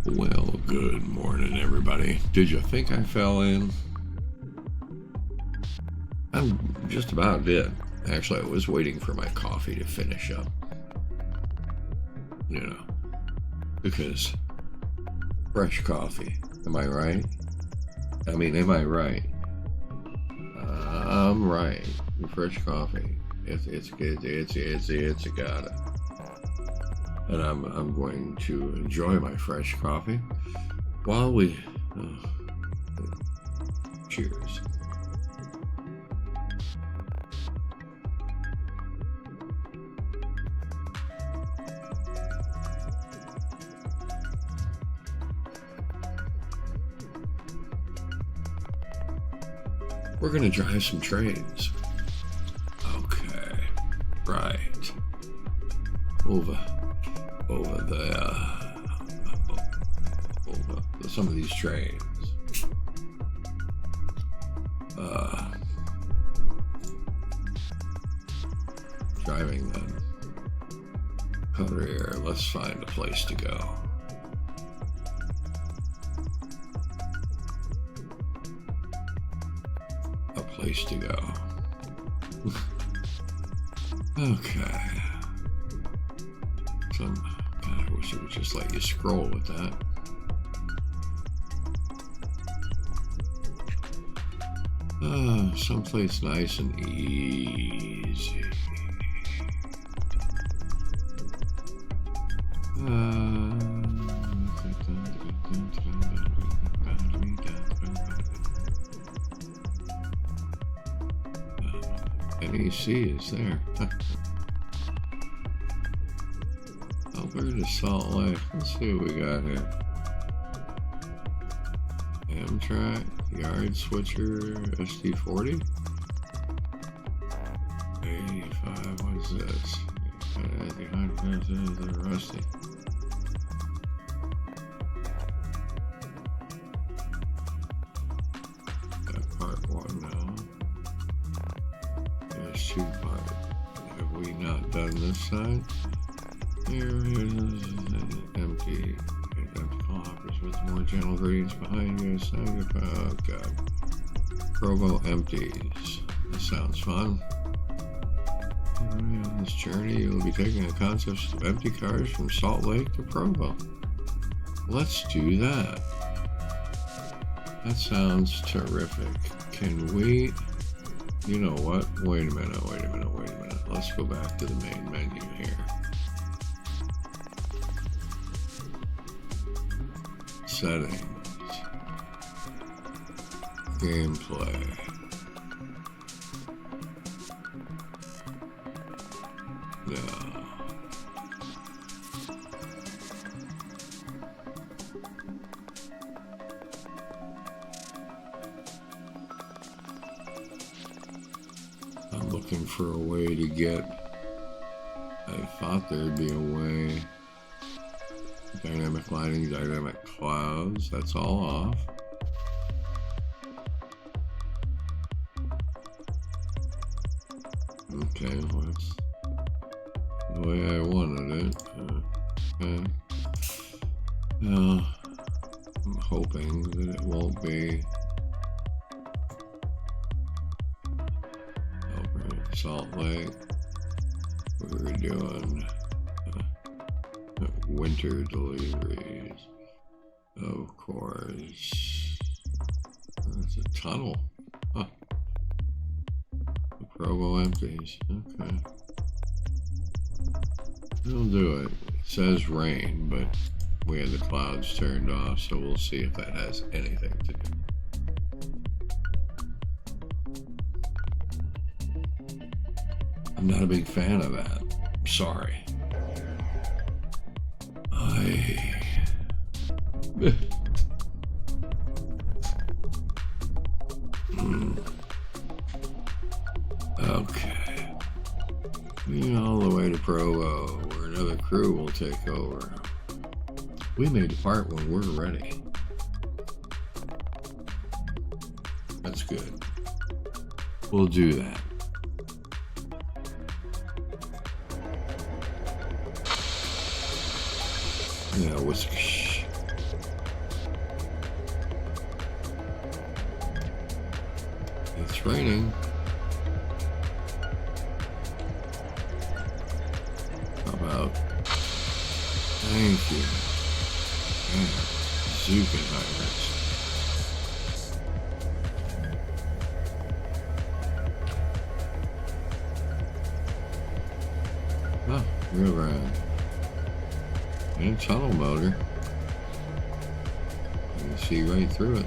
Well, good morning, everybody. Did you think I fell in? I'm just about did. Actually, I was waiting for my coffee to finish up. You know, because fresh coffee. Am I right? I mean, am I right? I'm right. Fresh coffee. It's good. It's a gotta. And I'm going to enjoy my fresh coffee while we cheers. We're gonna drive some trains. Okay, right. Over some of these trains. Driving them. Over here, let's find a place to go. A place to go. Okay. God, I wish it would just let you scroll with that. Someplace nice and easy. NEC is there. Alberta Salt Lake. Let's see what we got here. Amtrak, Yard Switcher, SD40. 85, what is this? They're rusty. Got part one now. There's two part. Have we not done this side? Here's empty hoppers with more gentle gradients behind you. Oh god. Provo empties. This sounds fun. On this journey, you'll be taking the concepts of empty cars from Salt Lake to Provo. Let's do that. That sounds terrific. Can we... You know what? Wait a minute. Let's go back to the main menu here. Settings. Gameplay. No. I'm looking for a way to get... I thought there'd be a way... Dynamic lighting, dynamic clouds, that's all off. Okay, well, that's the way I wanted it. Okay. Now, I'm hoping that it won't be over at Salt Lake. We were doing winter deliveries, of course. There's a tunnel. Huh. The Provo empties. Okay. It'll do it. It says rain, but we had the clouds turned off, so we'll see if that has anything to do. I'm not a big fan of that. I'm sorry. Okay. All the way to Provo, where another crew will take over. We may depart when we're ready. That's good. We'll do that. Yeah, whisk. it's raining. How about? Thank you. Yeah. Zuckenheimers. Oh, real round. And a tunnel motor. You can see right through it.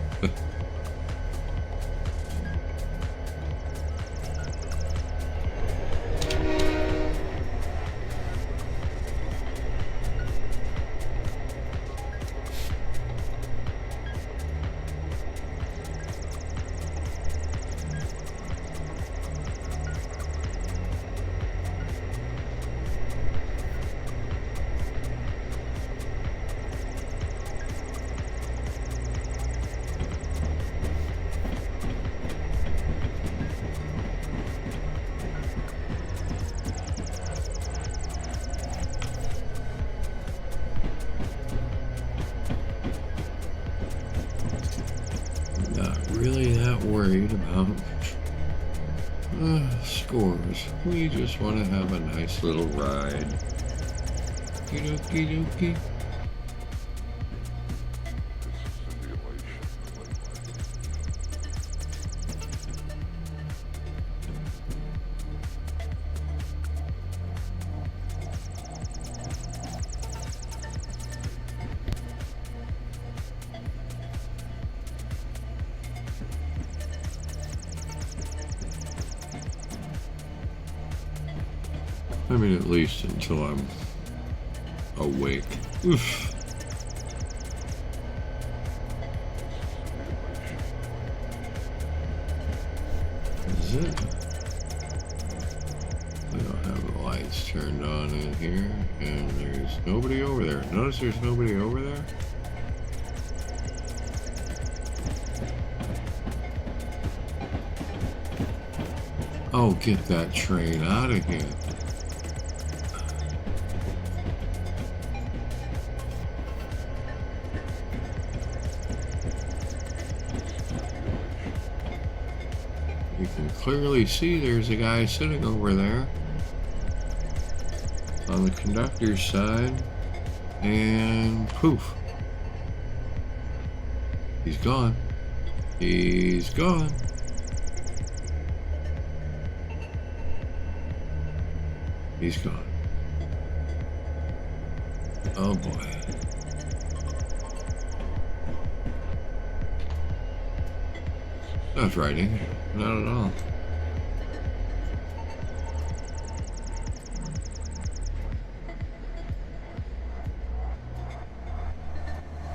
Really that worried about scores. We just want to have a nice little ride. Okie dokie. I mean, at least until I'm awake. Oof. Is it? We don't have the lights turned on in here, and there's nobody over there. Notice there's nobody over there? Oh, get that train out of here. You can clearly see there's a guy sitting over there on the conductor's side, and poof, he's gone. He's gone. He's gone. Oh boy. Not writing. Not at all.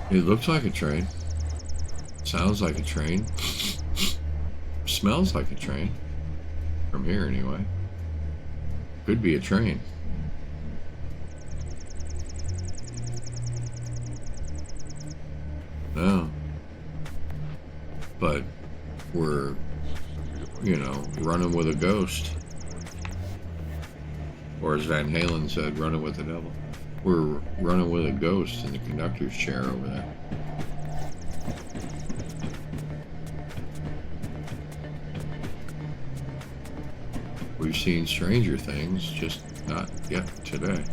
It looks like a train. Sounds like a train. Smells like a train. From here, anyway. Could be a train. No. But we're, you know, running with a ghost. Or as Van Halen said, running with the devil. We're running with a ghost in the conductor's chair over there. We've seen stranger things, just not yet today.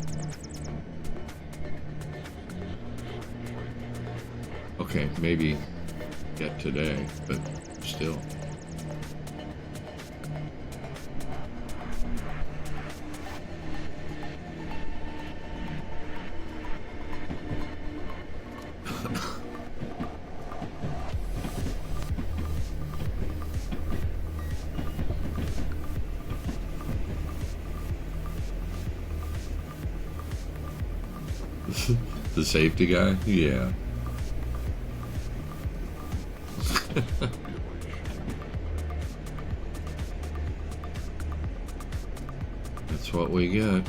Okay, maybe yet today, but still. The safety guy? Yeah. That's what we get.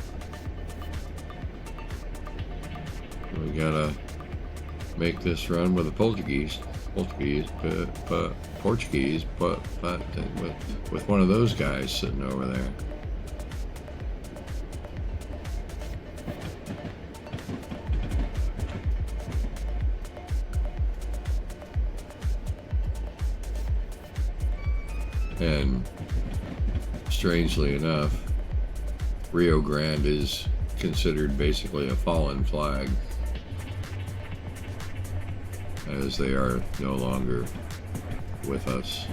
We gotta make this run with a Portuguese, but with one of those guys sitting over there. And strangely enough, Rio Grande is considered basically a fallen flag, as they are no longer with us.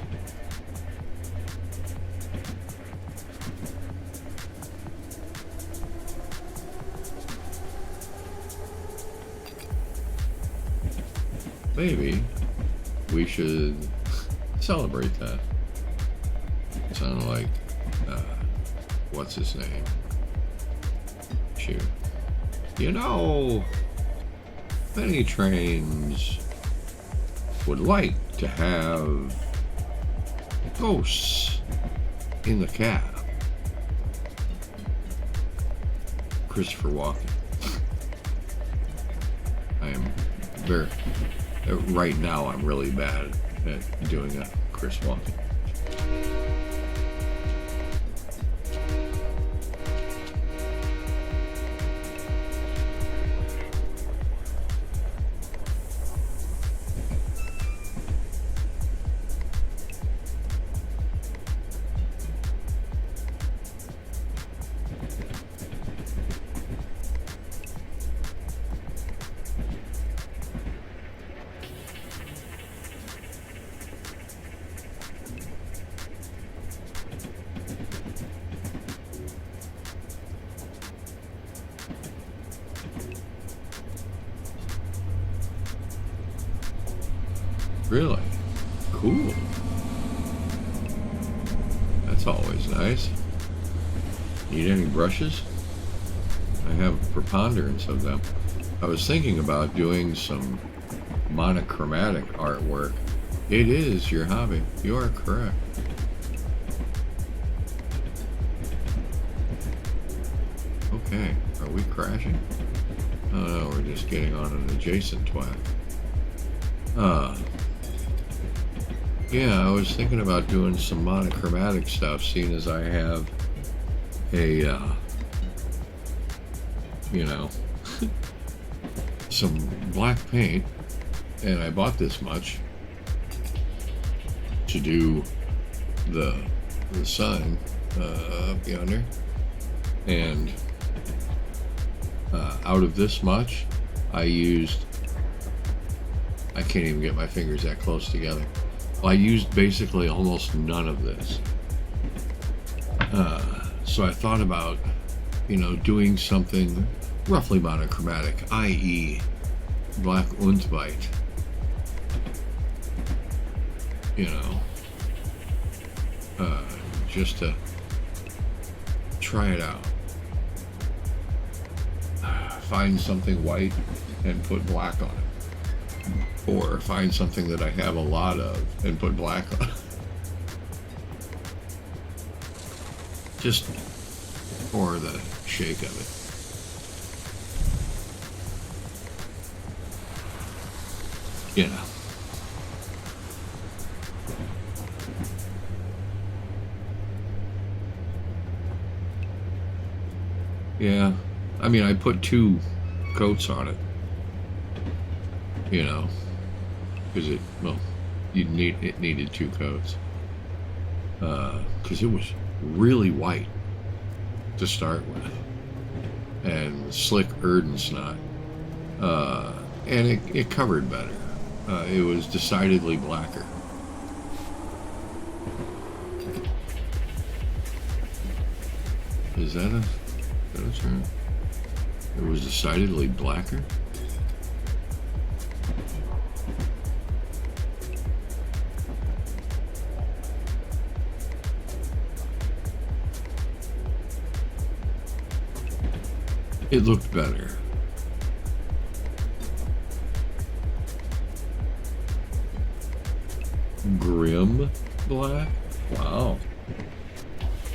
Maybe we should celebrate that. It sounded like, what's his name? Shoot. You know, many trains would like to have ghosts in the cab. Christopher Walken. I am very... Right now, I'm really bad at doing a Chris Walken. Really? Cool. That's always nice. Need any brushes? I have a preponderance of them. I was thinking about doing some monochromatic artwork. It is your hobby. You are correct. Okay, are we crashing? Oh no, we're just getting on an adjacent twat. Yeah, I was thinking about doing some monochromatic stuff, seeing as I have a, you know, some black paint, and I bought this much to do the sign up yonder, and out of this much, I used, I can't even get my fingers that close together. I used basically almost none of this. So I thought about, you know, doing something roughly monochromatic, i.e. black und white. You know, just to try it out. Find something white and put black on it. Or find something that I have a lot of and put black on. Just for the shake of it. You know. Yeah. I mean, I put 2 coats on it. You know. Because it, well, it needed 2 coats. Because it was really white to start with, and slick Erdensnot, and it covered better. It was decidedly blacker. Is that a term? It was decidedly blacker. It looked better. Grim black? Wow.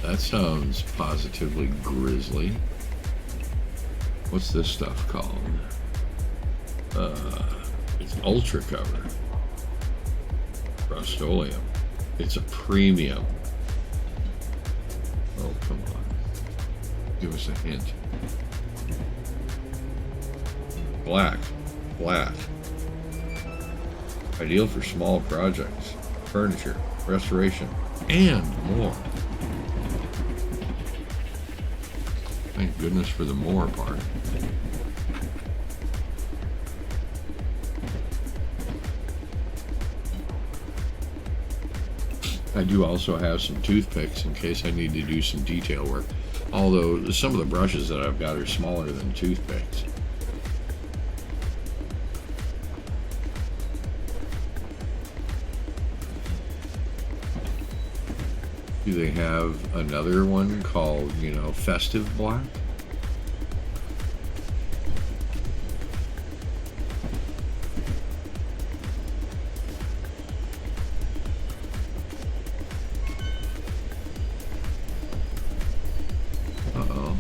That sounds positively grisly. What's this stuff called? It's Ultra Cover. Rust-Oleum. It's a premium. Oh, come on. Give us a hint. Black. Ideal for small projects, furniture, restoration, and more. Thank goodness for the more part. I do also have some toothpicks in case I need to do some detail work. Although some of the brushes that I've got are smaller than toothpicks. Do they have another one called, you know, Festive Black? Uh-oh.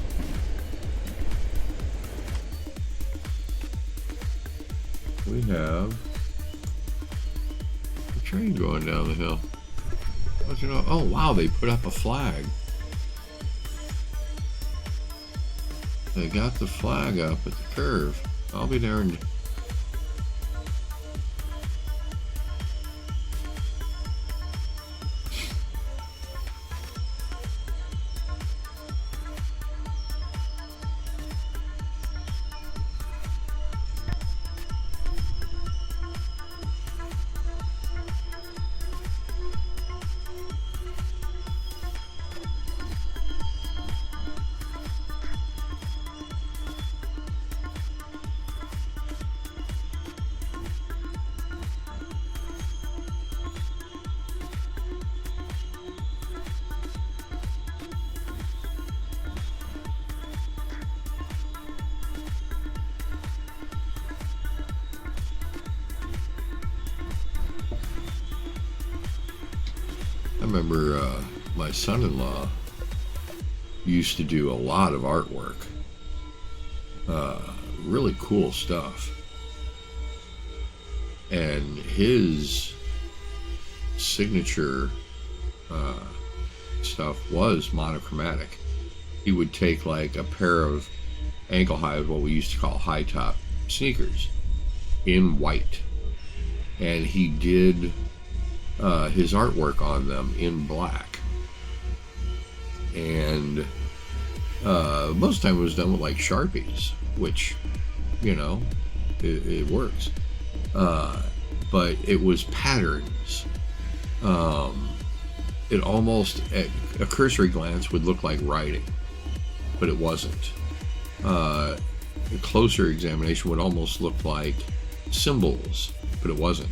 We have a train going down the hill. What you know? Oh wow, they put up a flag. They got the flag up at the curve. I'll be darned. I remember my son-in-law used to do a lot of artwork. Really cool stuff. And his signature stuff was monochromatic. He would take like a pair of ankle high, what we used to call high top sneakers, in white. And he did his artwork on them in black, and most of the time it was done with like Sharpies, which, you know, it works, but it was patterns. It almost at a cursory glance would look like writing, but it wasn't. A closer examination would almost look like symbols, but it wasn't.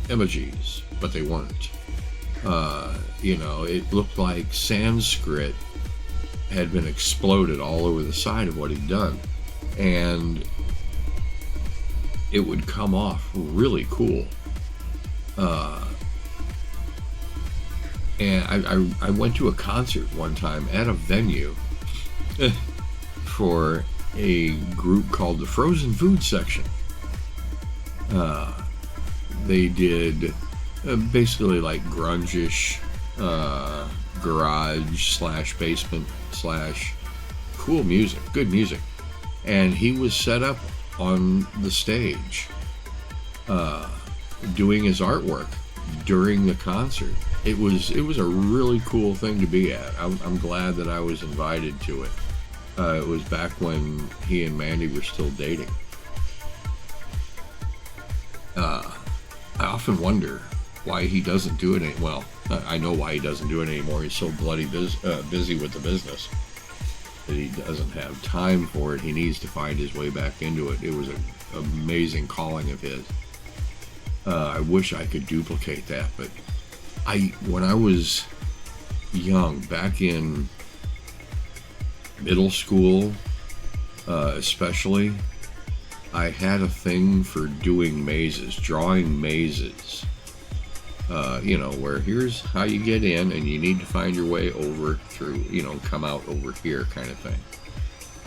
Emojis, but they weren't. You know, it looked like Sanskrit had been exploded all over the side of what he'd done, and it would come off really cool. And I went to a concert one time at a venue for a group called the Frozen Food Section. They did basically like grunge-ish, garage / basement / cool music, good music. And he was set up on the stage doing his artwork during the concert. It was a really cool thing to be at. I'm glad that I was invited to it. It was back when he and Mandy were still dating. I often wonder why he doesn't do it well, I know why he doesn't do it anymore. He's so bloody busy with the business that he doesn't have time for it. He needs to find his way back into it. It was an amazing calling of his. I wish I could duplicate that, but when I was young, back in middle school especially, I had a thing for doing mazes, drawing mazes. You know, where here's how you get in and you need to find your way over through, you know, come out over here kind of thing.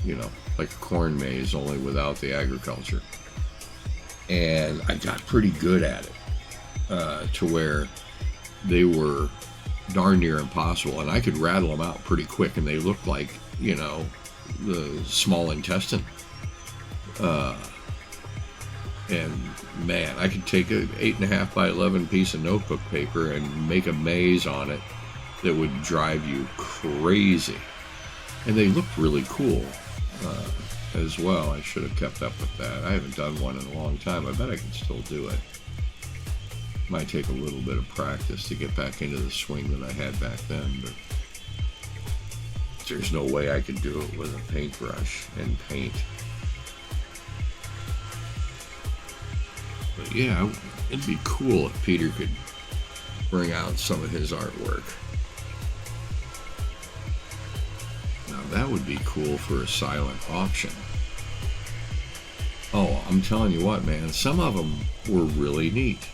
You know, like a corn maze, only without the agriculture. And I got pretty good at it, to where they were darn near impossible, and I could rattle them out pretty quick, and they looked like, you know, the small intestine. And man, I could take an 8.5 by 11 piece of notebook paper and make a maze on it that would drive you crazy. And they looked really cool as well. I should have kept up with that. I haven't done one in a long time. I bet I can still do it. Might take a little bit of practice to get back into the swing that I had back then, but there's no way I could do it with a paintbrush and paint. But yeah, it'd be cool if Peter could bring out some of his artwork. Now that would be cool for a silent auction. Oh, I'm telling you what, man, some of them were really neat.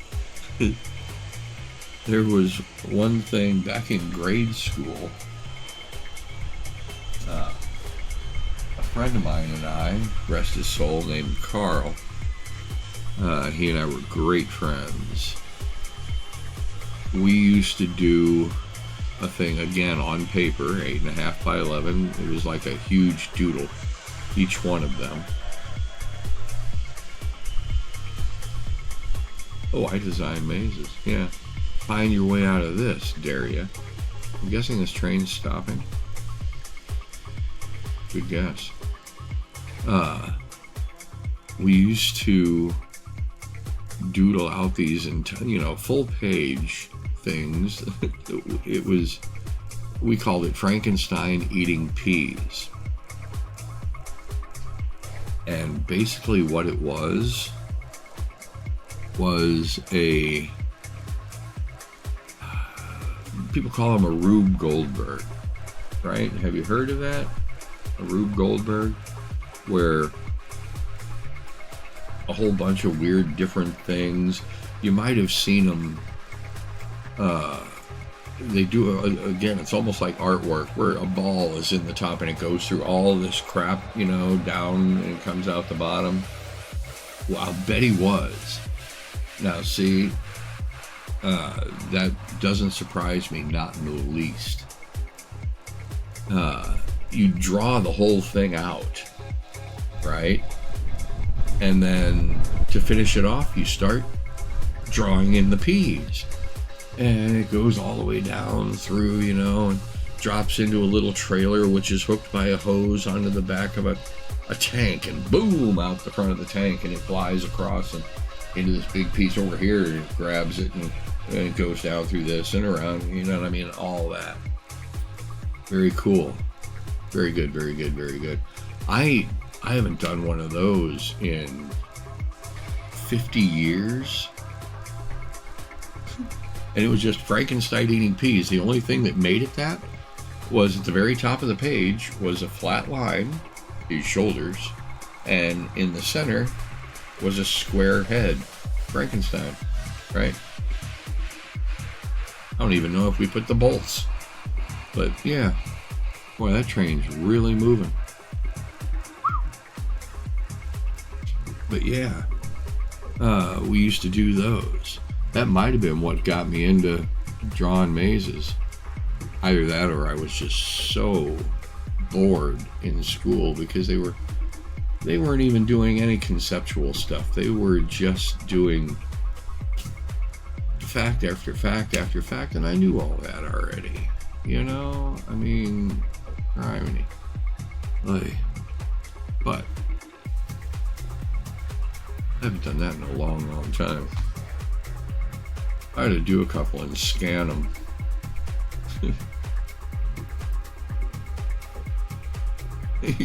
There was one thing back in grade school. A friend of mine and I, rest his soul, named Carl, he and I were great friends. We used to do a thing, again, on paper, 8.5 by 11. It was like a huge doodle, each one of them. Oh, I design mazes. Yeah. Find your way out of this, dare ya? I'm guessing this train's stopping. Good guess. We used to doodle out these, full page things. It was, we called it Frankenstein eating peas. And basically what it was a, people call him a Rube Goldberg, right? Have you heard of that? A Rube Goldberg, where a whole bunch of weird different things. You might have seen them. They do, again, it's almost like artwork, where a ball is in the top and it goes through all this crap, down, and it comes out the bottom. Well, I'll bet he was. Now, see, that doesn't surprise me, not in the least. You draw the whole thing out, right? And then to finish it off, you start drawing in the peas. And it goes all the way down through, and drops into a little trailer, which is hooked by a hose onto the back of a tank, and boom, out the front of the tank, and it flies across and into this big piece over here, and it grabs it, and it goes down through this and around, all that. Very cool. Very good, very good, very good. I haven't done one of those in 50 years. And it was just Frankenstein eating peas. The only thing that made it that was at the very top of the page was a flat line, his shoulders, and in the center was a square head, Frankenstein, right? I don't even know if we put the bolts, but yeah, boy, that train's really moving. But yeah, we used to do those. That might have been what got me into drawing mazes. Either that, or I was just so bored in school because they weren't even doing any conceptual stuff. They were just doing fact after fact after fact, and I knew all that already. I mean, irony. But I haven't done that in a long, long time. I had to do a couple and scan them.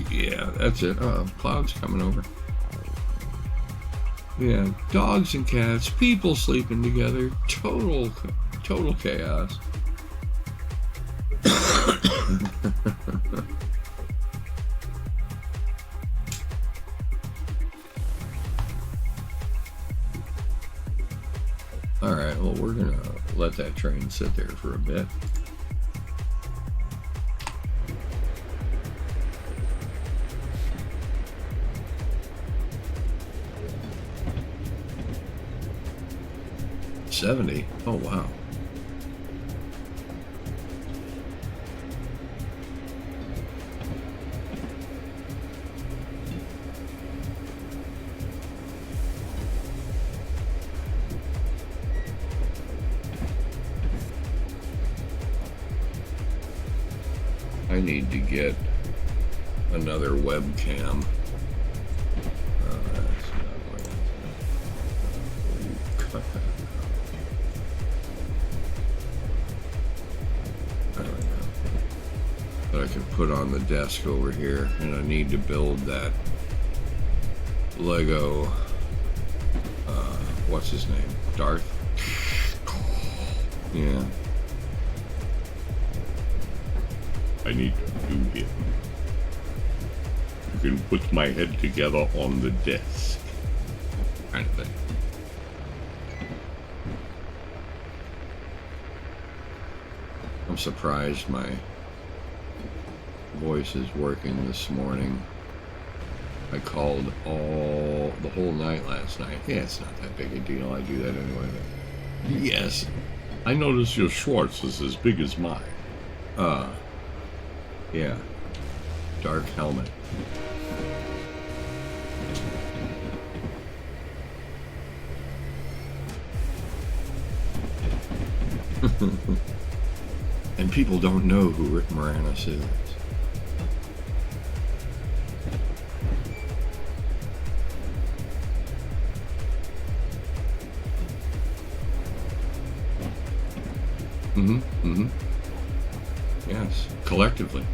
Yeah, that's it. Cloud's coming over. Yeah, dogs and cats, people sleeping together, total chaos. All right, well, we're gonna let that train sit there for a bit. $70. Oh wow. I need to get another webcam. That's not what cut that out. There we go. That I can put on the desk over here, and I need to build that Lego, what's his name? Darth? Yeah. I need to do him. You can put my head together on the desk. Kind of thing. I'm surprised my voice is working this morning. I called the whole night last night. Yeah, it's not that big a deal. I do that anyway. Yes. I noticed your Schwartz is as big as mine. Yeah. Dark helmet. And people don't know who Rick Moranis is. Yes, collectively.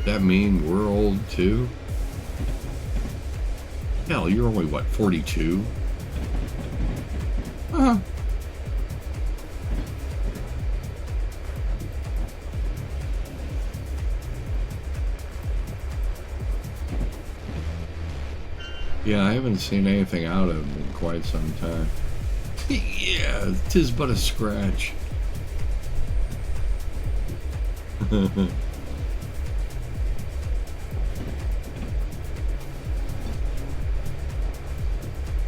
That mean we're old too? Hell, you're only what, 42? Yeah, I haven't seen anything out of him in quite some time. Yeah, 'tis but a scratch.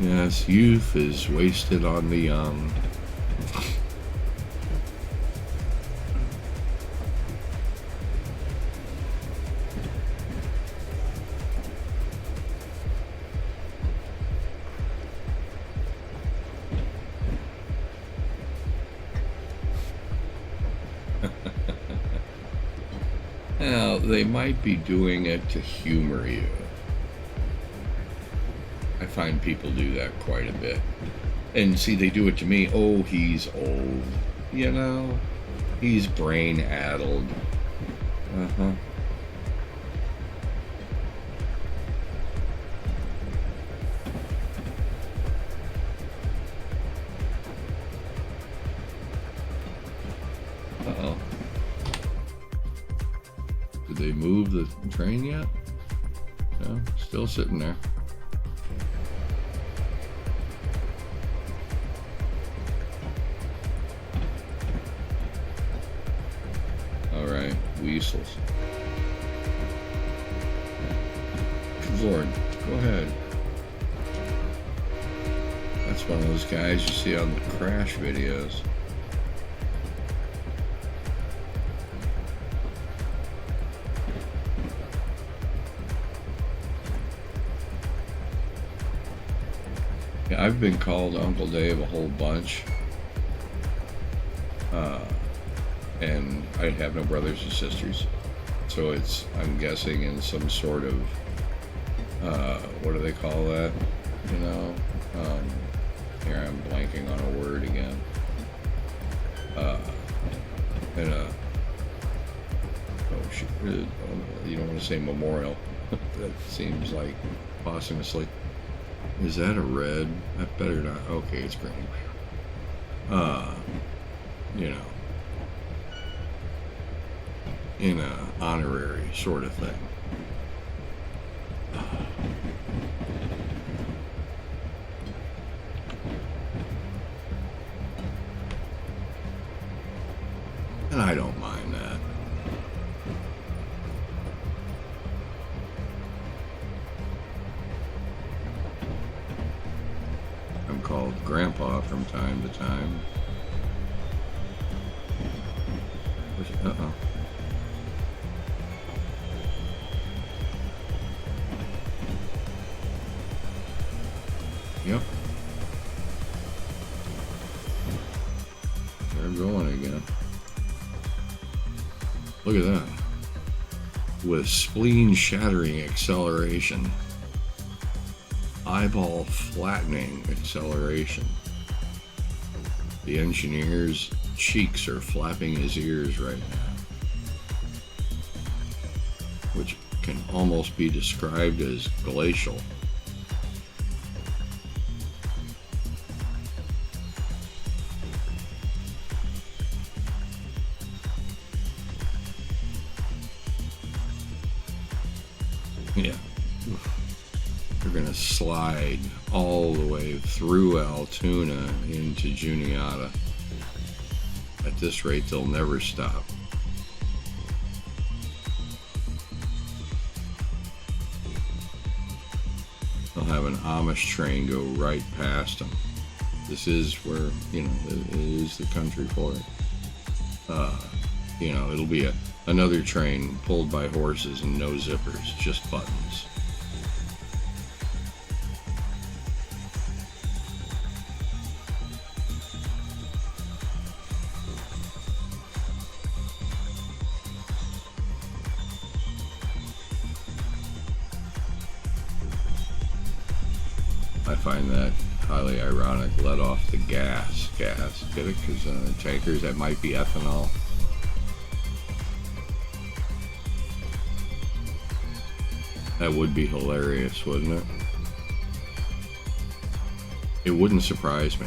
Yes, youth is wasted on the young. Now, they might be doing it to humor you. I find people do that quite a bit. And see, they do it to me. Oh, he's old. You know? He's brain-addled. Uh-huh. Uh-oh. Did they move the train yet? No, still sitting there. All right, weasels. Lord, go ahead. That's one of those guys you see on the crash videos. Yeah, I've been called Uncle Dave a whole bunch. And I have no brothers or sisters. So it's, I'm guessing, in some sort of, what do they call that? You know? Here, I'm blanking on a word again. In a, oh shit, you don't want to say memorial. That seems like posthumously. Is that a red? That better not. Okay, it's green. You know, in a honorary sort of thing. And I don't mind that. I'm called Grandpa from time to time. Uh-oh. Yep. we're going again. Look at that. With spleen-shattering acceleration. Eyeball flattening acceleration. The engineer's cheeks are flapping his ears right now, which can almost be described as glacial. Yeah. We're going to slide all the way through Altoona into Juniata. At this rate, they'll never stop. They'll have an Amish train go right past them. This is where, it is the country for it. It'll be another train pulled by horses and no zippers, just buttons. I find that highly ironic. Let off the gas. Get it? Because tankers, that might be ethanol. That would be hilarious, wouldn't it? It wouldn't surprise me.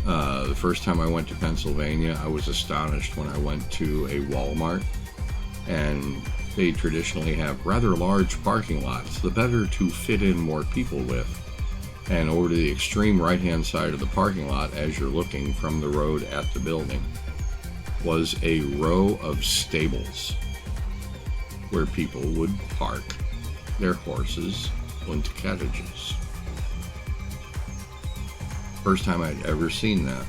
The first time I went to Pennsylvania, I was astonished when I went to a Walmart, and they traditionally have rather large parking lots, the better to fit in more people with. And over to the extreme right-hand side of the parking lot, as you're looking from the road at the building, was a row of stables where people would park their horses into carriages. First time I'd ever seen that.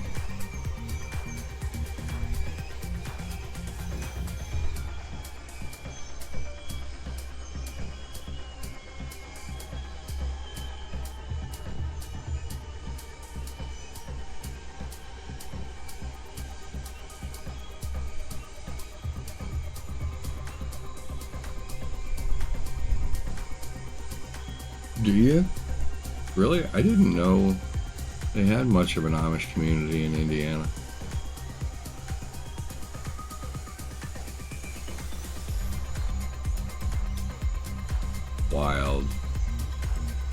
Do you? Really? I didn't know they had much of an Amish community in Indiana. Wild.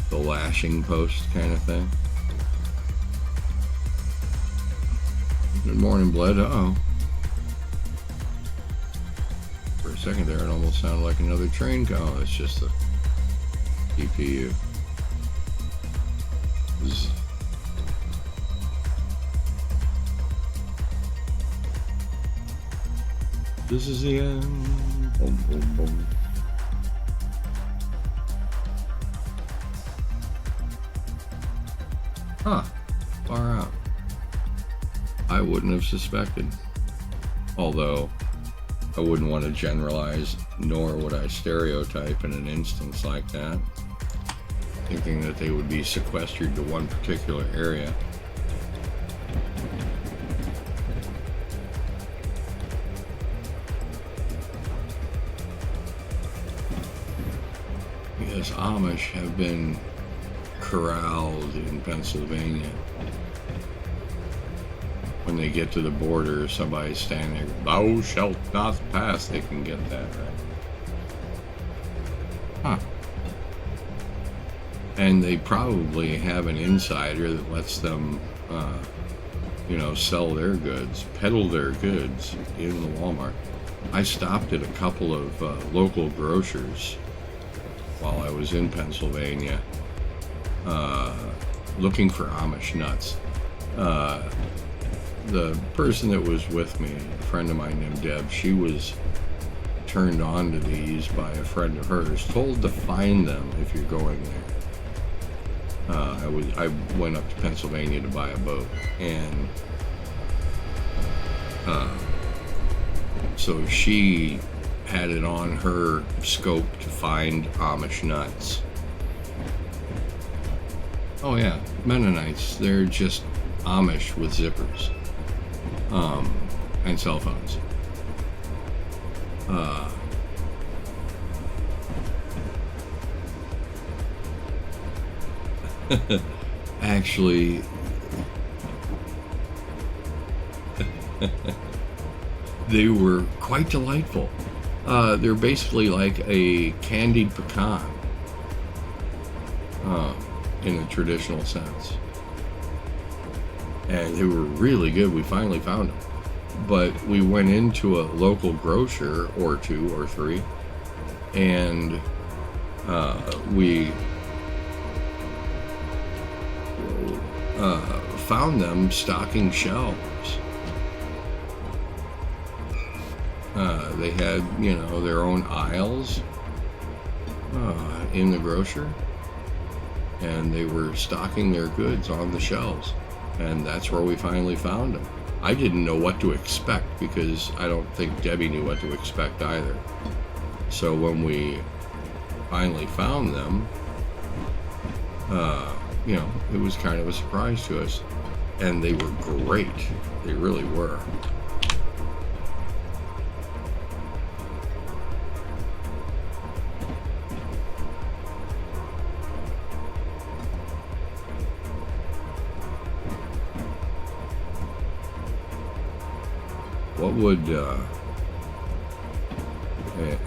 The lashing post kind of thing. Good morning, Bled. Uh-oh. For a second there, it almost sounded like another train. Oh, it's just the EPU. This is the end. Boom, boom, boom. Huh. Far out. I wouldn't have suspected. Although, I wouldn't want to generalize, nor would I stereotype in an instance like that, thinking that they would be sequestered to one particular area. Because Amish have been corralled in Pennsylvania. When they get to the border, somebody's standing there, "Thou shalt not pass." They can get that, right? Huh. And they probably have an insider that lets them, sell their goods, peddle their goods in the Walmart. I stopped at a couple of local grocers while I was in Pennsylvania, looking for Amish nuts. The person that was with me, a friend of mine named Deb, she was turned on to these by a friend of hers, told to find them if you're going there. I went up to Pennsylvania to buy a boat, and so she had it on her scope to find Amish nuts. Oh yeah, Mennonites, they're just Amish with zippers. and cell phones. Actually, they were quite delightful. They're basically like a candied pecan, in a traditional sense. And they were really good. We finally found them. But we went into a local grocer or two or three, and we found them stocking shelves. They had, you know, their own aisles in the grocer, and they were stocking their goods on the shelves. And that's where we finally found them. I didn't know what to expect because I don't think Debbie knew what to expect either. So when we finally found them, you know, it was kind of a surprise to us. And they were great. They really were. What would an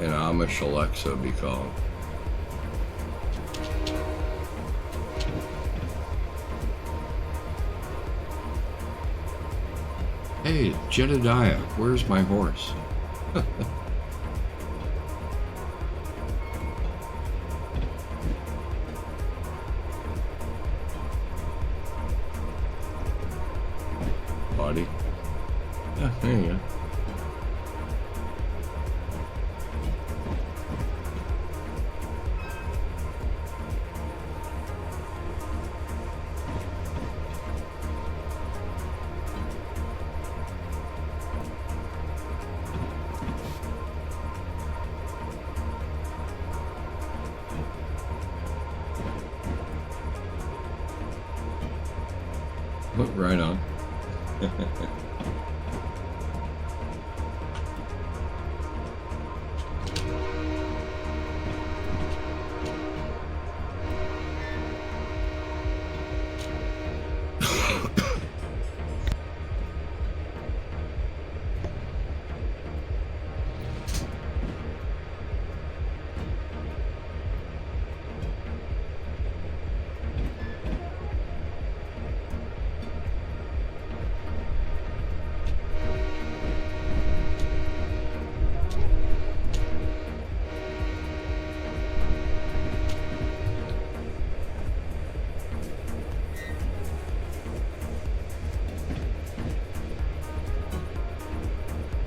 Amish Alexa be called? Hey, Jedediah, where's my horse? Buddy. Yeah, there you go. Right on.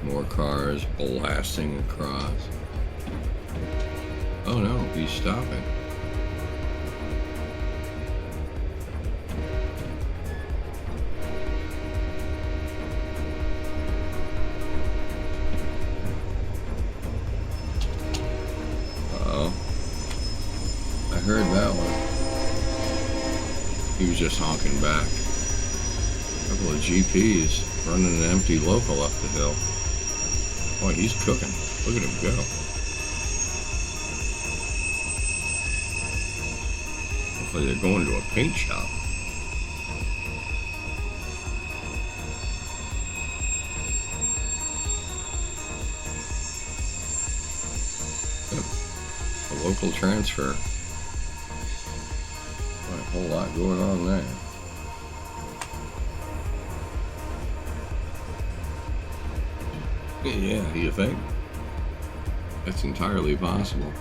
More cars blasting across. Oh no, he's stopping. Uh-oh. I heard that one. He was just honking back. A couple of GPs running an empty local up the hill. Boy, he's cooking. Look at him go. Hopefully they're going to a paint shop. Yep. A local transfer. Boy, a whole lot going on there. Yeah, you think? That's entirely possible.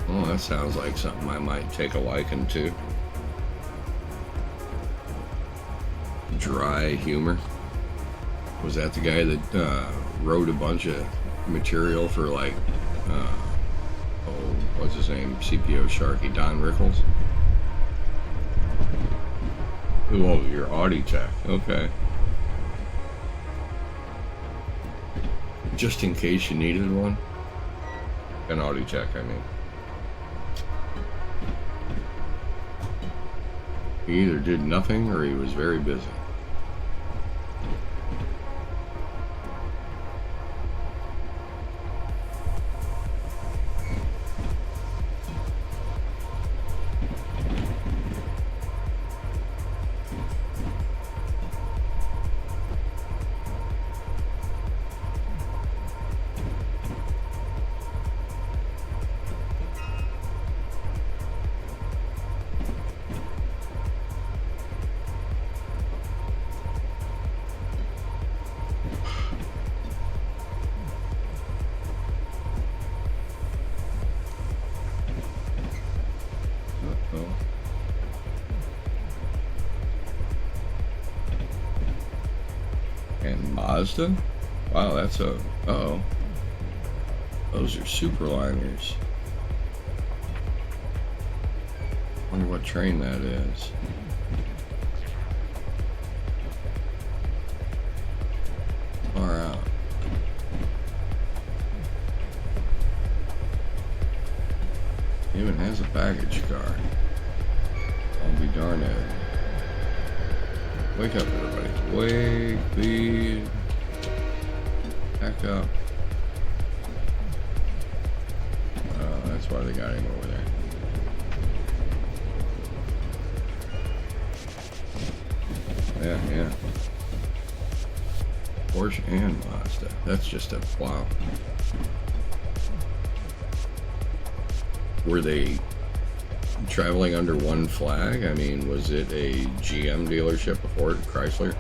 Oh, that sounds like something I might take a liking to. Dry humor. Was that the guy that wrote a bunch of material for, like, what's his name? CPO Sharky, Don Rickles? Oh, your Audi Tech. Okay. Just in case you needed one. An Audi check, I mean. He either did nothing or he was very busy. And Mazda? Wow, that's a... Uh-oh. Those are Superliners. Wonder what train that is. Far out. Even has a baggage car. I'll be darned. Wake up, everybody. Wake the heck up. Oh, that's why they got him over there. Yeah. Porsche and Mazda. That's just a wow. Were they traveling under one flag? I mean, was it a GM dealership before Chrysler?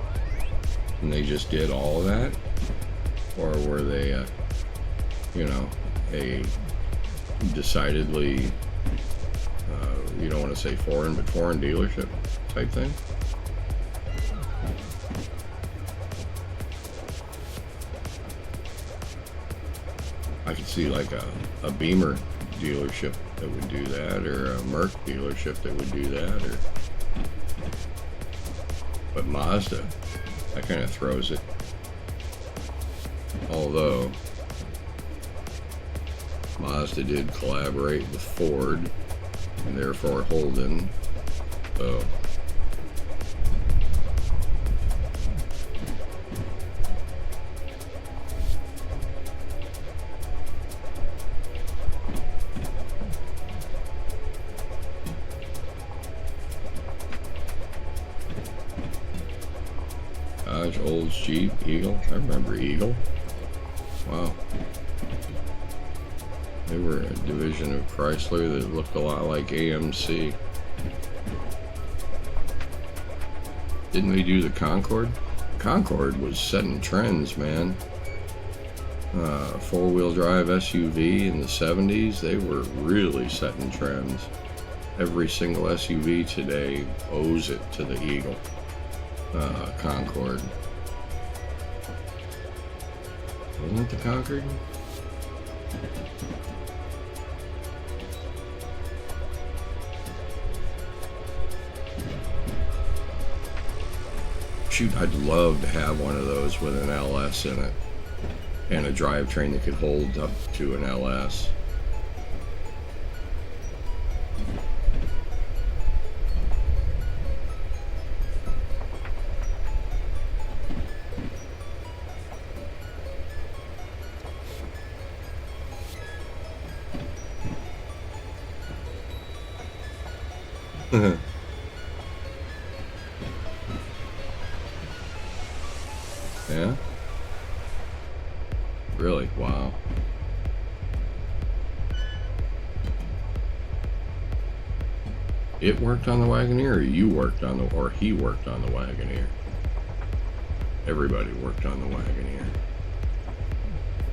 And they just did all of that? Or were they, a decidedly, you don't want to say foreign, but foreign dealership type thing? I could see like a Beamer dealership that would do that, or a Merc dealership that would do that, but Mazda, that kind of throws it. Although Mazda did collaborate with Ford and therefore Holden, so Olds Jeep, Eagle. I remember Eagle. Wow. They were a division of Chrysler that looked a lot like AMC. Didn't they do the Concorde? Concorde was setting trends, man. Four-wheel drive SUV in the 70s, they were really setting trends. Every single SUV today owes it to the Eagle. Concorde. Wasn't it the Concorde? Shoot, I'd love to have one of those with an LS in it and a drivetrain that could hold up to an LS. Yeah? Really? Wow. It worked on the Wagoneer, or you worked on the, or he worked on the Wagoneer? Everybody worked on the Wagoneer.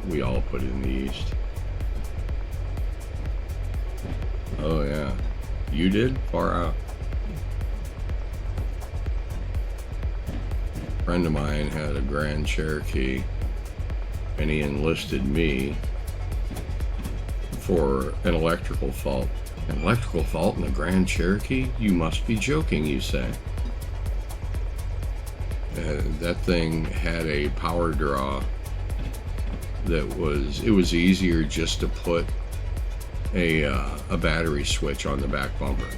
We all put it in the East. Oh yeah. You did? Far out. A friend of mine had a Grand Cherokee, and he enlisted me for an electrical fault. An electrical fault in a Grand Cherokee? You must be joking, you say. That thing had a power draw that was, it was easier just to put a battery switch on the back bumper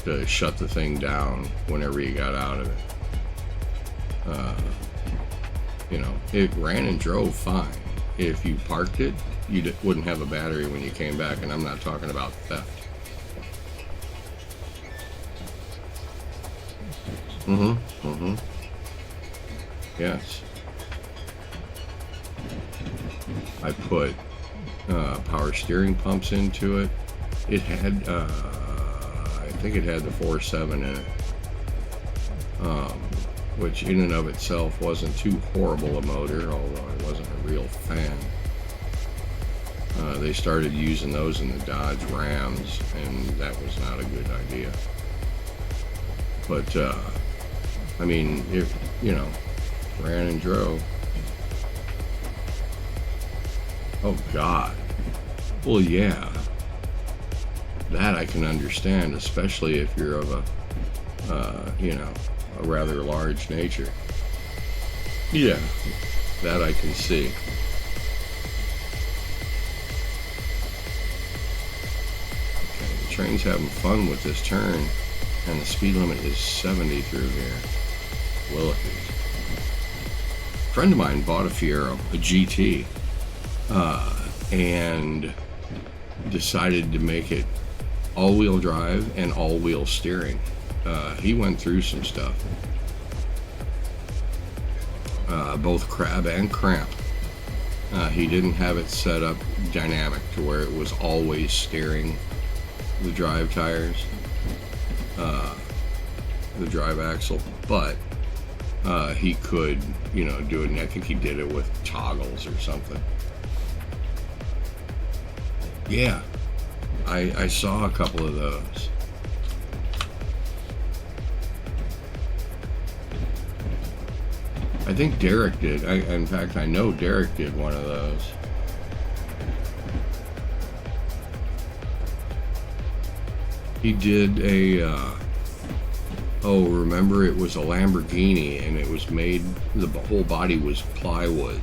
to shut the thing down whenever you got out of it. You know, it ran and drove fine. If you parked it, you wouldn't have a battery when you came back, and I'm not talking about theft. Yes. I put power steering pumps into it. It had, I think it had the 4.7 in it, which in and of itself wasn't too horrible a motor, although I wasn't a real fan. They started using those in the Dodge Rams, and that was not a good idea. But, I mean, it, you know, ran and drove. Oh, God. Well, yeah. That I can understand, especially if you're of a, you know, a rather large nature. Yeah, that I can see. Okay, the train's having fun with this turn, and the speed limit is 70 through here. Will it be? A friend of mine bought a Fiero, a GT, and decided to make it all-wheel drive and all-wheel steering. He went through some stuff, both crab and cramp. He didn't have it set up dynamic to where it was always steering the drive tires, the drive axle, but he could, you know, do it, and I think he did it with toggles or something. Yeah, I saw a couple of those. I think Derek did. In fact, I know Derek did one of those. He did a, oh, remember, it was a Lamborghini, and it was made, the whole body was plywood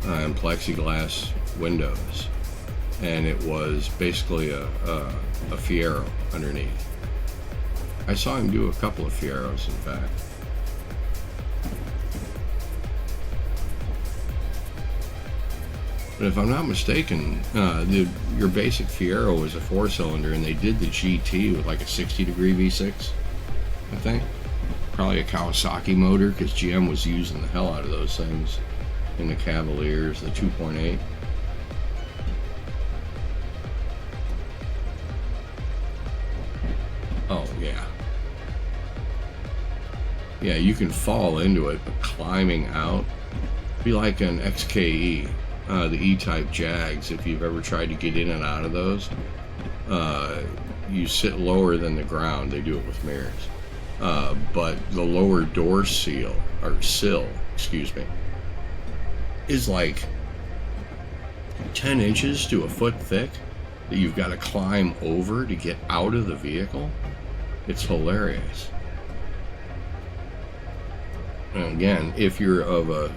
and plexiglass windows. And it was basically a Fiero underneath. I saw him do a couple of Fieros, in fact. But if I'm not mistaken, your basic Fiero was a 4-cylinder, and they did the GT with like a 60-degree V6, I think. Probably a Kawasaki motor, because GM was using the hell out of those things in the Cavaliers, the 2.8. Oh, yeah. Yeah, you can fall into it, but climbing out, be like an XKE. The E-Type Jags, if you've ever tried to get in and out of those, you sit lower than the ground. They do it with mirrors. But the lower door sill, excuse me, is like 10 inches to a foot thick that you've got to climb over to get out of the vehicle. It's hilarious. And again, if you're of a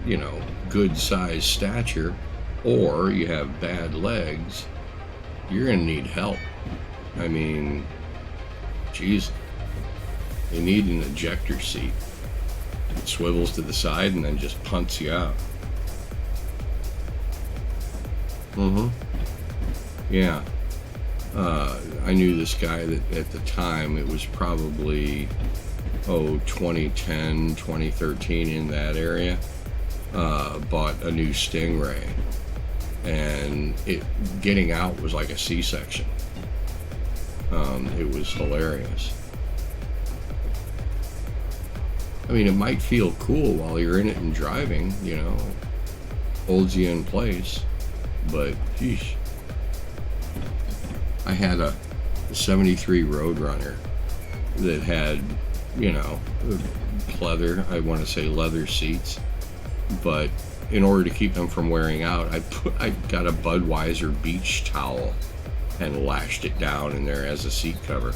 you know, good size stature, or you have bad legs, you're gonna need help. I mean, geez, you need an ejector seat. It swivels to the side and then just punts you out. Yeah. I knew this guy that at the time, it was probably 2010, 2013, in that area. Bought a new Stingray, and getting out was like a C-section. It was hilarious. I mean, it might feel cool while you're in it and driving, you know, holds you in place, but geesh. I had a 73 Roadrunner that had, you know, leather, I want to say leather seats, but in order to keep them from wearing out, I got a Budweiser beach towel and lashed it down in there as a seat cover.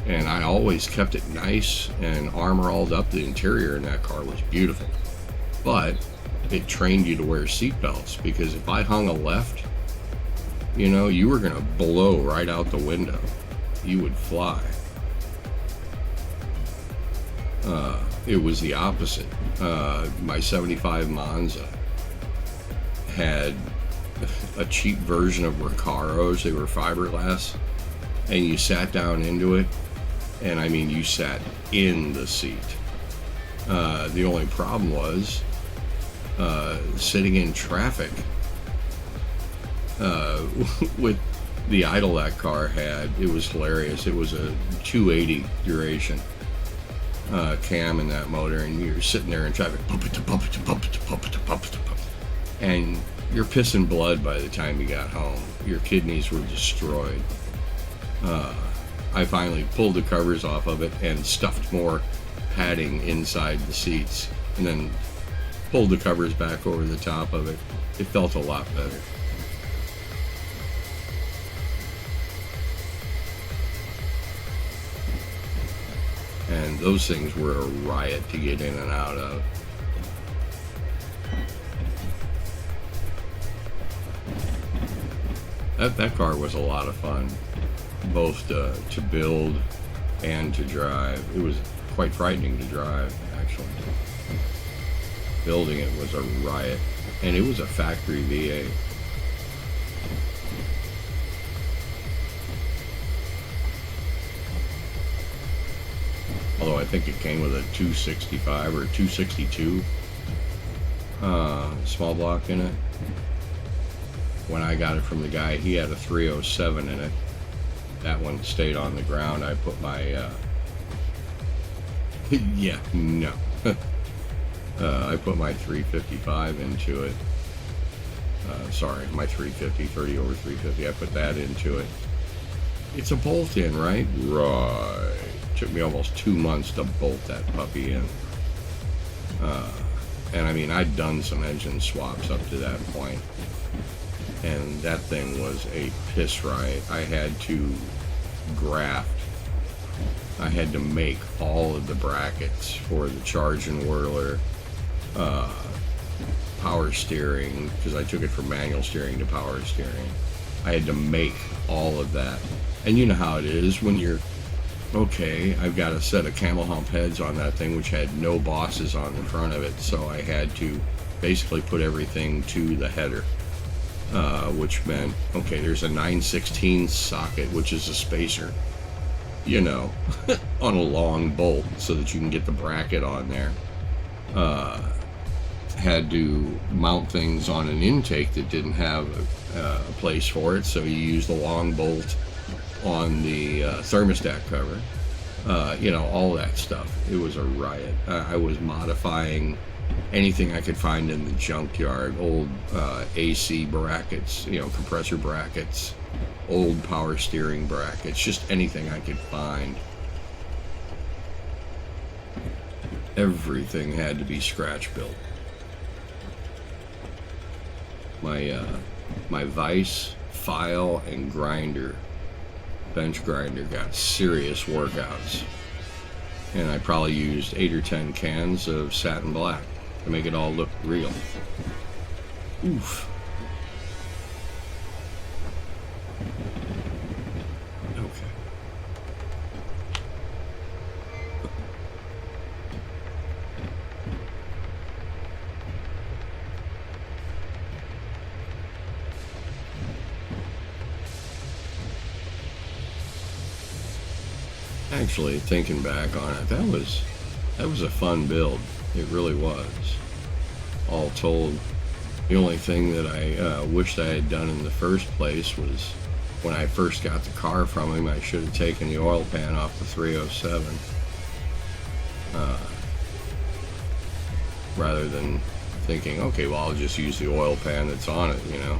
And I always kept it nice and armor-alled up. The interior in that car was beautiful. But it trained you to wear seat belts, because if I hung a left You know, you were going to blow right out the window. You would fly. It was the opposite. My 75 Monza had a cheap version of Recaros. They were fiberglass, and you sat down into it, and I mean, you sat in the seat. The only problem was sitting in traffic with the idle that car had. It was hilarious. It was a 280 duration cam in that motor, and you're sitting there in traffic, and you're pissing blood by the time you got home. Your kidneys were destroyed. I finally pulled the covers off of it and stuffed more padding inside the seats, and then pulled the covers back over the top of it. It felt a lot better. And those things were a riot to get in and out of. That car was a lot of fun, both to build and to drive. It was quite frightening to drive, actually. Building it was a riot, and it was a factory V8. Although I think it came with a 265 or 262 small block in it. When I got it from the guy, he had a 307 in it. That one stayed on the ground. I put my yeah, no. I put my 355 into it. Sorry, my 350, 30 over 350. I put that into it. It's a bolt-in, right? Right. Took me almost 2 months to bolt that puppy in. And I mean, I'd done some engine swaps up to that point, and that thing was a piss riot. I had to graft. I had to make all of the brackets for the charge and whirler, power steering, because I took it from manual steering to power steering. I had to make all of that. And you know how it is when you're, okay, I've got a set of camel hump heads on that thing which had no bosses on the front of it, so I had to basically put everything to the header, which meant, okay, there's a 9/16 socket, which is a spacer, you know, on a long bolt so that you can get the bracket on there. Had to mount things on an intake that didn't have a place for it, so you use the long bolt on the thermostat cover, you know, all that stuff. It was a riot. I was modifying anything I could find in the junkyard, old AC brackets, you know, compressor brackets, old power steering brackets, just anything I could find. Everything had to be scratch built. My vise, file, and grinder, bench grinder, got serious workouts, and I probably used 8 or 10 cans of satin black to make it all look real. Oof. Okay. Actually, thinking back on it, that was a fun build. It really was. All told, the only thing that I wished I had done in the first place was when I first got the car from him, I should have taken the oil pan off the 307 rather than thinking, okay, well, I'll just use the oil pan that's on it, you know.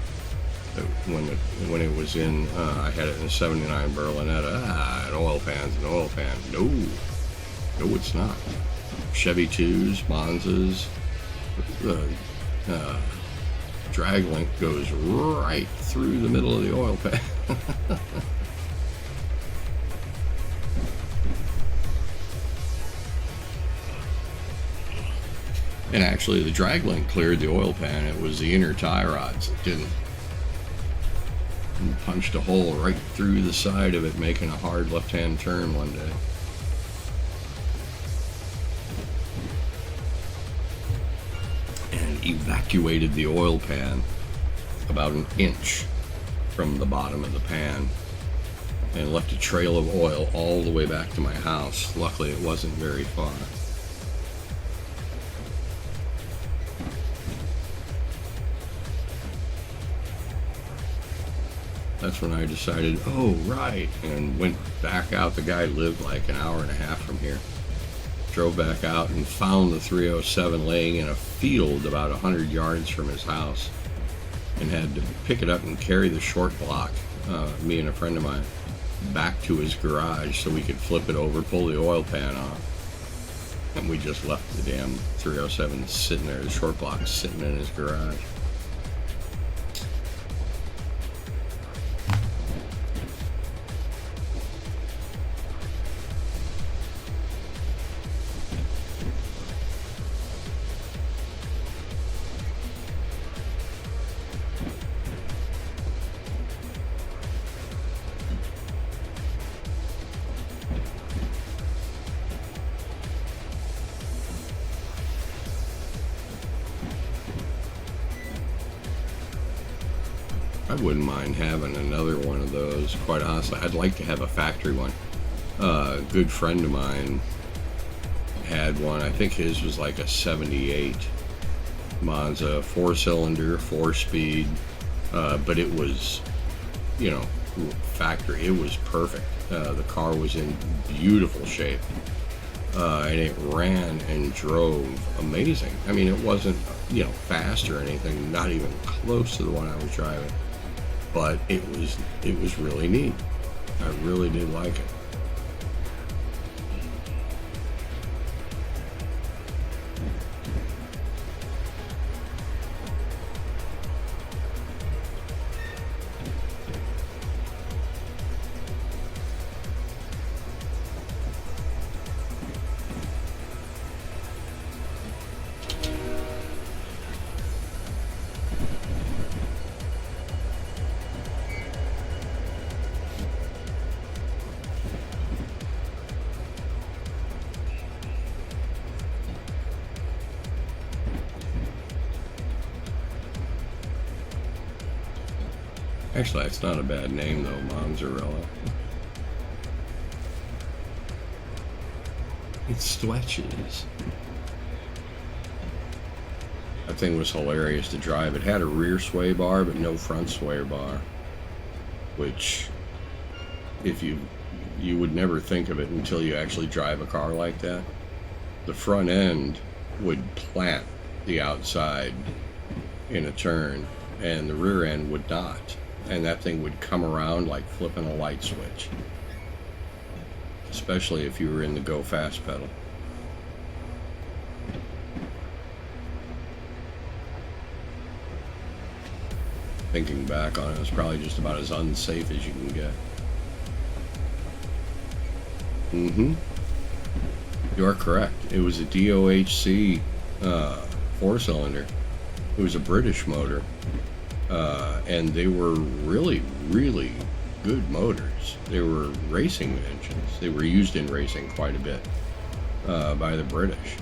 When it was in, I had it in a 79 Berlinetta. An oil pan's an oil pan. No, it's not. Chevy 2s, Monzas, drag link goes right through the middle of the oil pan. And actually, the drag link cleared the oil pan. It was the inner tie rods that didn't. and punched a hole right through the side of it, making a hard left-hand turn one day. And evacuated the oil pan about an inch from the bottom of the pan and left a trail of oil all the way back to my house. Luckily, it wasn't very far. That's when I decided, oh, right, and went back out. The guy lived like an hour and a half from here. Drove back out and found the 307 laying in a field about 100 yards from his house, and had to pick it up and carry the short block, me and a friend of mine, back to his garage so we could flip it over, pull the oil pan off, and we just left the damn 307 sitting there, the short block sitting in his garage. I wouldn't mind having another one of those, quite honestly. I'd like to have a factory one. A good friend of mine had one. I think his was like a 78 Monza, 4-cylinder, 4-speed, but it was, you know, factory. It was perfect. The car was in beautiful shape, and it ran and drove amazing. I mean, it wasn't, you know, fast or anything, not even close to the one I was driving. But it was really neat. I really did like it. Actually, it's not a bad name, though, Mozzarella. It stretches. That thing was hilarious to drive. It had a rear sway bar, but no front sway bar. Which, if you would never think of it until you actually drive a car like that. The front end would plant the outside in a turn, and the rear end would not. And that thing would come around like flipping a light switch. Especially if you were in the go fast pedal. Thinking back on it, it was probably just about as unsafe as you can get. You are correct. It was a DOHC 4-cylinder. It was a British motor. And they were really, really good motors. They were racing engines. They were used in racing quite a bit by the British.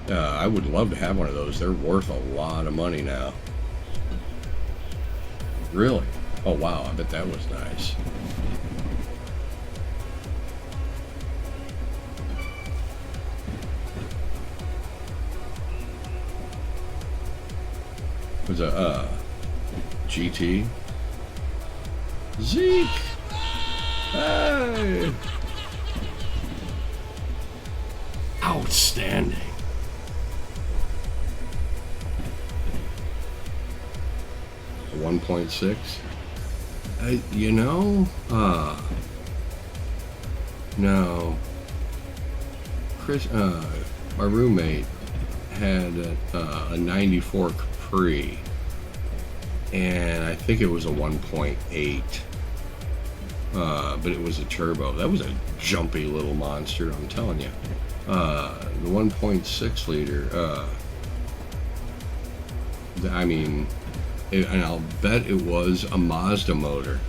I would love to have one of those. They're worth a lot of money now. Really? Oh, wow. I bet that was nice. It was a GT. Zeke! Hey! Outstanding. A 1.6. You know, no. Chris, my roommate had a 94 Capri. And I think it was a 1.8, but it was a turbo. That was a jumpy little monster, I'm telling you. The 1.6 liter, I mean, And I'll bet it was a Mazda motor.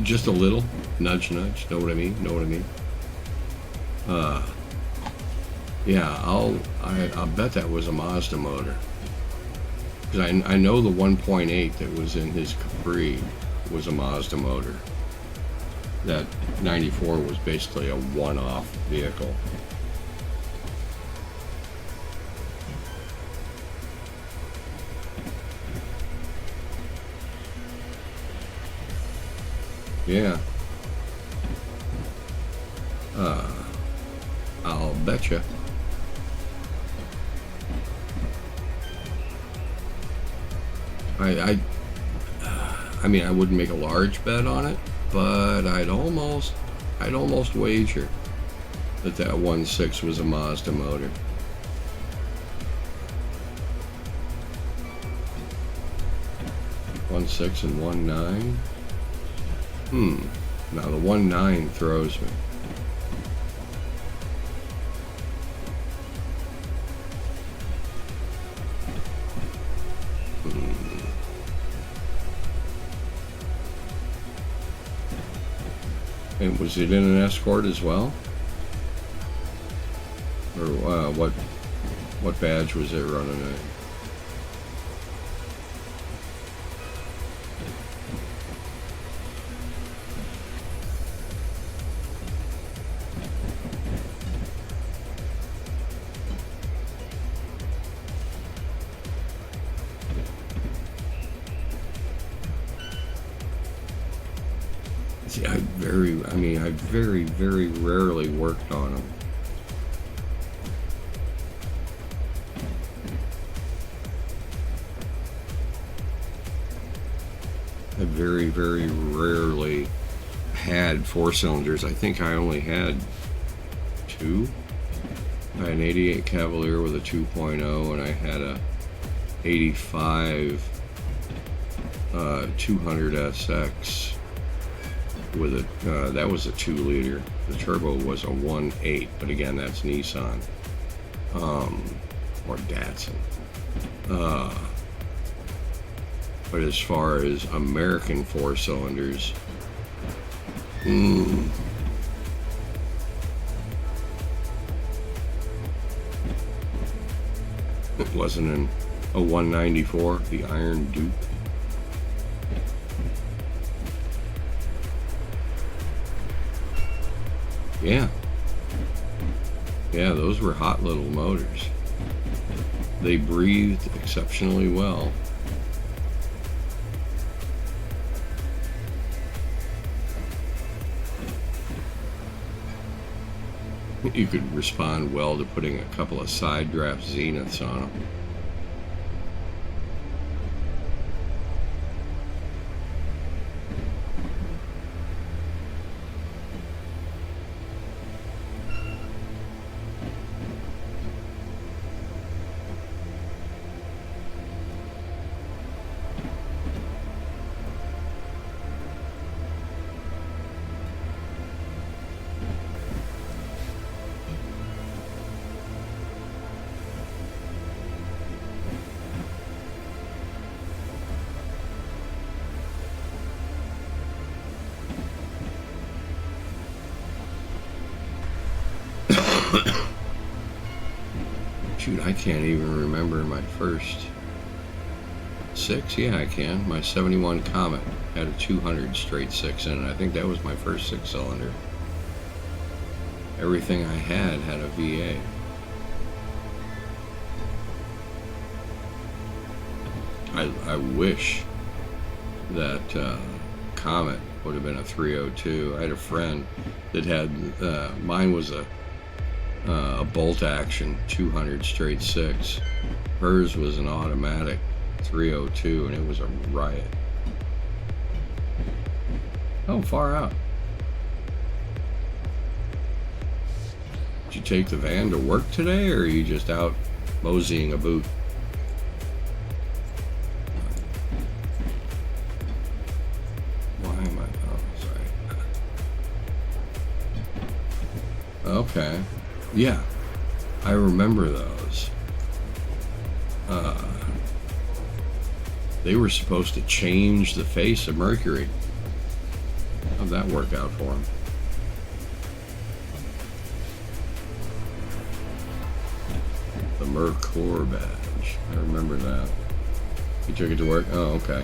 Just a little. Nudge, nudge. Know what I mean? Know what I mean? Yeah, I'll bet that was a Mazda motor. Because I know the 1.8 that was in his Capri was a Mazda motor. That 94 was basically a one-off vehicle. Yeah. I'll betcha. I mean, I wouldn't make a large bet on it, but I'd almost wager that 1.6 was a Mazda motor. .6 and 1.9. Now the 1.9 throws me. And was it in an Escort as well? Or what badge was it running at? See, I very rarely worked on them. I very rarely had four cylinders. I think I only had two. I had an 88 Cavalier with a 2.0, and I had a 85 200 SX with a that was a 2-liter. The turbo was a 1.8, but again, that's Nissan or Datsun. But as far as American four cylinders, it wasn't in a 194, the Iron Duke. Yeah, those were hot little motors. They breathed exceptionally well. You could respond well to putting a couple of side draft Zeniths on them. Shoot, I can't even remember my first six. Yeah, I can. My 71 Comet had a 200 straight six in it. I think that was my first six-cylinder. Everything I had a VA. I wish that Comet would have been a 302. I had a friend that had, mine was a bolt action 200 straight six. Hers was an automatic 302, and it was a riot. How far out? Did you take the van to work today, or are you just out moseying a boot? Why am I? Oh, sorry. Okay. Yeah, I remember those. They were supposed to change the face of Mercury. How'd that work out for them? The Mercor badge. I remember that. You took it to work? Oh, okay.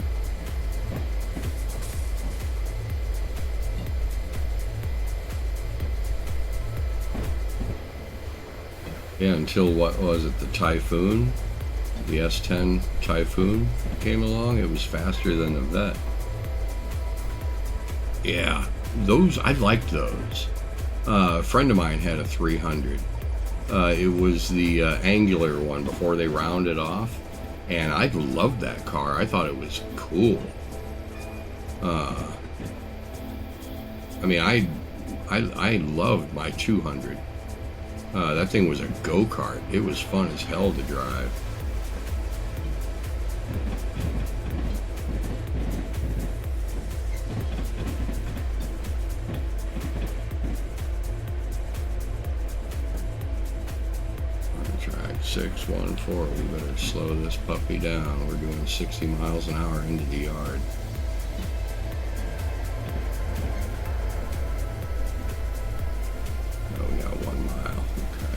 Yeah, until what was it, the Typhoon? The S10 Typhoon came along. It was faster than the Vet. Yeah, those, I liked those. A friend of mine had a 300. It was the angular one before they rounded off, and I loved that car. I thought it was cool. I mean, I loved my 200. That thing was a go-kart. It was fun as hell to drive. Track 614. We better slow this puppy down. We're doing 60 miles an hour into the yard. Oh, we got 1 mile. Okay.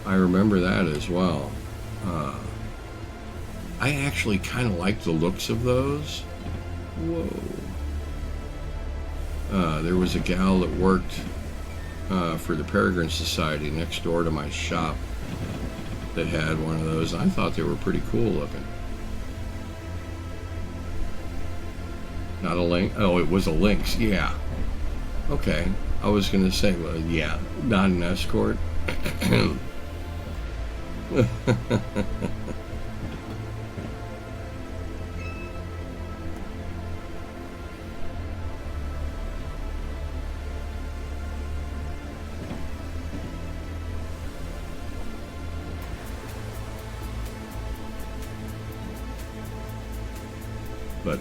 I remember that as well. I actually kind of like the looks of those. Whoa. There was a gal that worked for the Peregrine Society next door to my shop that had one of those. I thought they were pretty cool looking. Not a Lynx. Oh, it was a Lynx. Yeah. Okay. I was going to say, well, yeah, not an Escort. That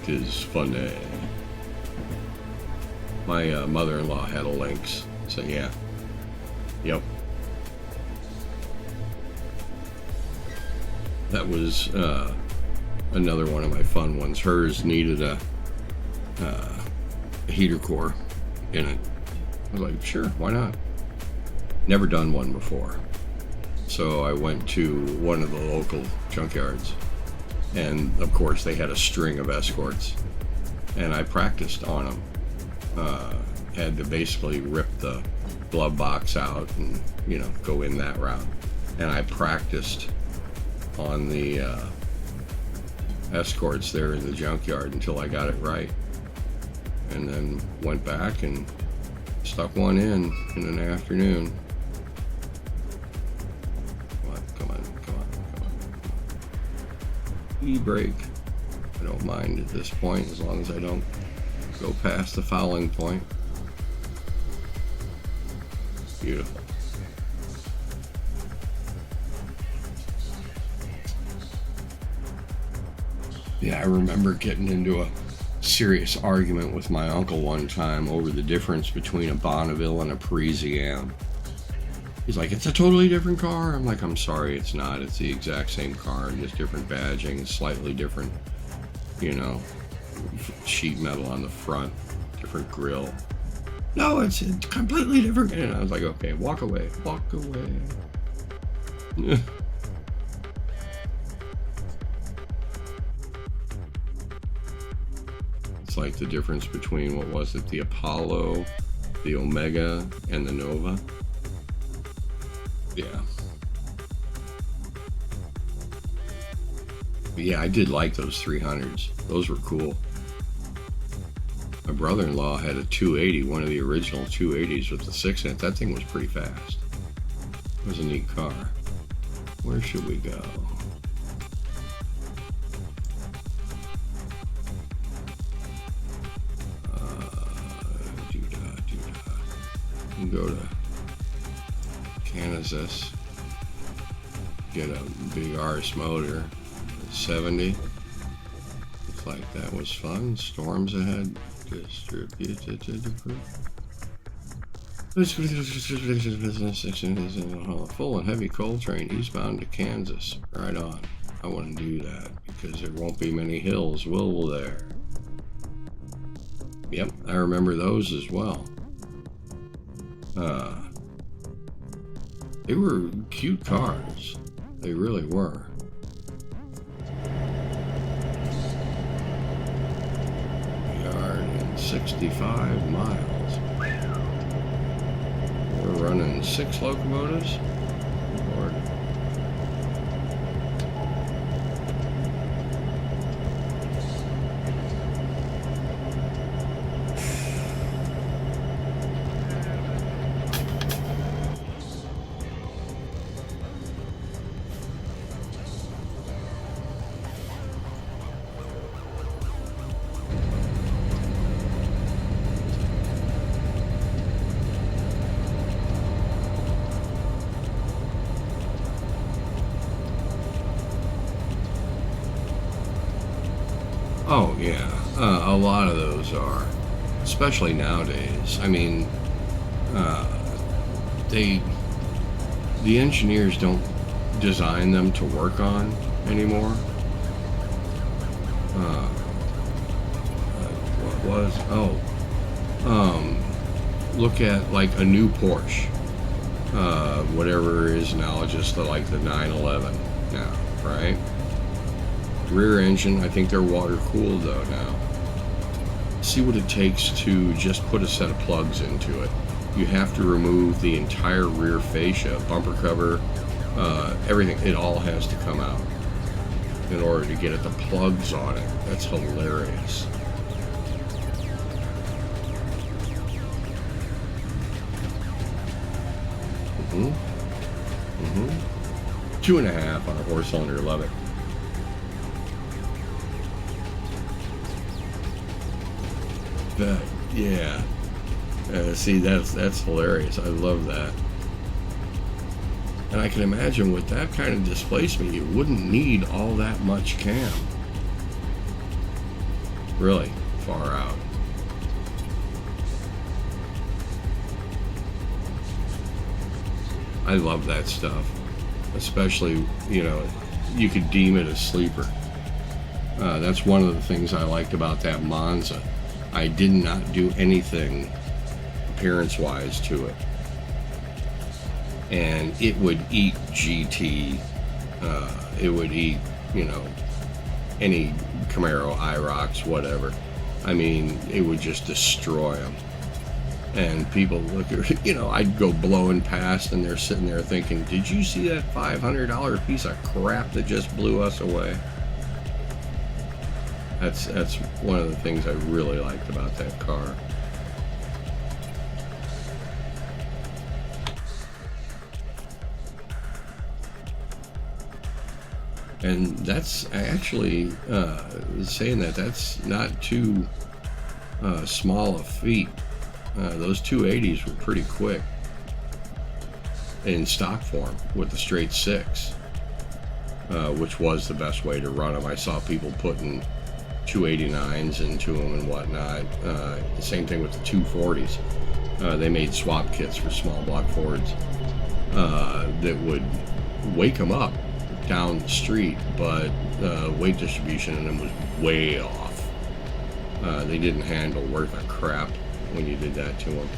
is funny. My mother-in-law had a Lynx, so yeah. Yep. That was another one of my fun ones. Hers needed a heater core in it. I was like, sure, why not? Never done one before. So I went to one of the local junkyards. And of course they had a string of Escorts, and I practiced on them. Had to basically rip the glove box out and, you know, go in that route. And I practiced on the Escorts there in the junkyard until I got it right, and then went back and stuck one in an afternoon. E-brake. I don't mind at this point as long as I don't go past the fouling point. Beautiful. Yeah, I remember getting into a serious argument with my uncle one time over the difference between a Bonneville and a Parisienne. He's like, it's a totally different car. I'm like, I'm sorry, it's not. It's the exact same car, just different badging, slightly different, you know, sheet metal on the front, different grille. No, it's completely different. And I was like, okay, walk away, walk away. It's like the difference between, what was it, the Apollo, the Omega, and the Nova. Yeah. But yeah, I did like those 300s. Those were cool. My brother-in-law had a 280, one of the original 280s with the 6-inch. That thing was pretty fast. It was a neat car. Where should we go? We can go to Kansas, get a big RS motor, 70. Looks like that was fun. Storms ahead, distributed to the group. Full and heavy coal train eastbound to Kansas. Right on. I want to do that because there won't be many hills, will there? Yep, I remember those as well. They were cute cars. They really were. We are in 65 miles. We're running 6 locomotives. Lord. Oh yeah, a lot of those are, especially nowadays. I mean, the engineers don't design them to work on anymore. What was look at like a new Porsche, whatever it is now, just like the 911 now, right? Rear engine, I think they're water cooled though now. See what it takes to just put a set of plugs into it. You have to remove the entire rear fascia, bumper cover, everything. It all has to come out in order to get at the plugs on it. That's hilarious. Mm-hmm. 2.5 on a 4-cylinder, love it. Yeah. See, that's hilarious. I love that. And I can imagine with that kind of displacement, you wouldn't need all that much cam. Really far out. I love that stuff. Especially, you could deem it a sleeper. That's one of the things I liked about that Monza. I did not do anything appearance-wise to it. And it would eat GT. It would eat, any Camaro, IROX, whatever. I mean, it would just destroy them. And people look at, I'd go blowing past and they're sitting there thinking, did you see that $500 piece of crap that just blew us away? That's one of the things I really liked about that car. And that's actually saying that's not too small a feat. Those 280s were pretty quick in stock form with the straight 6, which was the best way to run them. I saw people putting 289s into them and whatnot. The same thing with the 240s. They made swap kits for small block Fords that would wake them up down the street, but weight distribution in them was way off. They didn't handle worth a crap when you did that to them.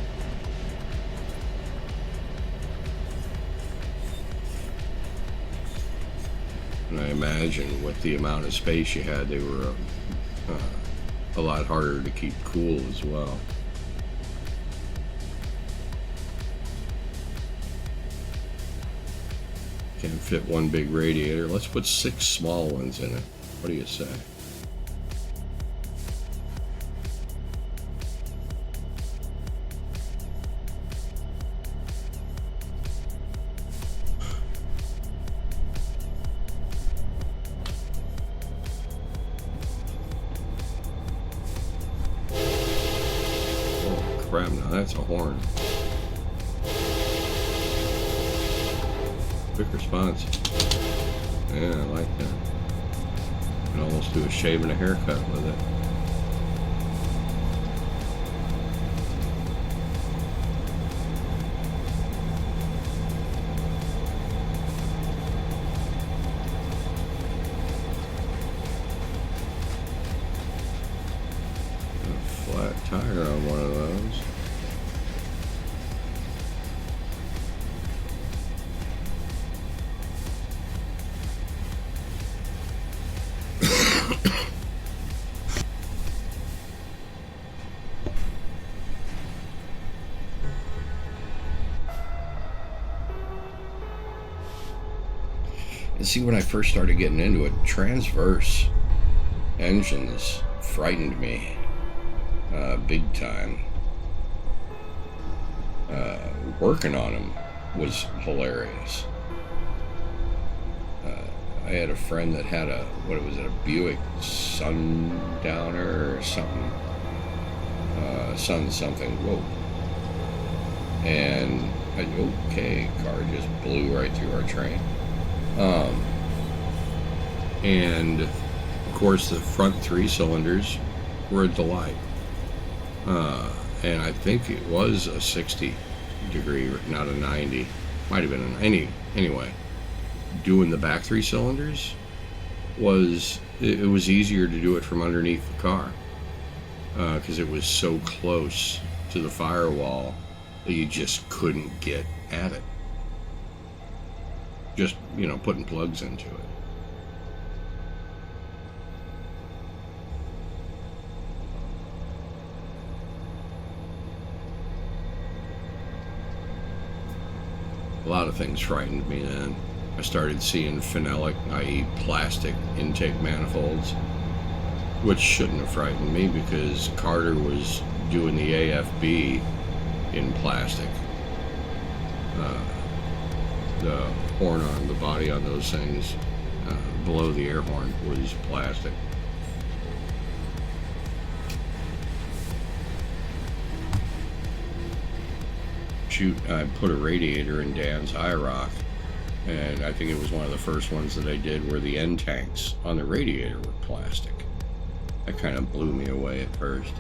And I imagine with the amount of space you had, they were a lot harder to keep cool as well. Can't fit one big radiator. Let's put 6 small ones in it. What do you say? Oh crap, now that's a horn. Quick response. Yeah, I like that. You can almost do a shave and a haircut with it. flat tire on one of those. And see, when I first started getting into it, transverse engines frightened me big time. Working on them was hilarious. I had a friend that had a, what was it, a Buick Sundowner or something. Sun something, whoa. And okay, car just blew right through our train. And of course the front 3 cylinders were a delight. And I think it was a 60 degree, not a 90. Might have been an anyway. Doing the back 3 cylinders was, it was easier to do it from underneath the car, because it was so close to the firewall that you just couldn't get at it. Just, you know, putting plugs into it. A lot of things frightened me then. I started seeing phenolic, i.e. plastic intake manifolds, which shouldn't have frightened me because Carter was doing the AFB in plastic. The horn on the body on those things, below the air horn, was plastic. Shoot, I put a radiator in Dan's IROC, and I think it was one of the first ones that I did where the end tanks on the radiator were plastic. That kind of blew me away at first.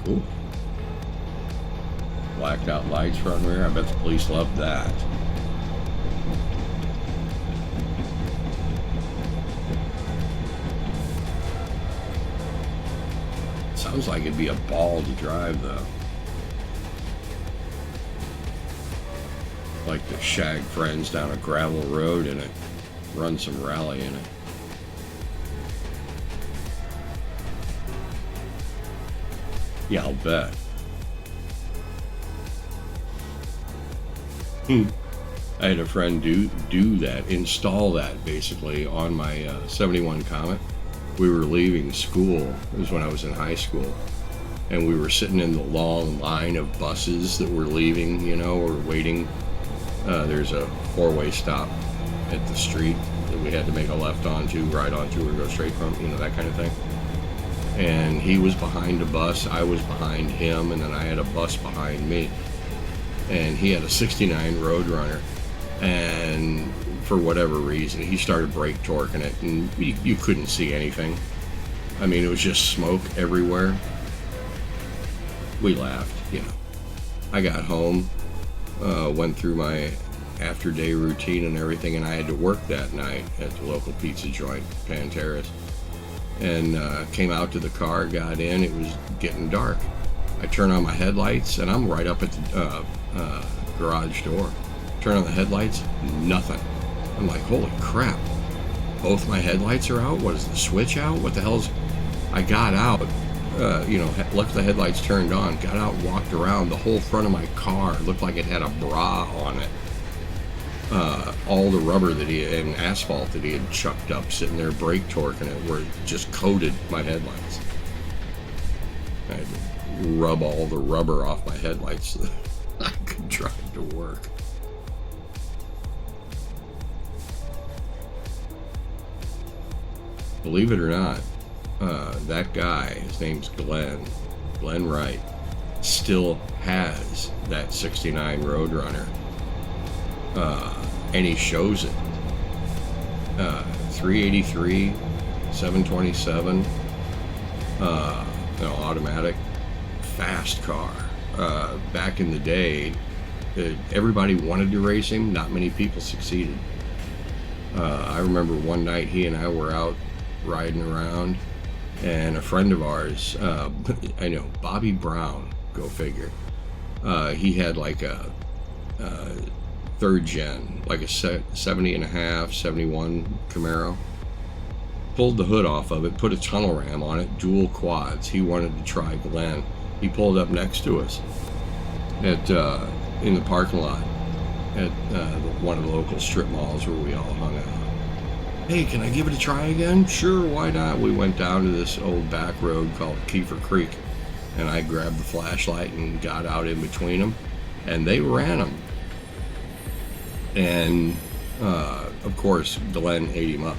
Cool. Blacked out lights front rear. I bet the police loved that. Sounds like it'd be a ball to drive, though. Like to shag friends down a gravel road in it, run some rally in it. Yeah, I'll bet. I had a friend do that, install that basically on my 71 Comet. We were leaving school. It was when I was in high school, and we were sitting in the long line of buses that were leaving, you know, or waiting. There's a 4-way stop at the street that we had to make a left onto, right onto, or go straight from, you know, that kind of thing. And he was behind a bus, I was behind him, and then I had a bus behind me. And he had a 69 Roadrunner, and for whatever reason, he started brake torquing it, and you couldn't see anything. I mean, it was just smoke everywhere. We laughed, you know. I got home, went through my after-day routine and everything, and I had to work that night at the local pizza joint, Panteras. And came out to the car, got in, it was getting dark. I turn on my headlights, and I'm right up at the garage door. Turn on the headlights, nothing. I'm like, holy crap, both my headlights are out? What is the switch out? What the hell's... I got out, you know, left the headlights turned on, got out, walked around. The whole front of my car looked like it had a bra on it. All the rubber that and asphalt that he had chucked up sitting there brake torquing it were just coated my headlights. I had to rub all the rubber off my headlights so that I could drive to work. Believe it or not, that guy, his name's Glenn Wright, still has that 69 Roadrunner, and he shows it. 383, 727, automatic, fast car. back in the day, everybody wanted to race him. Not many people succeeded. I remember one night he and I were out riding around, and a friend of ours, I know, Bobby Brown, go figure, he had like a third gen, like a 70 and a half, 71 Camaro. Pulled the hood off of it, put a tunnel ram on it, dual quads. He wanted to try Glenn. He pulled up next to us at in the parking lot at one of the local strip malls where we all hung out. Hey, can I give it a try again? Sure, why not? We went down to this old back road called Kiefer Creek, and I grabbed the flashlight and got out in between them, and they ran them. And of course, Glenn ate him up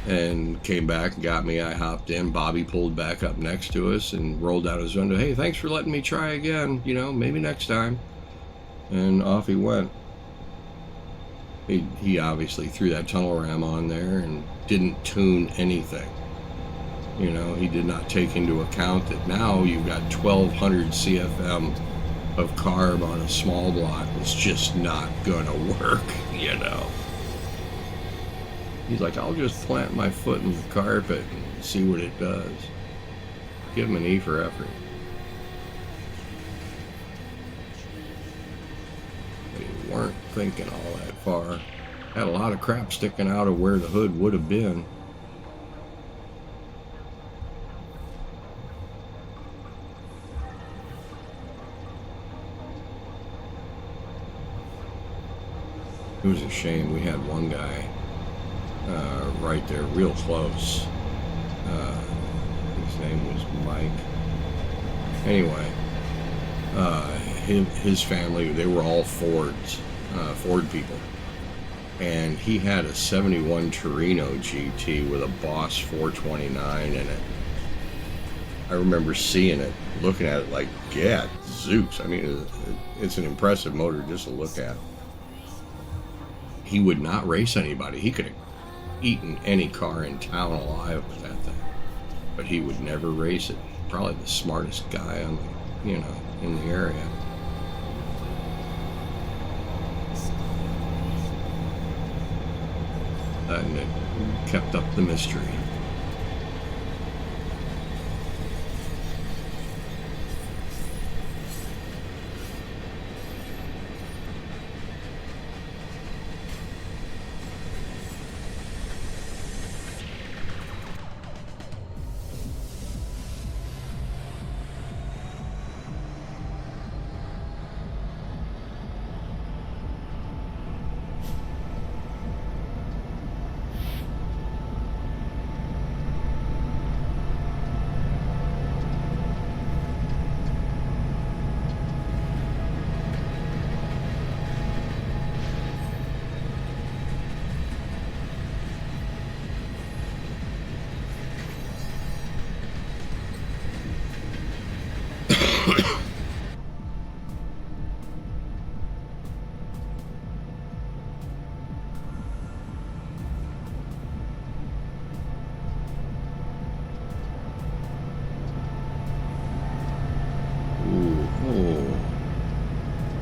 and came back and got me. I hopped in. Bobby pulled back up next to us and rolled down his window. Hey, thanks for letting me try again. You know, maybe next time. And off he went. He obviously threw that tunnel ram on there and didn't tune anything. You know, he did not take into account that now you've got 1200 CFM of carb on a small block. It's just not gonna work, you know. He's like, I'll just plant my foot in the carpet and see what it does. Give him an E for effort. We weren't thinking all that far. Had a lot of crap sticking out of where the hood would have been. It was a shame. We had one guy right there, real close. His name was Mike. Anyway, his family, they were all Ford people. And he had a 71 Torino GT with a Boss 429 in it. I remember seeing it, looking at it like, yeah, Zeus. I mean, it's an impressive motor just to look at. He would not race anybody. He could have eaten any car in town alive with that thing, but he would never race it. Probably the smartest guy on the, you know, in the area. And it kept up the mystery.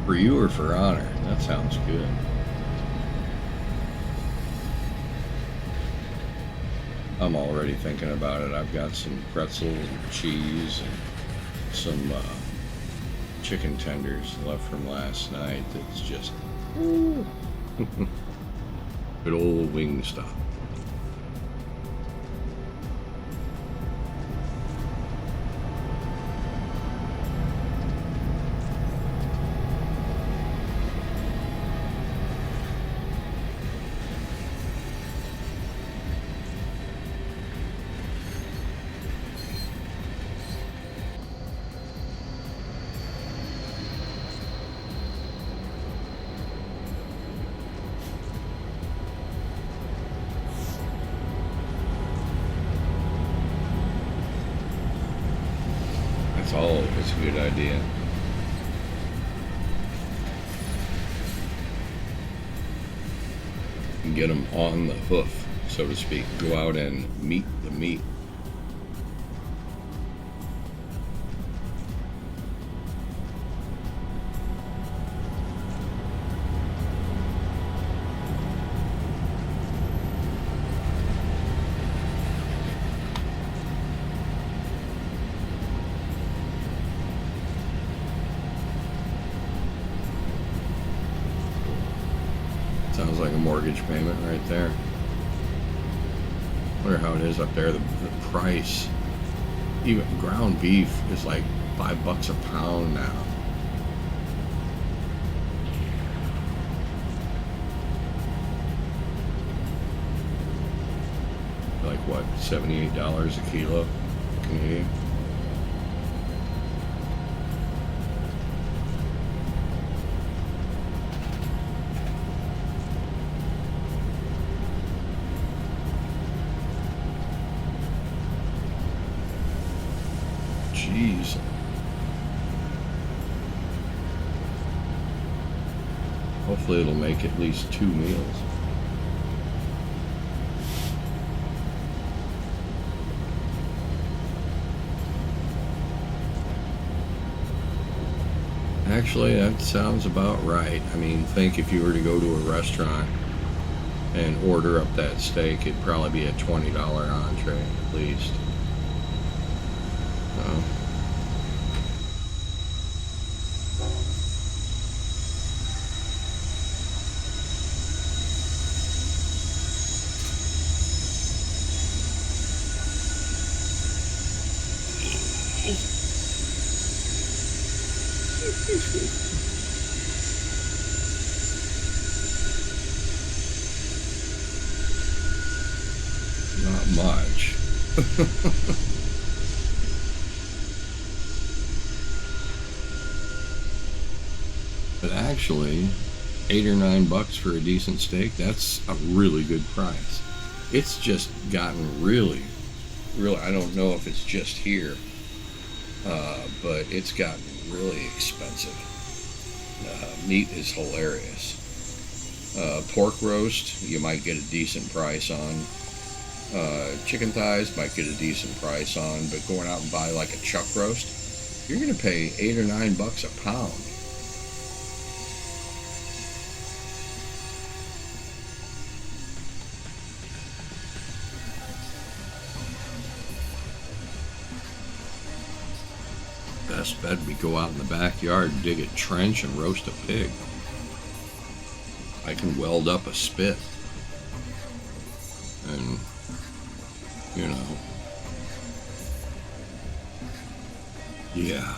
For you or for honor? That sounds good. I'm already thinking about it. I've got some pretzels and cheese and some chicken tenders left from last night. That's just good old Wingstop. Oh, it's a good idea. Get them on the hoof, so to speak. Go out and meet the meat. mortgage payment right there. Wonder how it is up there. The price, even ground beef, is like $5 a pound now. Like what, $78 a kilo Canadian? Jeez. Hopefully it'll make at least 2 meals. Actually, that sounds about right. I mean, think if you were to go to a restaurant and order up that steak, it'd probably be a $20 entree at least. Not much. But actually, $8 or $9 for a decent steak, that's a really good price. It's just gotten really, I don't know if it's just here, but it's gotten really expensive. Meat is hilarious. Pork roast, you might get a decent price on. Chicken thighs might get a decent price on, but going out and buy like a chuck roast, you're going to pay $8 or $9 a pound. Best bet we go out in the backyard and dig a trench and roast a pig. I can weld up a spit and, you know, yeah.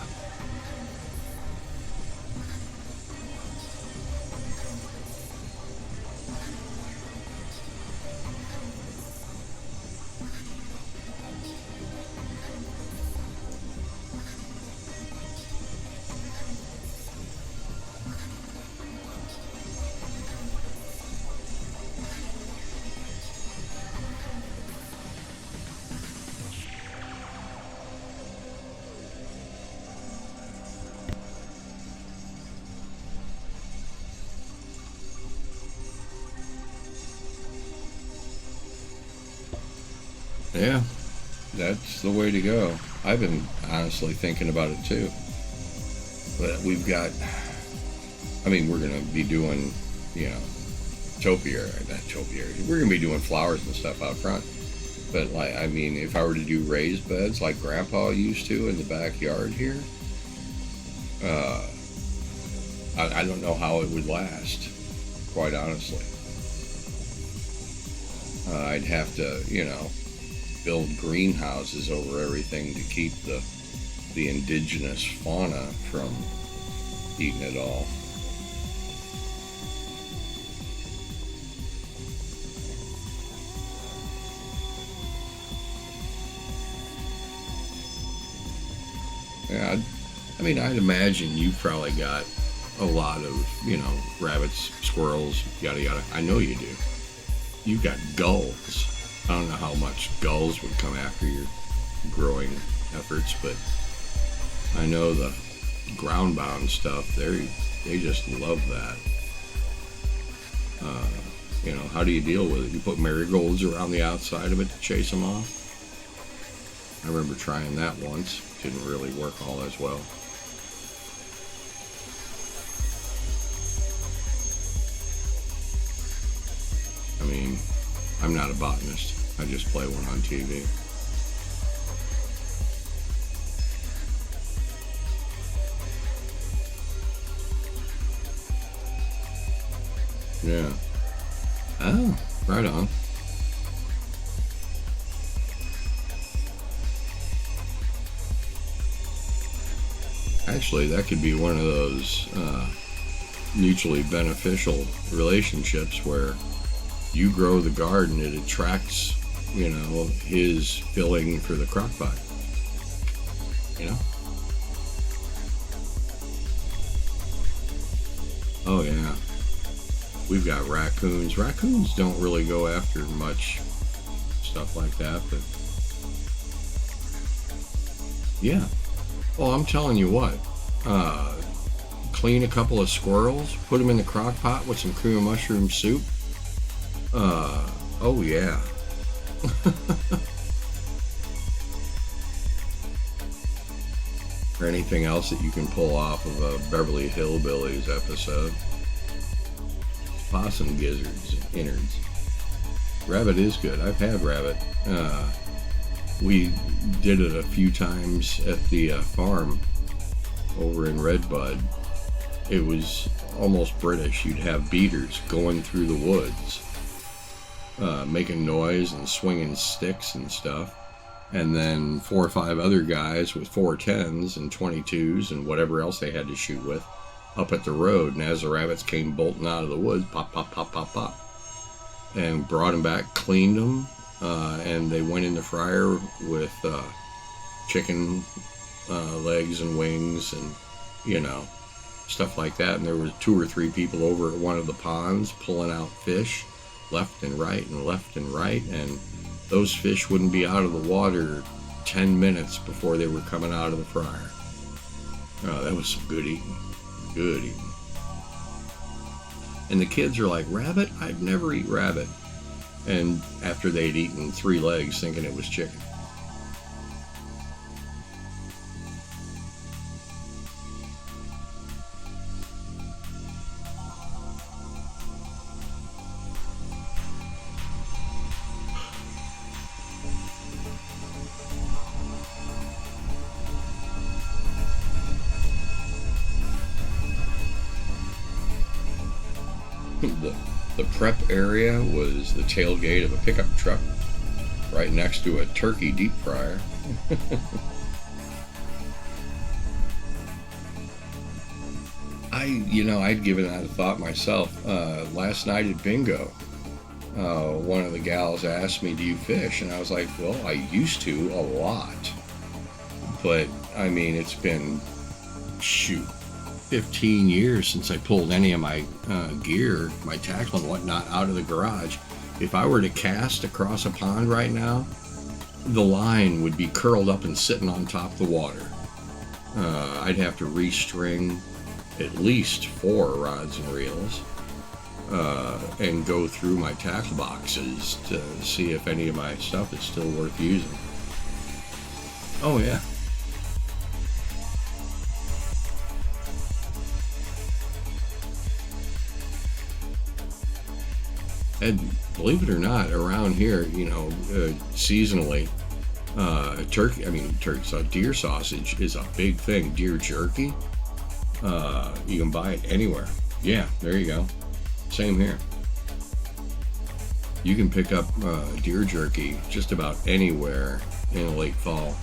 Yeah, that's the way to go. I've been honestly thinking about it too. But we've got, I mean, we're going to be doing, you know, topiary. We're going to be doing flowers and stuff out front. But, like, I mean, if I were to do raised beds like Grandpa used to in the backyard here, I don't know how it would last, quite honestly. I'd have to, you know, build greenhouses over everything to keep the indigenous fauna from eating it all. Yeah, I mean, I'd imagine you've probably got a lot of, you know, rabbits, squirrels, yada yada. I know you do. You've got gulls. I don't know how much gulls would come after your growing efforts, but I know the ground-bound stuff, they just love that. You know, how do you deal with it? You put marigolds around the outside of it to chase them off? I remember trying that once. Didn't really work all as well. I mean, I'm not a botanist. I just play one on TV. Yeah. Oh, right on. Actually, that could be one of those mutually beneficial relationships where you grow the garden, it attracts, his filling for the crock pot. Oh yeah. We've got raccoons. Raccoons don't really go after much stuff like that, but yeah. Well, I'm telling you what. Clean a couple of squirrels, put them in the crock pot with some cream of mushroom soup. Oh yeah. Or anything else that you can pull off of a Beverly Hillbillies episode. Possum gizzards and innards. Rabbit is good. I've had rabbit. We did it a few times at the farm over in Redbud. It was almost British. You'd have beaters going through the woods, making noise and swinging sticks and stuff. And then 4 or 5 other guys with 410s and 22s and whatever else they had to shoot with up at the road. And as the rabbits came bolting out of the woods, pop, pop, pop, pop, pop. And brought them back, cleaned them, and they went in the fryer with chicken legs and wings and, stuff like that. And there was 2 or 3 people over at one of the ponds pulling out fish left and right and left and right. And those fish wouldn't be out of the water 10 minutes before they were coming out of the fryer. That was some good eating. Good eating. And the kids are like, rabbit? I'd never eat rabbit. And after they'd eaten 3 legs thinking it was chicken. The prep area was the tailgate of a pickup truck right next to a turkey deep fryer. I'd given that a thought myself. Last night at bingo, one of the gals asked me, do you fish? And I was like, well, I used to a lot. But, it's been, 15 years since I pulled any of my gear, my tackle and whatnot out of the garage. If I were to cast across a pond right now, the line would be curled up and sitting on top of the water. I'd have to restring at least 4 rods and reels and go through my tackle boxes to see if any of my stuff is still worth using. Oh yeah. And believe it or not, around here, seasonally, deer sausage is a big thing. Deer jerky, you can buy it anywhere. Yeah, there you go. Same here. You can pick up deer jerky just about anywhere in the late fall.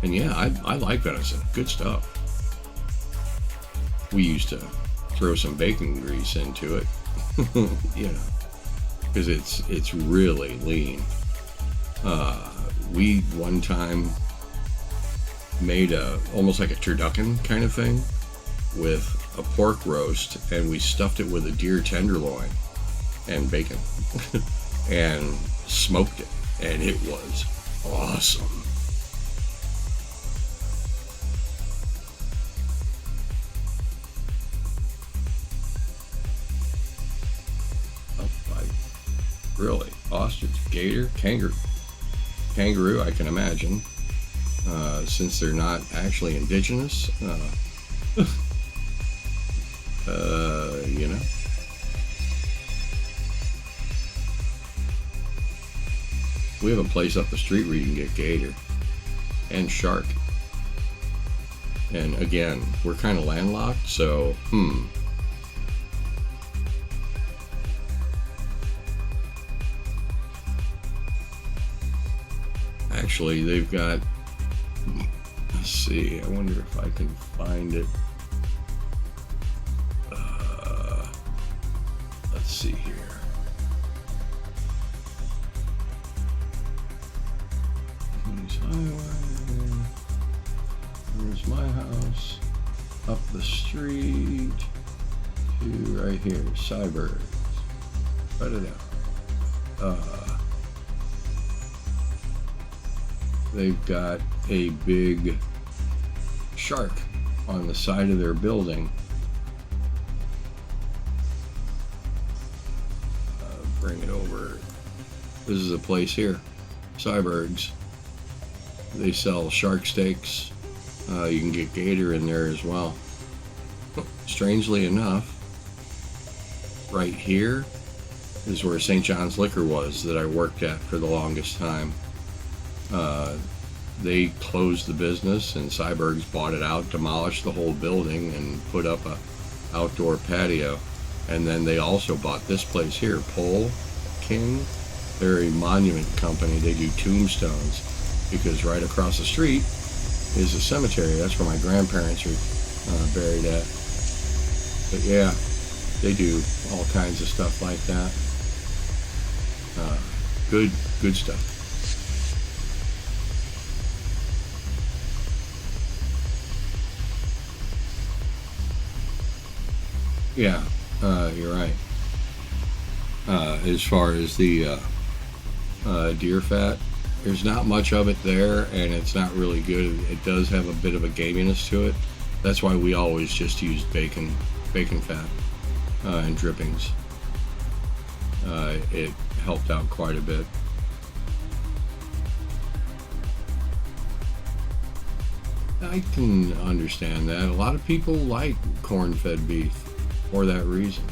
And yeah, I like venison. Good stuff. We used to throw some bacon grease into it, because it's really lean. We one time made almost like a turducken kind of thing with a pork roast, and we stuffed it with a deer tenderloin and bacon and smoked it, and it was awesome. Really, ostrich, gator, kangaroo, I can imagine, since they're not actually indigenous. We have a place up the street where you can get gator and shark. And again, we're kind of landlocked, so, Actually, they've got, let's see, I wonder if I can find it. Let's see here. Highway. Here's my house. Up the street to right here, Cybergs. Cut it out. They've got a big shark on the side of their building. Bring it over. This is a place here, Cybergs. They sell shark steaks. You can get gator in there as well. Strangely enough, right here is where St. John's Liquor was that I worked at for the longest time. They closed the business and Cybergs bought it out, demolished the whole building and put up a outdoor patio. And then they also bought this place here, Pole King. They're a monument company. They do tombstones because right across the street is a cemetery. That's where my grandparents are buried at. But yeah, they do all kinds of stuff like that. Good stuff. Yeah, you're right. As far as the deer fat, there's not much of it there, and it's not really good. It does have a bit of a gaminess to it. That's why we always just use bacon fat and drippings. It helped out quite a bit. I can understand that. A lot of people like corn-fed beef for that reason.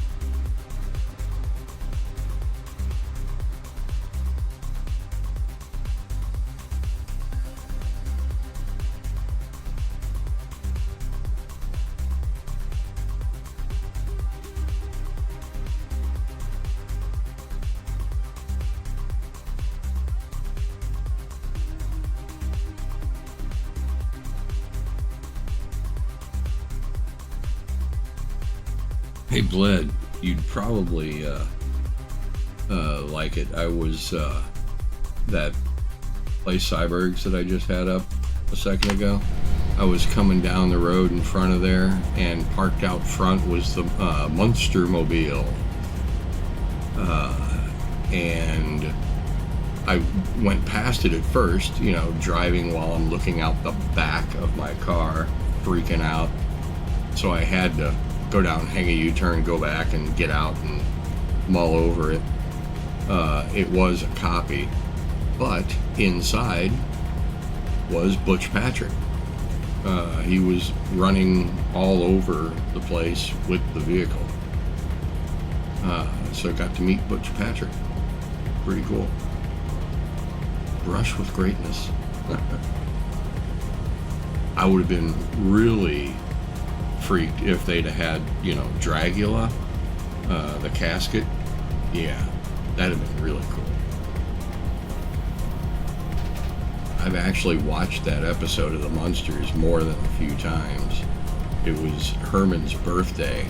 Hey, Bled, you'd probably like it. I was that place Cybergs that I just had up a second ago. I was coming down the road in front of there, and parked out front was the Munster Mobile, and I went past it at first, driving while I'm looking out the back of my car, freaking out. So I had to go down, hang a U-turn, go back and get out and mull over it. It was a copy, but inside was Butch Patrick. He was running all over the place with the vehicle. So I got to meet Butch Patrick. Pretty cool. Brush with greatness. I would have been really freaked if they'd have had, Dragula, the casket. Yeah, that'd have been really cool. I've actually watched that episode of the Munsters more than a few times. It was Herman's birthday,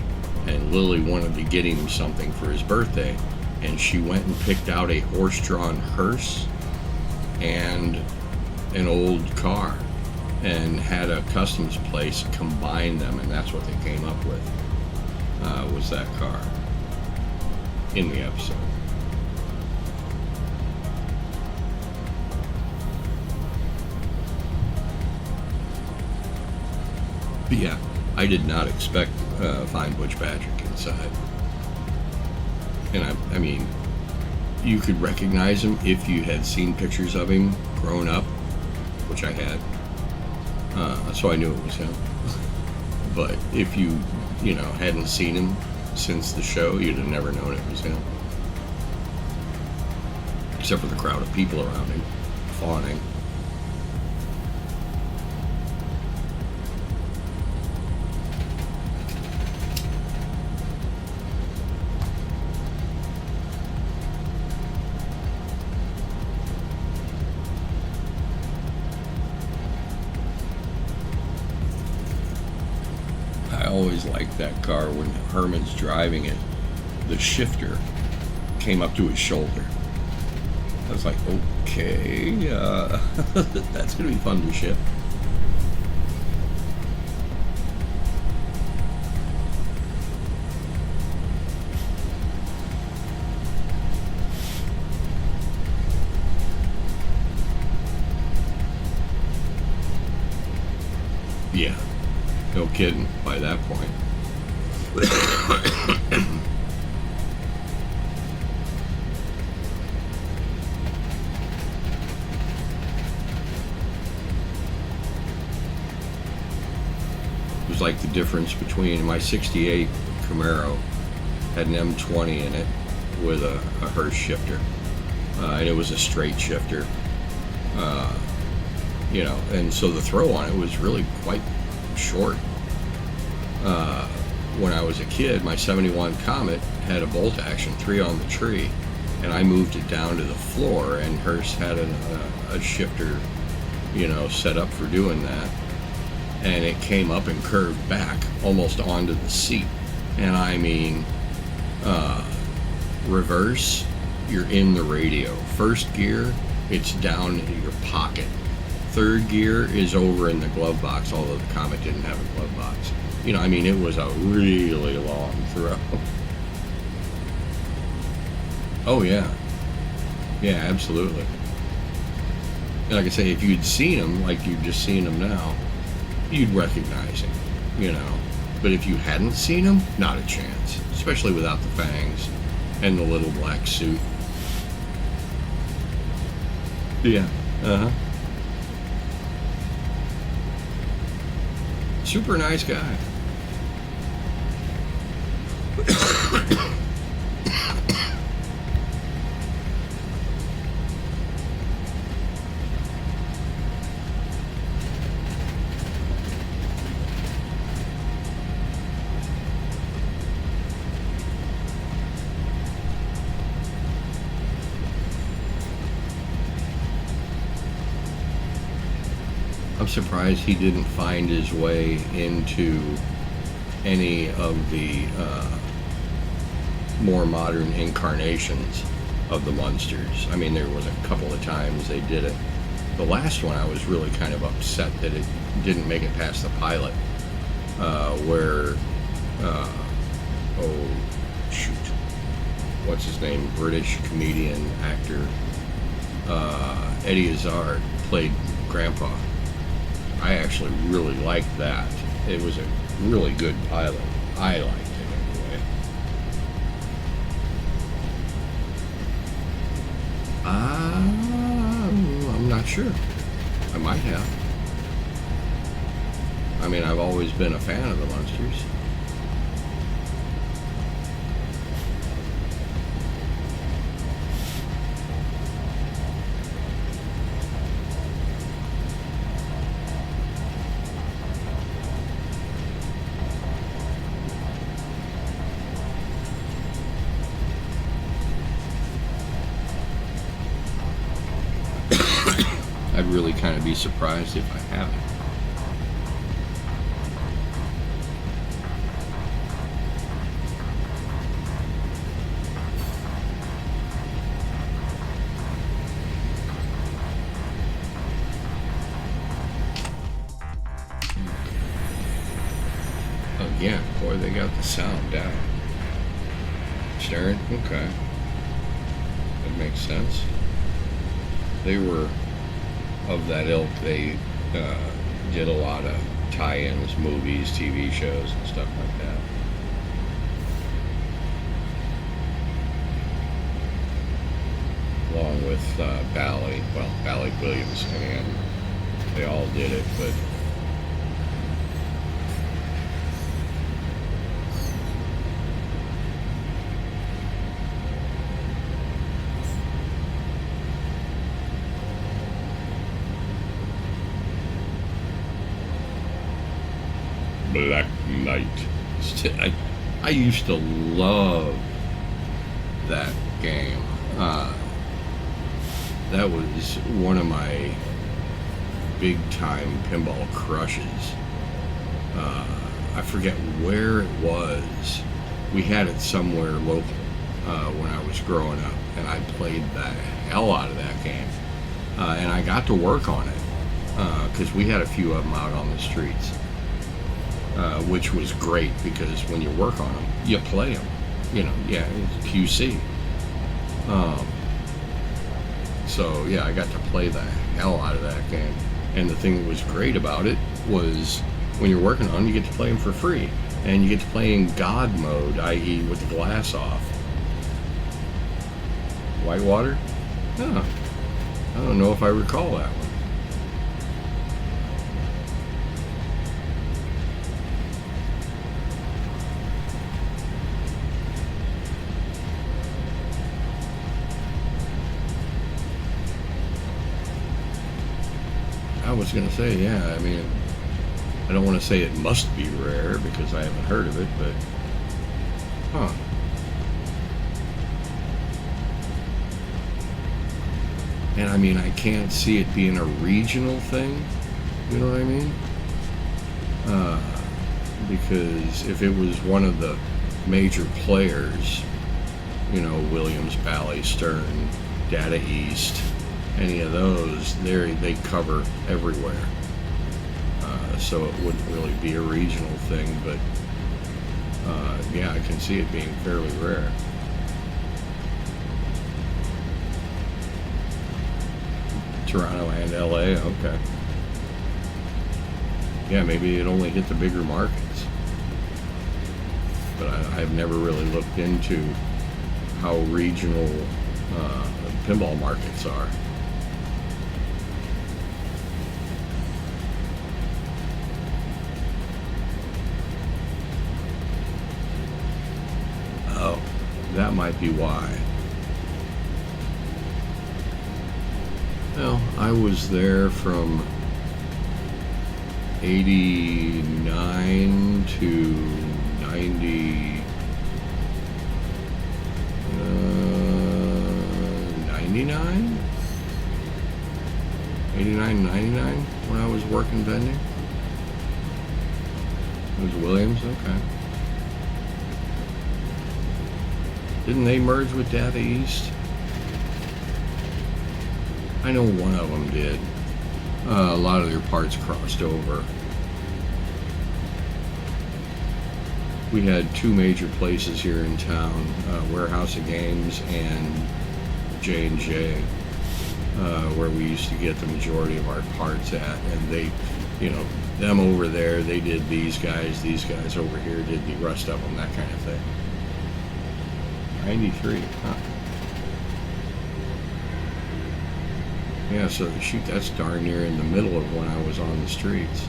and Lily wanted to get him something for his birthday, and she went and picked out a horse-drawn hearse and an old car, and had a customs place combine them, and that's what they came up with, was that car in the episode. But yeah, I did not expect find Butch Patrick inside. And I mean, you could recognize him if you had seen pictures of him growing up, which I had. So I knew it was him. But if you hadn't seen him since the show, you'd have never known it was him. Except for the crowd of people around him, fawning. always liked that car when Herman's driving it. The shifter came up to his shoulder. I was like, okay, that's going to be fun to shift. Yeah, no kidding by that point. It was like the difference between my 68 Camaro had an M20 in it with a Hurst shifter, and it was a straight shifter. You know, and so the throw on it was really quite short. When I was a kid, my 71 Comet had a bolt action 3 on the tree, and I moved it down to the floor, and Hurst had a shifter, you know, set up for doing that, and it came up and curved back almost onto the seat. And I mean, reverse, you're in the radio. First gear, it's down in your pocket. Third gear is over in the glove box, although the Comet didn't have a glove box. You know, I mean, it was a really long throw. Oh, yeah. Yeah, absolutely. And like I say, if you'd seen him, like you've just seen him now, you'd recognize him, you know. But if you hadn't seen him, not a chance. Especially without the fangs and the little black suit. Yeah, uh-huh. Super nice guy. I'm surprised he didn't find his way into any of the more modern incarnations of the Munsters. I mean, there was a couple of times they did it. The last one, I was really kind of upset that it didn't make it past the pilot, where, oh, shoot, what's his name, British comedian, actor, Eddie Izzard played Grandpa. I actually really liked that. It was a really good pilot. I liked it anyway. I'm not sure. I might have. I mean, I've always been a fan of the Munsters. I'd really kind of be surprised if I haven't. Again, boy, they got the sound down. Stern? Okay. That makes sense. They were of that ilk. They did a lot of tie-ins, movies, TV shows, and stuff like that. Along with Bally Williams, and they all did it, but Black Knight. I used to love that game. That was one of my big time pinball crushes. I forget where it was. We had it somewhere local when I was growing up, and I played the hell out of that game. And I got to work on it because we had a few of them out on the streets, which was great because when you work on them, you play them. You know, yeah, it's QC. So yeah, I got to play the hell out of that game. And the thing that was great about it was when you're working on them, you get to play them for free. And you get to play in God mode, i.e. with the glass off. Whitewater? Huh. I don't know if I recall that one. I was going to say, yeah, I mean, I don't want to say it must be rare because I haven't heard of it, but, huh. And I mean, I can't see it being a regional thing, you know what I mean? Because if it was one of the major players, you know, Williams, Bally, Stern, Data East, any of those, they cover everywhere. So it wouldn't really be a regional thing, but yeah, I can see it being fairly rare. Toronto and LA, okay. Yeah, maybe it only hit the bigger markets. But I've never really looked into how regional pinball markets are. Oh, that might be why. Well, I was there from 89 to 90, 99? 89, 99 when I was working vending. It was Williams, okay. Didn't they merge with Data East? I know one of them did. A lot of their parts crossed over. We had two major places here in town, Warehouse of Games and J&J, where we used to get the majority of our parts at. And they, you know, them over there, they did these guys over here did the rest of them, that kind of thing. 93, huh? Yeah, so shoot, that's darn near in the middle of when I was on the streets.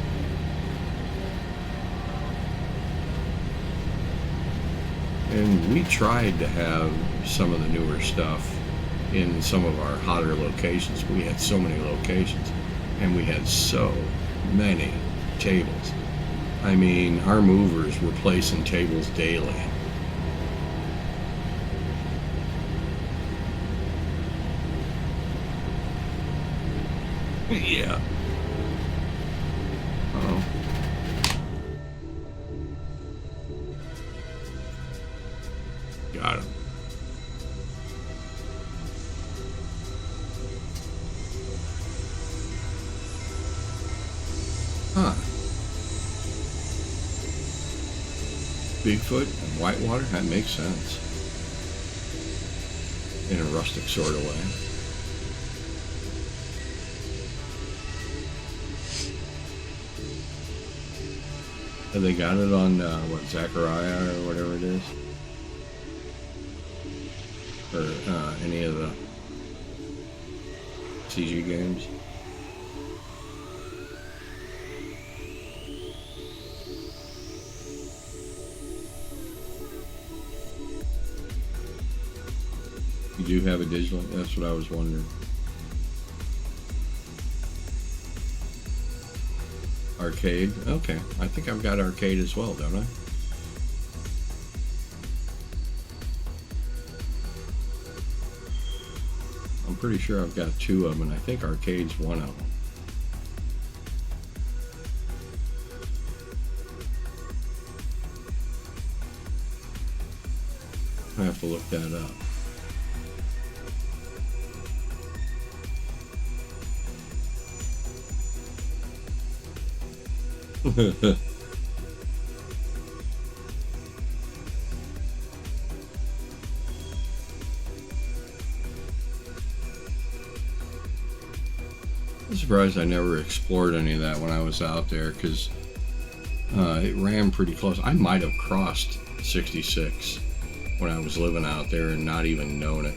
And we tried to have some of the newer stuff in some of our hotter locations. We had so many locations, and we had so many tables. I mean, our movers were placing tables daily. Yeah. Oh. Got him. Huh. Bigfoot and Whitewater, that makes sense. In a rustic sort of way. Have they got it on, what, Zachariah or whatever it is? Or any of the CG games? You do have a digital? That's what I was wondering. Arcade? Okay. I think I've got arcade as well, don't I? I'm pretty sure I've got two of them, and I think arcade's one of them. I have to look that up. I'm surprised I never explored any of that when I was out there, because it ran pretty close. I might have crossed 66 when I was living out there and not even known it.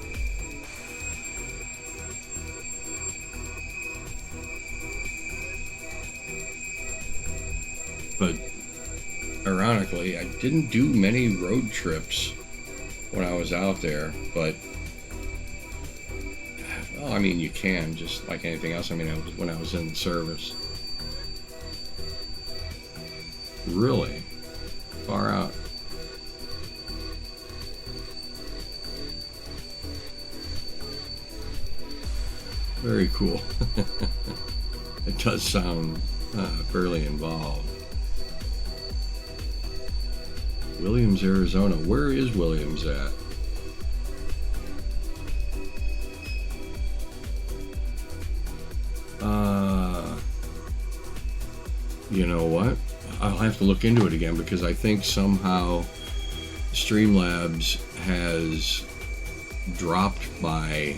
But ironically, I didn't do many road trips when I was out there, but well, I mean, you can, just like anything else. I mean, when I was in the service. Really? Far out. Very cool. It does sound fairly involved. Williams, Arizona. Where is Williams at? You know what? I'll have to look into it again, because I think somehow Streamlabs has dropped my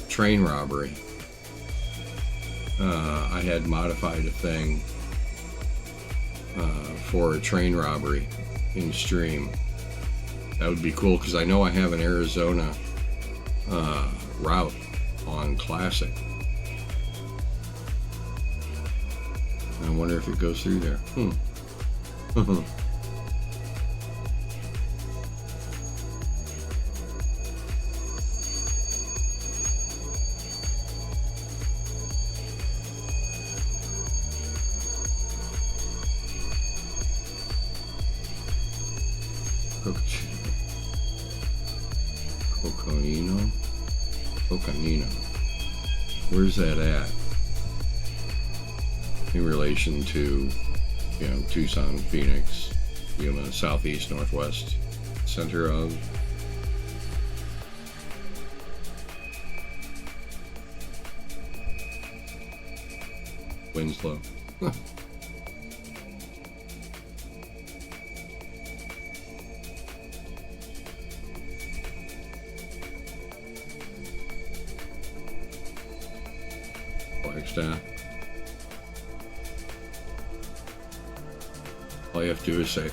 train robbery. I had modified a thing for a train robbery in Stream. That would be cool, because I know I have an Arizona route on Classic. I wonder if it goes through there. Coconino. Where's that at? In relation to, you know, Tucson, Phoenix, Yuma, southeast, northwest, center of. Winslow. Flagstaff. All you have to do is say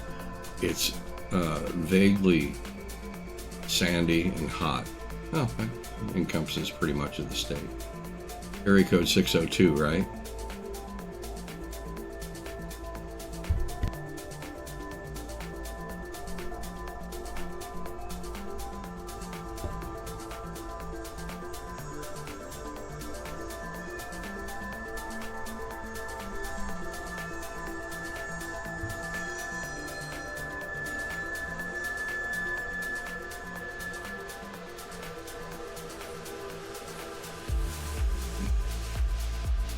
it's vaguely sandy and hot. Well, that encompasses pretty much of the state. Area code 602, right?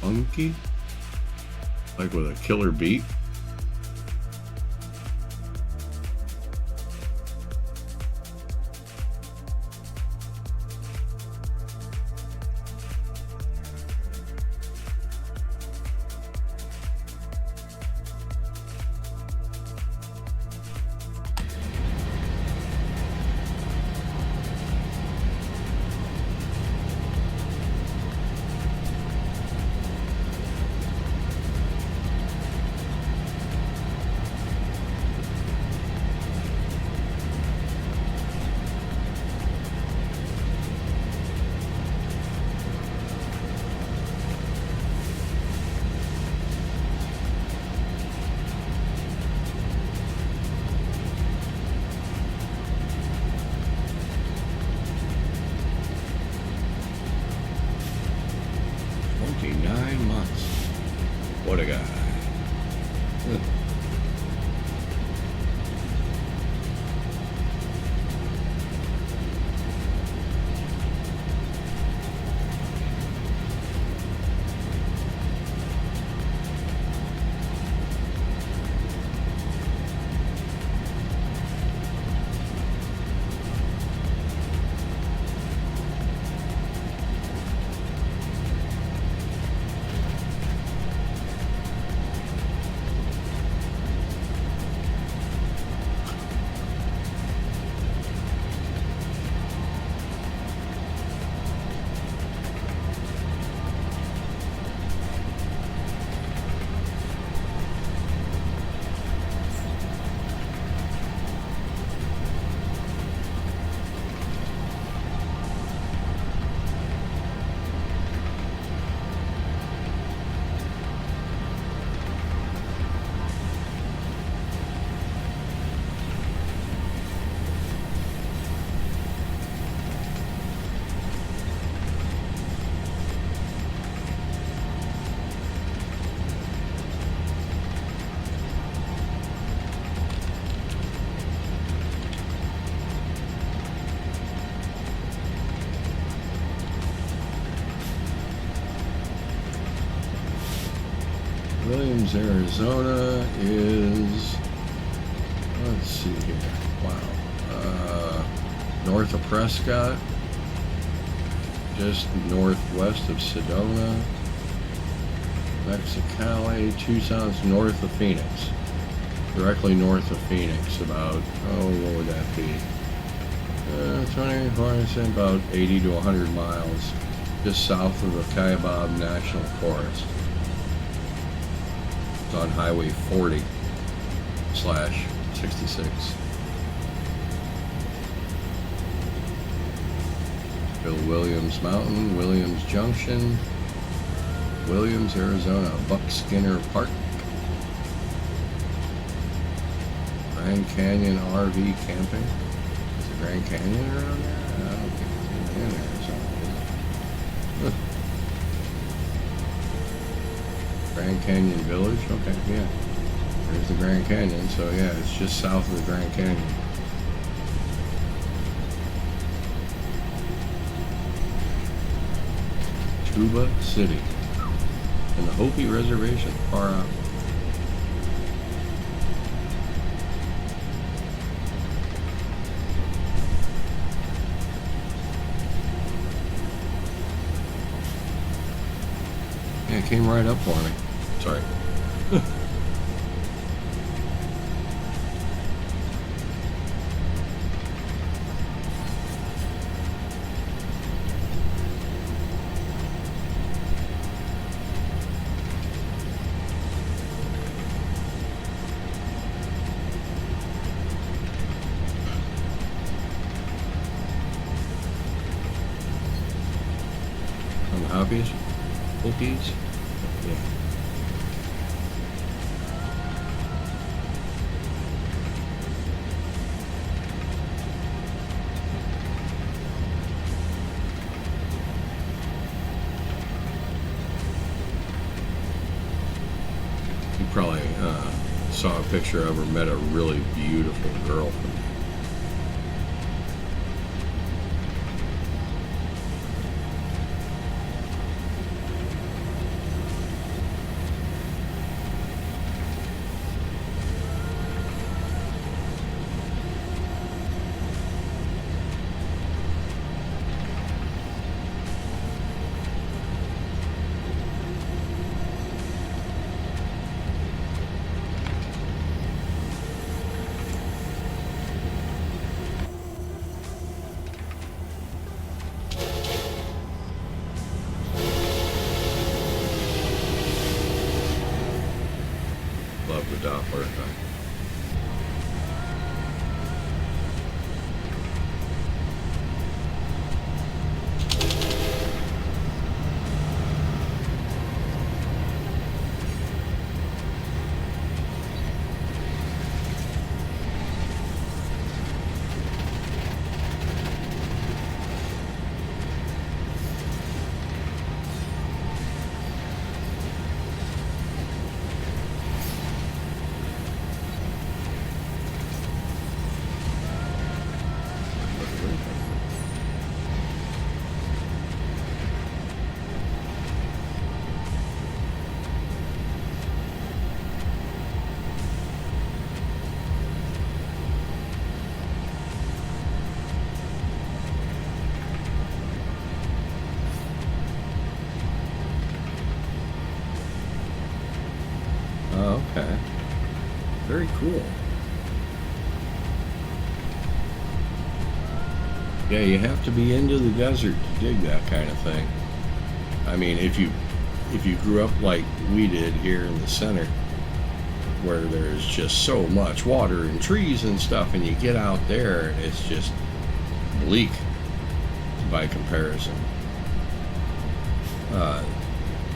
Funky? Like with a killer beat? What a guy. Williams, Arizona is, let's see here, wow, north of Prescott, just northwest of Sedona. Mexicali, Tucson's north of Phoenix, directly north of Phoenix, about, oh, what would that be? 20, about 80 to 100 miles, just south of the Kaibab National Forest. It's on Highway 40/66. Bill Williams Mountain, Williams Junction, Williams, Arizona, Buck Skinner Park, Grand Canyon RV camping. Is the Grand Canyon around there? I don't think it's even in Arizona, is it? Grand Canyon Village? Okay, yeah. There's the Grand Canyon, so yeah, it's just south of the Grand Canyon. Tuba City. And the Hopi Reservation, far out. Yeah, it came right up for me. Sorry. Hopis? Hopis? Yeah. You probably saw a picture of her, met a really beautiful girl from there. Love the Doppler. Oh, okay. Very cool. Yeah, you have to be into the desert to dig that kind of thing. I mean, if you grew up like we did here in the center, where there's just so much water and trees and stuff, and you get out there and it's just bleak by comparison.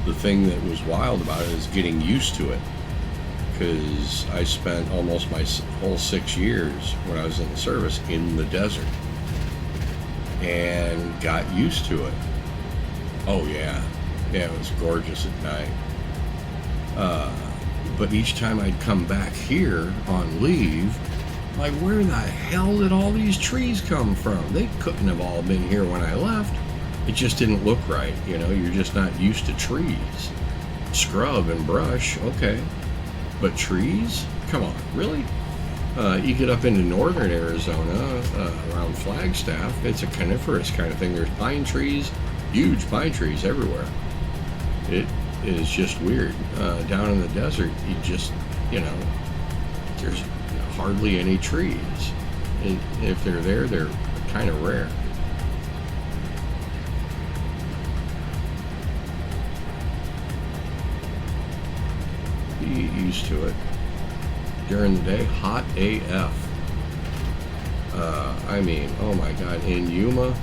The thing that was wild about it is getting used to it, because I spent almost my whole 6 years when I was in the service in the desert and got used to it. Oh yeah, it was gorgeous at night. But each time I'd come back here on leave, like, where the hell did all these trees come from? They couldn't have all been here when I left. It just didn't look right, you know, you're just not used to trees. scrub and brush, okay. But trees? Come on, really? You get up into northern Arizona, around Flagstaff, it's a coniferous kind of thing. There's pine trees, huge pine trees everywhere. It is just weird. Down in the desert, there's hardly any trees. And if they're there, they're kind of rare. You get used to it. During the day, hot AF. I mean, oh my God, in Yuma,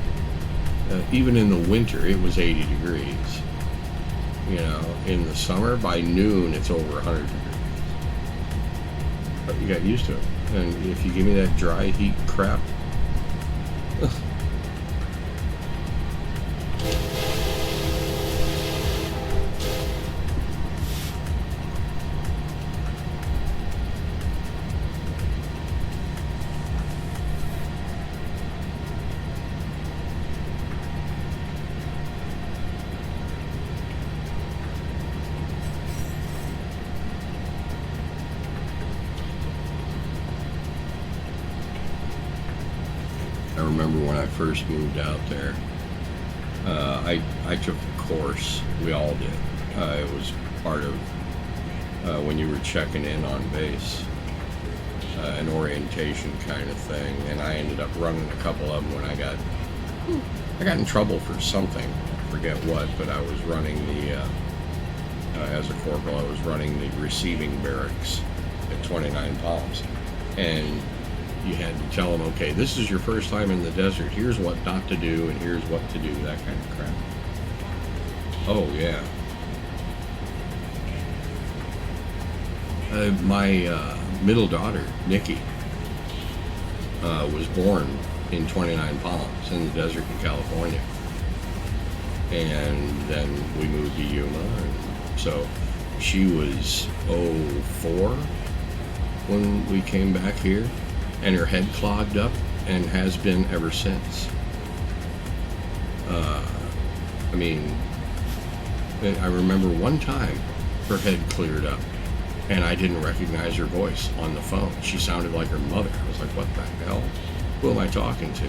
even in the winter, it was 80 degrees. In the summer, by noon, it's over 100 degrees. But you got used to it. And if you give me that dry heat crap, I remember when I first moved out there, I took a course. We all did. It was part of when you were checking in on base, an orientation kind of thing. And I ended up running a couple of them when I got in trouble for something. I forget what, but I was running as a corporal, I was running the receiving barracks at 29 Palms. And you had to tell them, okay, this is your first time in the desert. Here's what not to do, and here's what to do, that kind of crap. Oh, yeah. My middle daughter, Nikki, was born in 29 Palms in the desert in California. And then we moved to Yuma. And so she was 04 when we came back here. And her head clogged up and has been ever since. I remember one time her head cleared up and I didn't recognize her voice on the phone. She sounded like her mother. I was like, what the hell? Who am I talking to?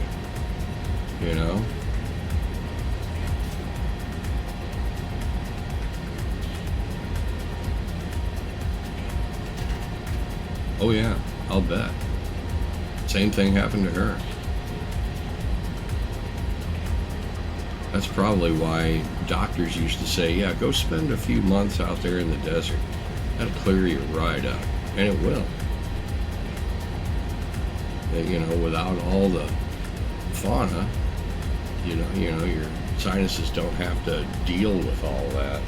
Oh yeah, I'll bet. Same thing happened to her. That's probably why doctors used to say, yeah, go spend a few months out there in the desert. That'll clear your ride up. And it will. Without all the fauna, your sinuses don't have to deal with all that.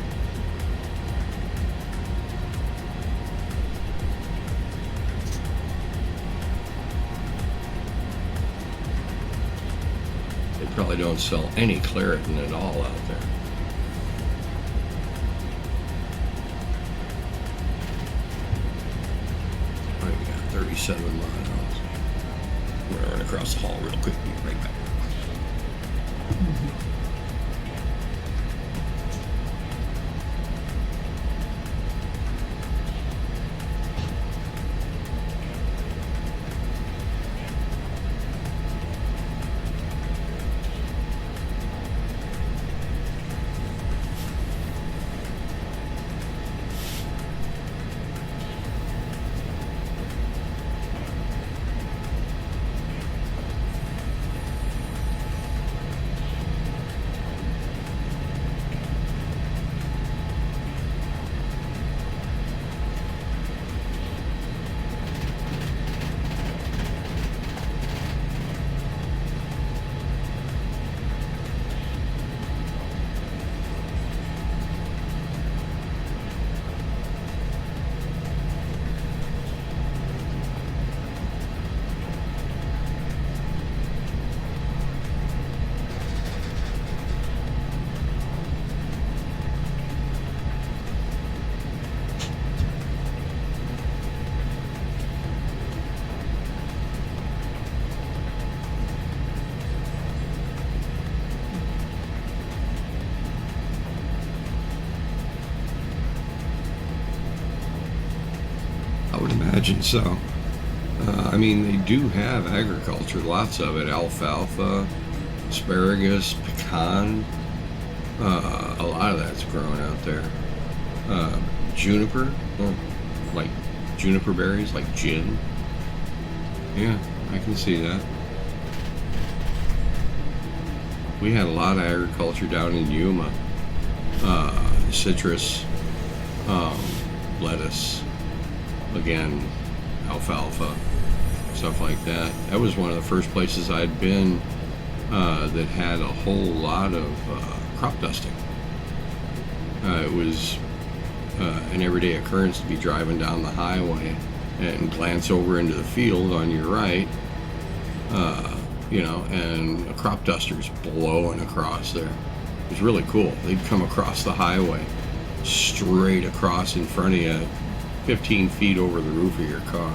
Probably don't sell any Claritin at all out there. I got 37 miles. I'm gonna run across the hall real quick. Be right back. I would imagine so. I mean, they do have agriculture, lots of it. Alfalfa, asparagus, pecan. A lot of that's grown out there. Juniper, well, like juniper berries, like gin. Yeah, I can see that. We had a lot of agriculture down in Yuma. Citrus, lettuce, again, alfalfa, stuff like that. That was one of the first places I'd been that had a whole lot of crop dusting. It was an everyday occurrence to be driving down the highway and glance over into the field on your right, and a crop duster's blowing across there. It was really cool. They'd come across the highway, straight across in front of you, 15 feet over the roof of your car.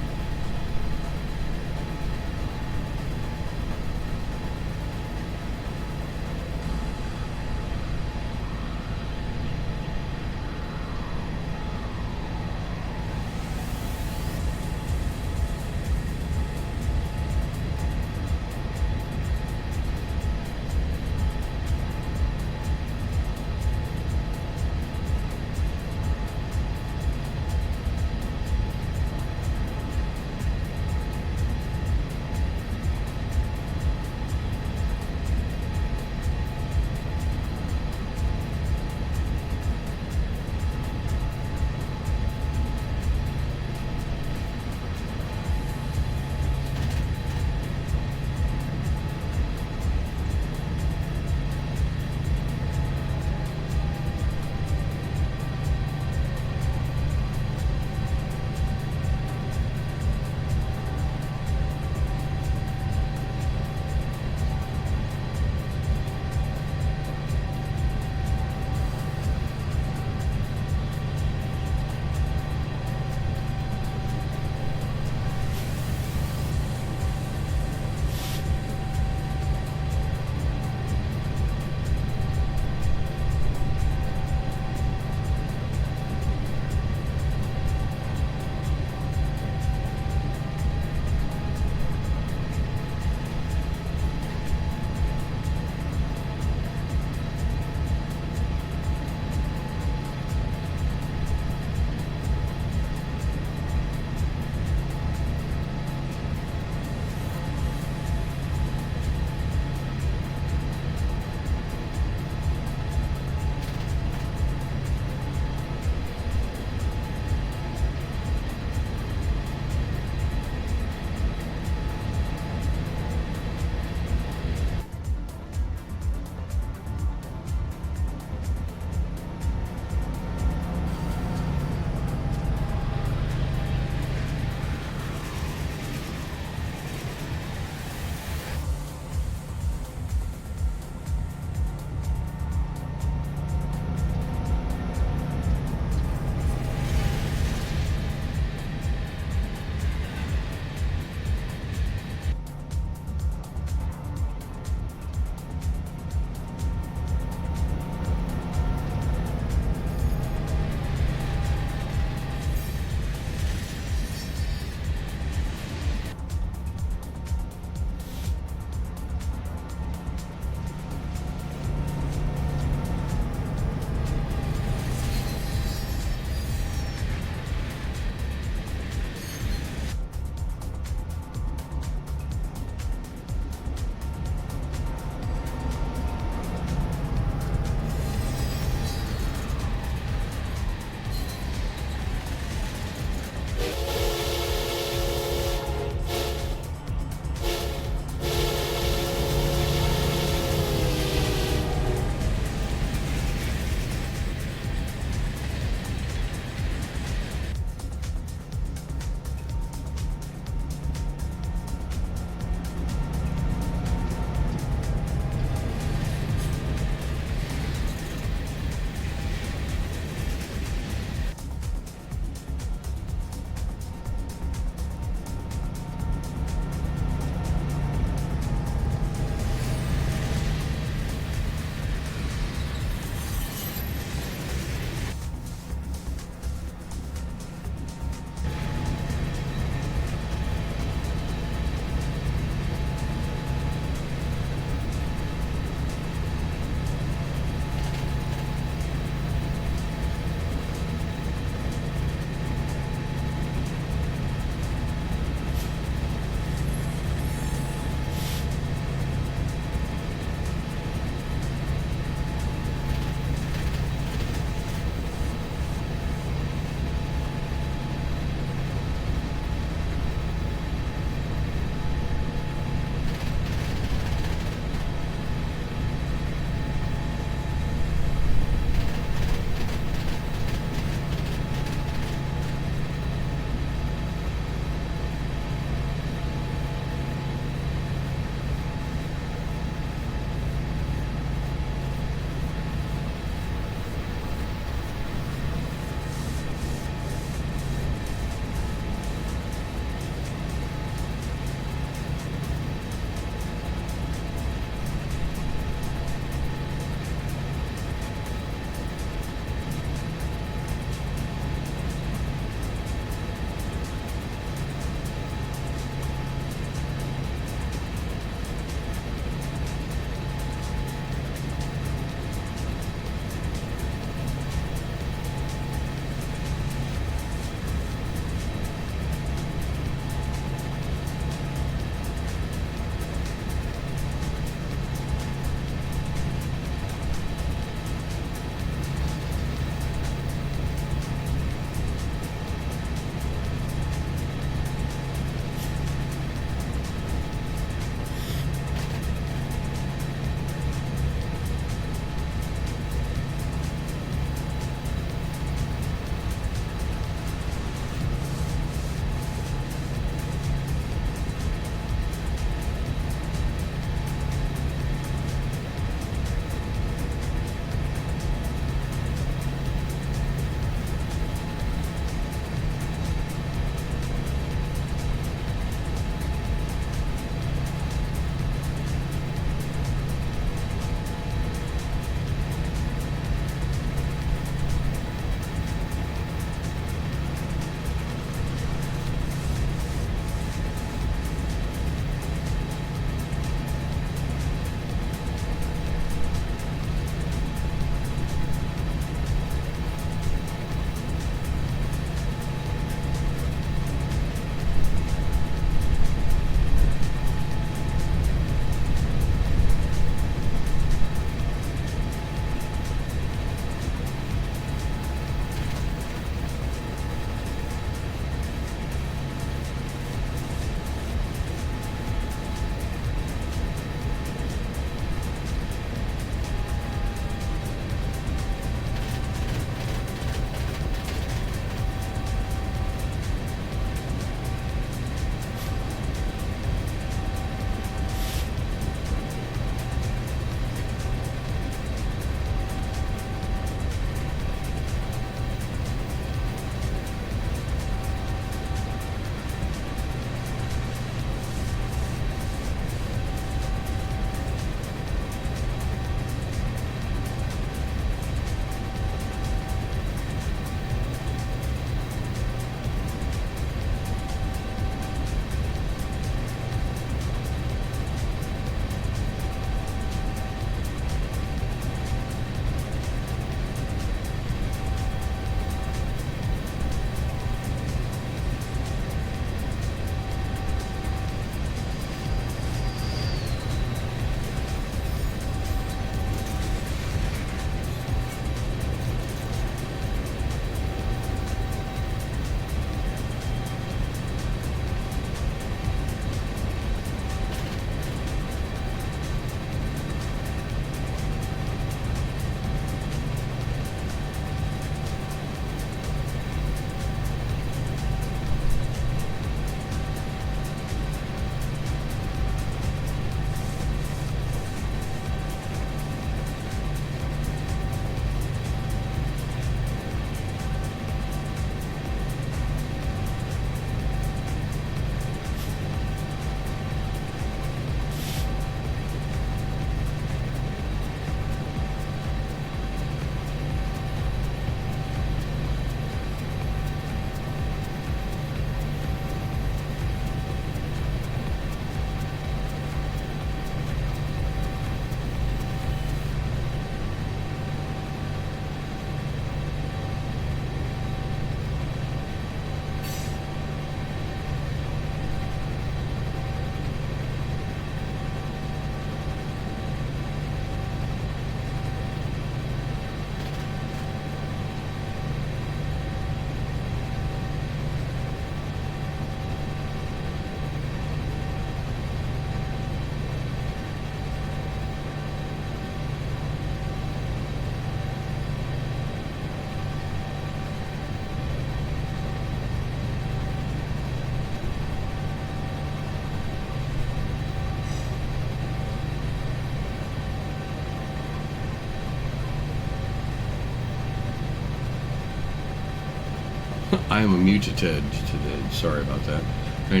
I am a mutated today. Sorry about that. I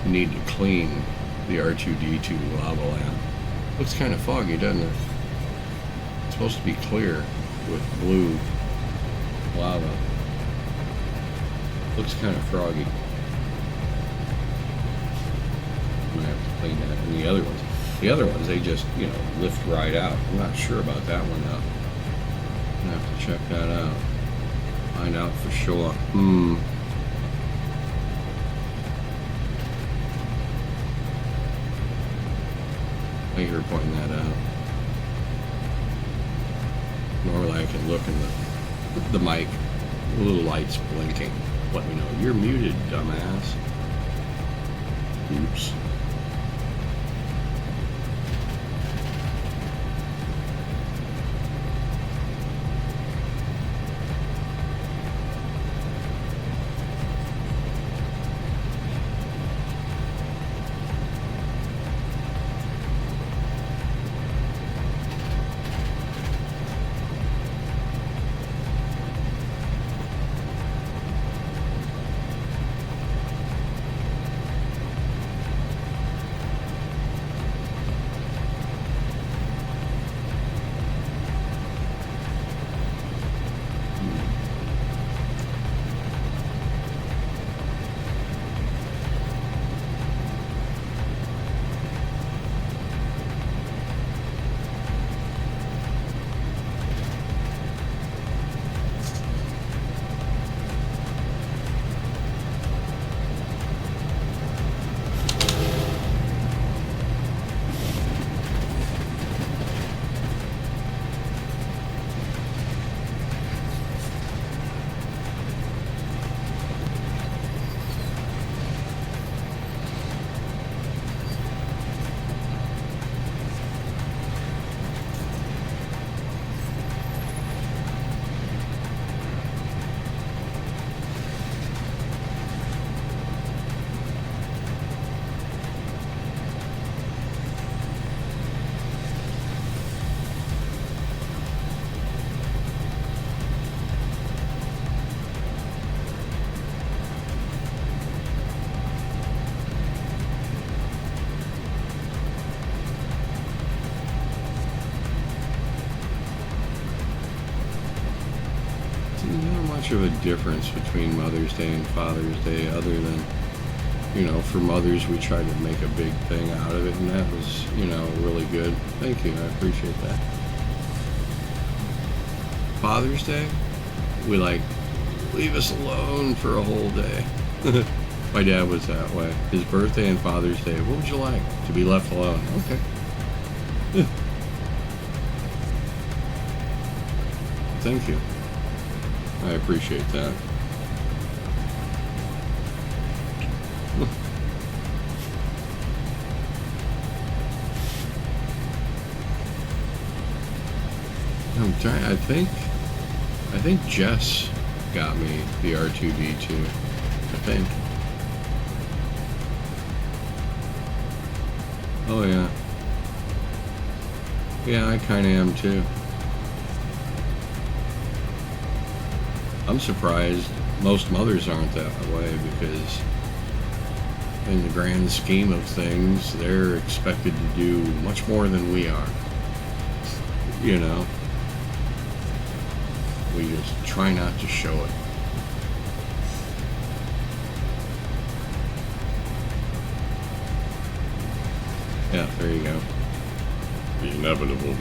need to clean the R2-D2 lava lamp. Looks kind of foggy, doesn't it? It's supposed to be clear with blue lava. Looks kind of froggy. I'm gonna have to clean that. And the other ones, they just, you know, lift right out. I'm not sure about that one though. I'm gonna have to check that out. Find out for sure. Thank you for pointing that out. Normally I can look in the mic, the little lights blinking. Let me know you're muted, dumbass. Oops. Of a difference between Mother's Day and Father's Day, other than, you know, for mothers we try to make a big thing out of it, and that was, you know, really good. Thank you, I appreciate that. Father's Day, we like leave us alone for a whole day. My dad was that way. His birthday and Father's Day, what would you like? To be left alone. Okay. Thank you. I appreciate that. I'm trying. I think Jess got me the R2-D2. I think. Oh yeah. Yeah, I kind of am too. I'm surprised most mothers aren't that way, because in the grand scheme of things, they're expected to do much more than we are. You know? We just try not to show it. Yeah, there you go. The inevitable.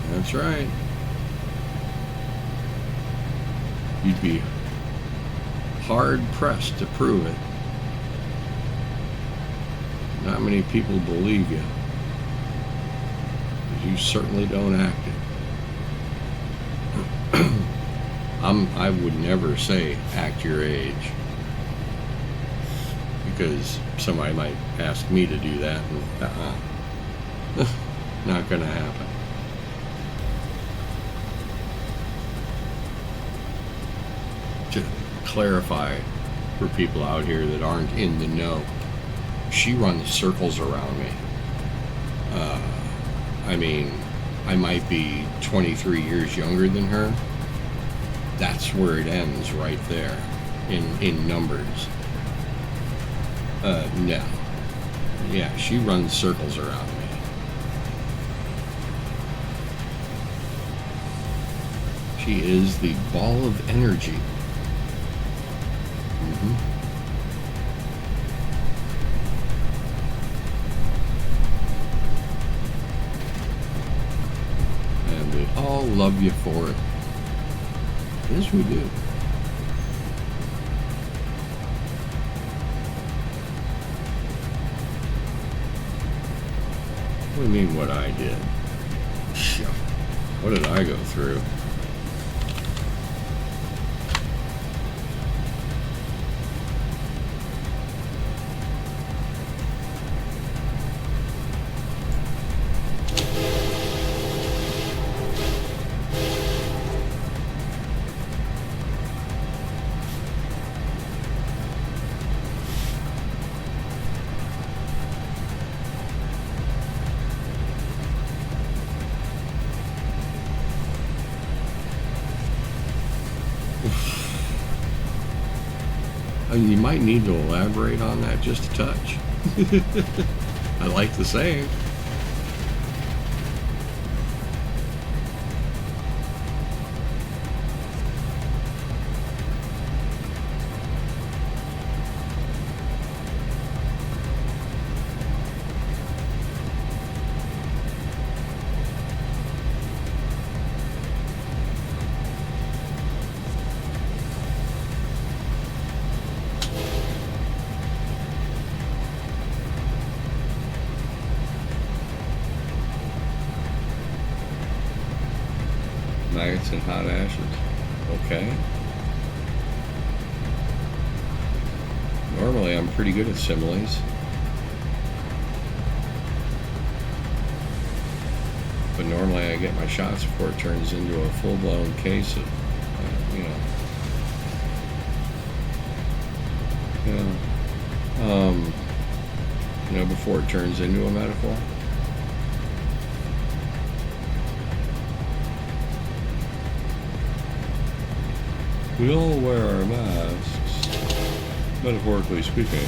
That's right. You'd be hard pressed to prove it. Not many people believe you. You certainly don't act it. I would never say act your age, because somebody might ask me to do that, and not gonna happen. clarify for people out here that aren't in the know. She runs circles around me. I mean, I might be 23 years younger than her. That's where it ends, right there, in numbers. No. Yeah, she runs circles around me. She is the ball of energy. And we all love you for it. Yes, we do. What do you mean what I did? What did I go through? You might need to elaborate on that just a touch. I like the saying. Maggots and hot ashes. Okay. Normally I'm pretty good at similes. But normally I get my shots before it turns into a full-blown case of, before it turns into a metaphor. We all wear our masks, metaphorically speaking.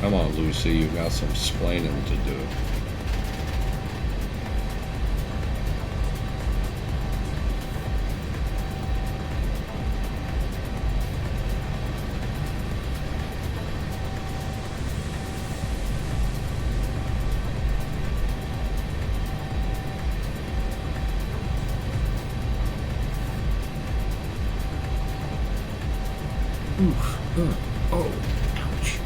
Come on, Lucy, you've got some splaining to do. Oh, ouch.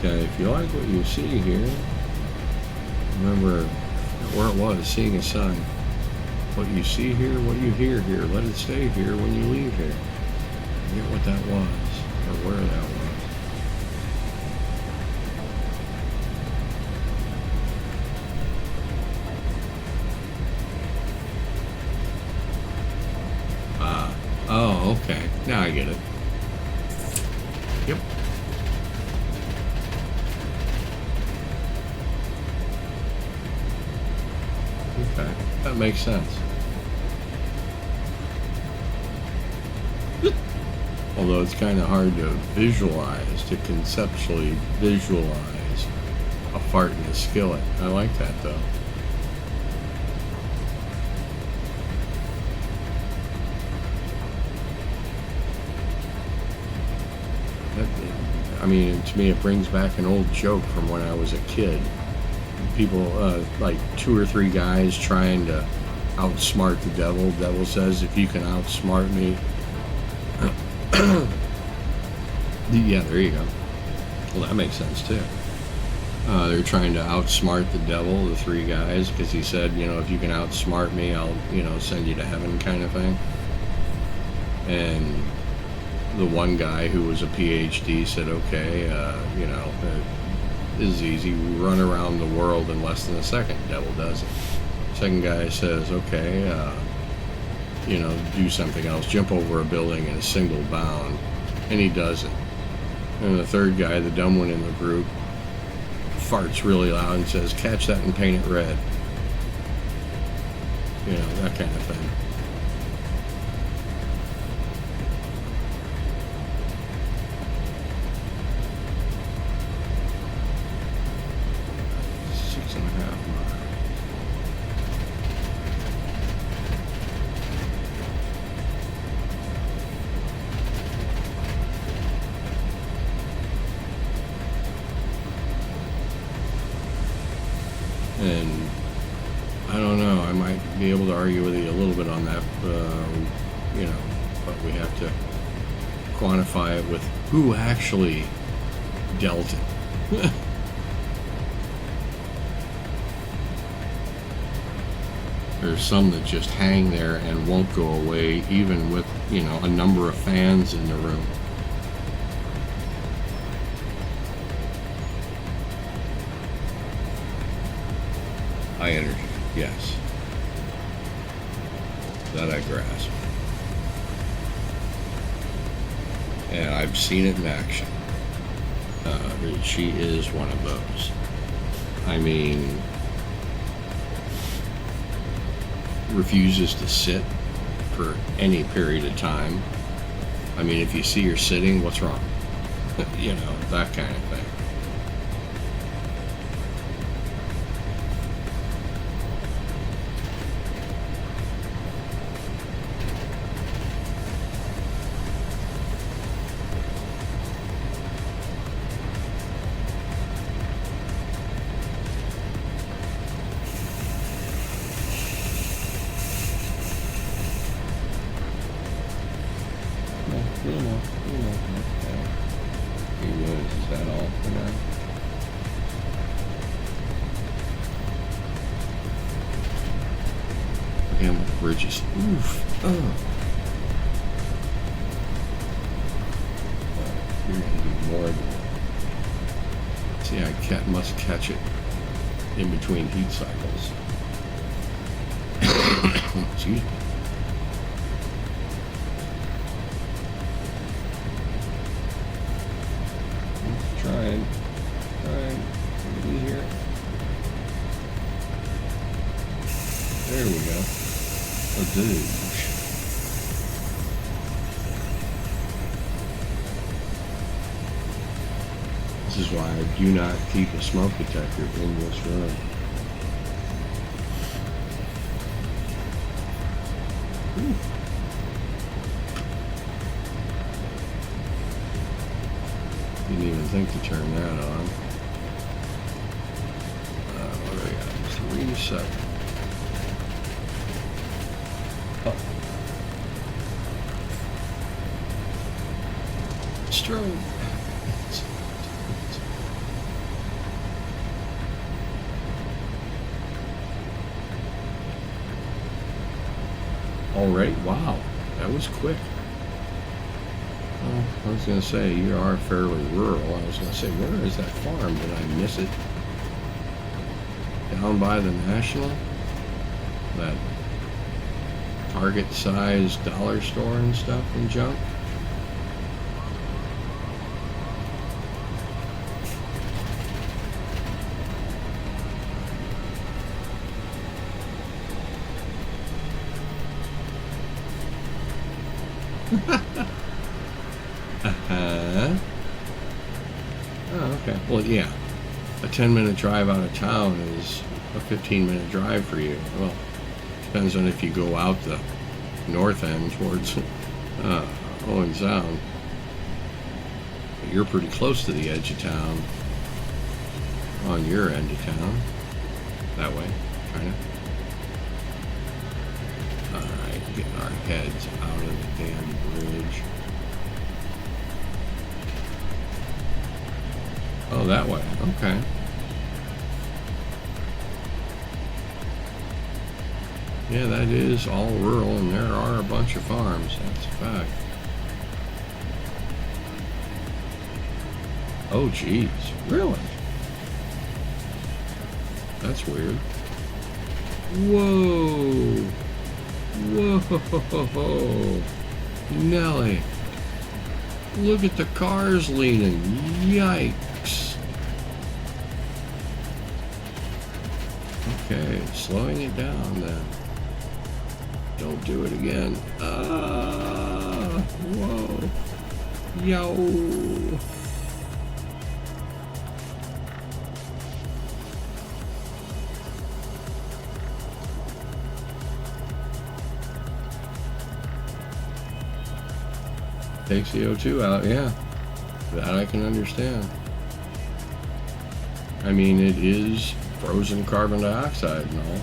If you like what you see here, remember where it was, seeing a sign. What you see here, what you hear here, let it stay here when you leave here. Forget what that was, or where that was. Oh, okay. Now I get it. Yep. Okay, that makes sense. Although it's kind of hard to visualize, to conceptually visualize a fart in the skillet. I like that though. I mean, to me, it brings back an old joke from when I was a kid. People, like 2 or 3 guys trying to outsmart the devil. The devil says, if you can outsmart me. Yeah, there you go. Well, that makes sense too. They're trying to outsmart the devil, the 3 guys, because he said, you know, if you can outsmart me, I'll, you know, send you to heaven, kind of thing. And the one guy who was a PhD said, okay, you know, this is easy. We run around the world in less than a second. Devil does it. Second guy says, okay, you know, do something else. Jump over a building in a single bound. And he does it. And the third guy, the dumb one in the group, farts really loud and says, catch that and paint it red. You know, that kind of thing. And I don't know, I might be able to argue with you a little bit on that, you know, but we have to quantify it with who actually dealt it. There's some that just hang there and won't go away, even with, you know, a number of fans in the room. High energy, yes. That I grasp. And I've seen it in action. She is one of those. I mean, refuses to sit for any period of time. I mean, if you see her sitting, what's wrong? You know, that kind of thing. Okay. He was, is that all for now? Again, with bridges. Oof. Oh. You're gonna do more than that. See, I must catch it in between heat cycles. Excuse me. Trying. Be here. There we go. A douche. This is why I do not keep a smoke detector in this room. Ooh. Didn't even think to turn that on. What do we got? Just reset. Oh. Strobe. Already? Wow, that was quick. Well, I was going to say, you are fairly rural. I was going to say, where is that farm? Did I miss it? Down by the National? That Target-sized dollar store and stuff and junk? Oh, okay. Well, yeah. a 10-minute drive out of town is a 15-minute drive for you. Well, depends on if you go out the north end towards Owen Sound. But you're pretty close to the edge of town on your end of town. That way, kind of. Alright, getting our heads out of the damn bridge. Oh, that way. Okay. Yeah, that is all rural, and there are a bunch of farms. That's a fact. Oh, geez. Really? That's weird. Whoa. Whoa. Nelly. Look at the cars leaning. Yikes. Okay, slowing it down then. Don't do it again. Whoa. Yo. Take CO2 out, yeah. That I can understand. I mean, it is frozen carbon dioxide and all.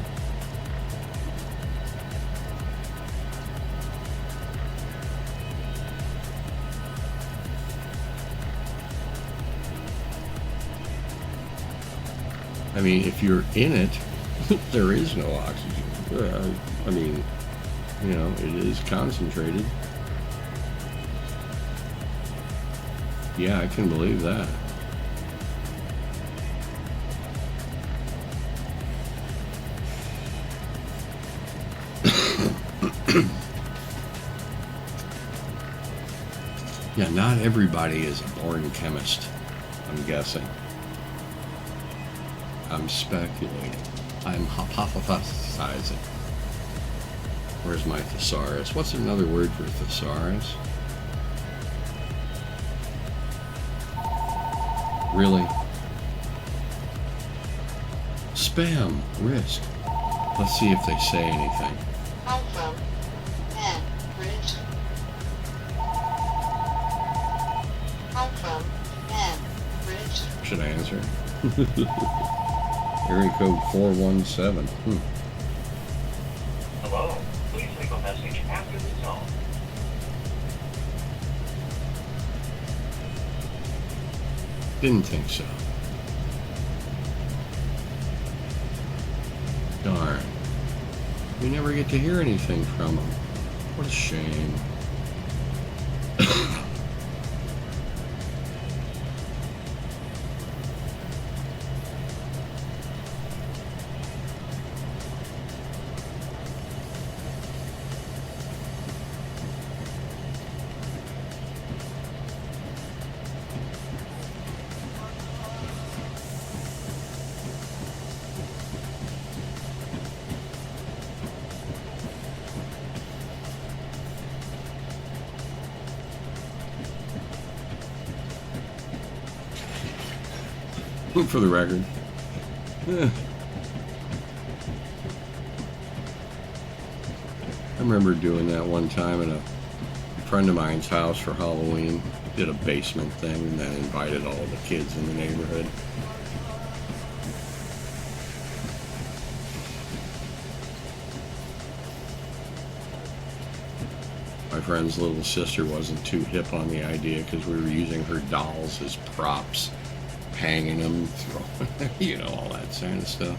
I mean, if you're in it, there is no oxygen. I mean, you know, it is concentrated. Yeah, I can believe that. Yeah, not everybody is a born chemist, I'm guessing. I'm speculating. I'm hypothesizing. Where's my thesaurus? What's another word for thesaurus? Really? Spam. Risk. Let's see if they say anything. Come from and bridge. Come from and bridge. Should I answer? Area code 417. Hello. Please leave a message after the tone. Didn't think so. Darn. We never get to hear anything from them. What a shame. For the record. I remember doing that one time at a friend of mine's house for Halloween. Did a basement thing and then invited all the kids in the neighborhood. My friend's little sister wasn't too hip on the idea because we were using her dolls as props. Hanging them, throwing, you know, all that kind of stuff.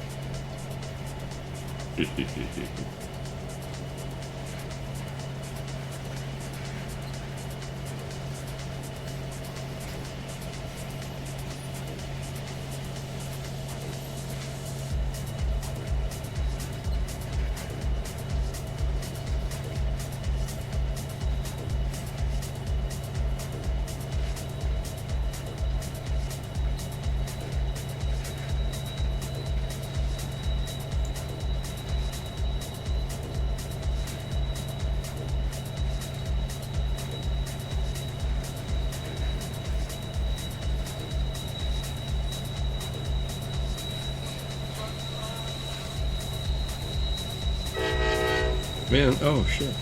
Man, oh shit.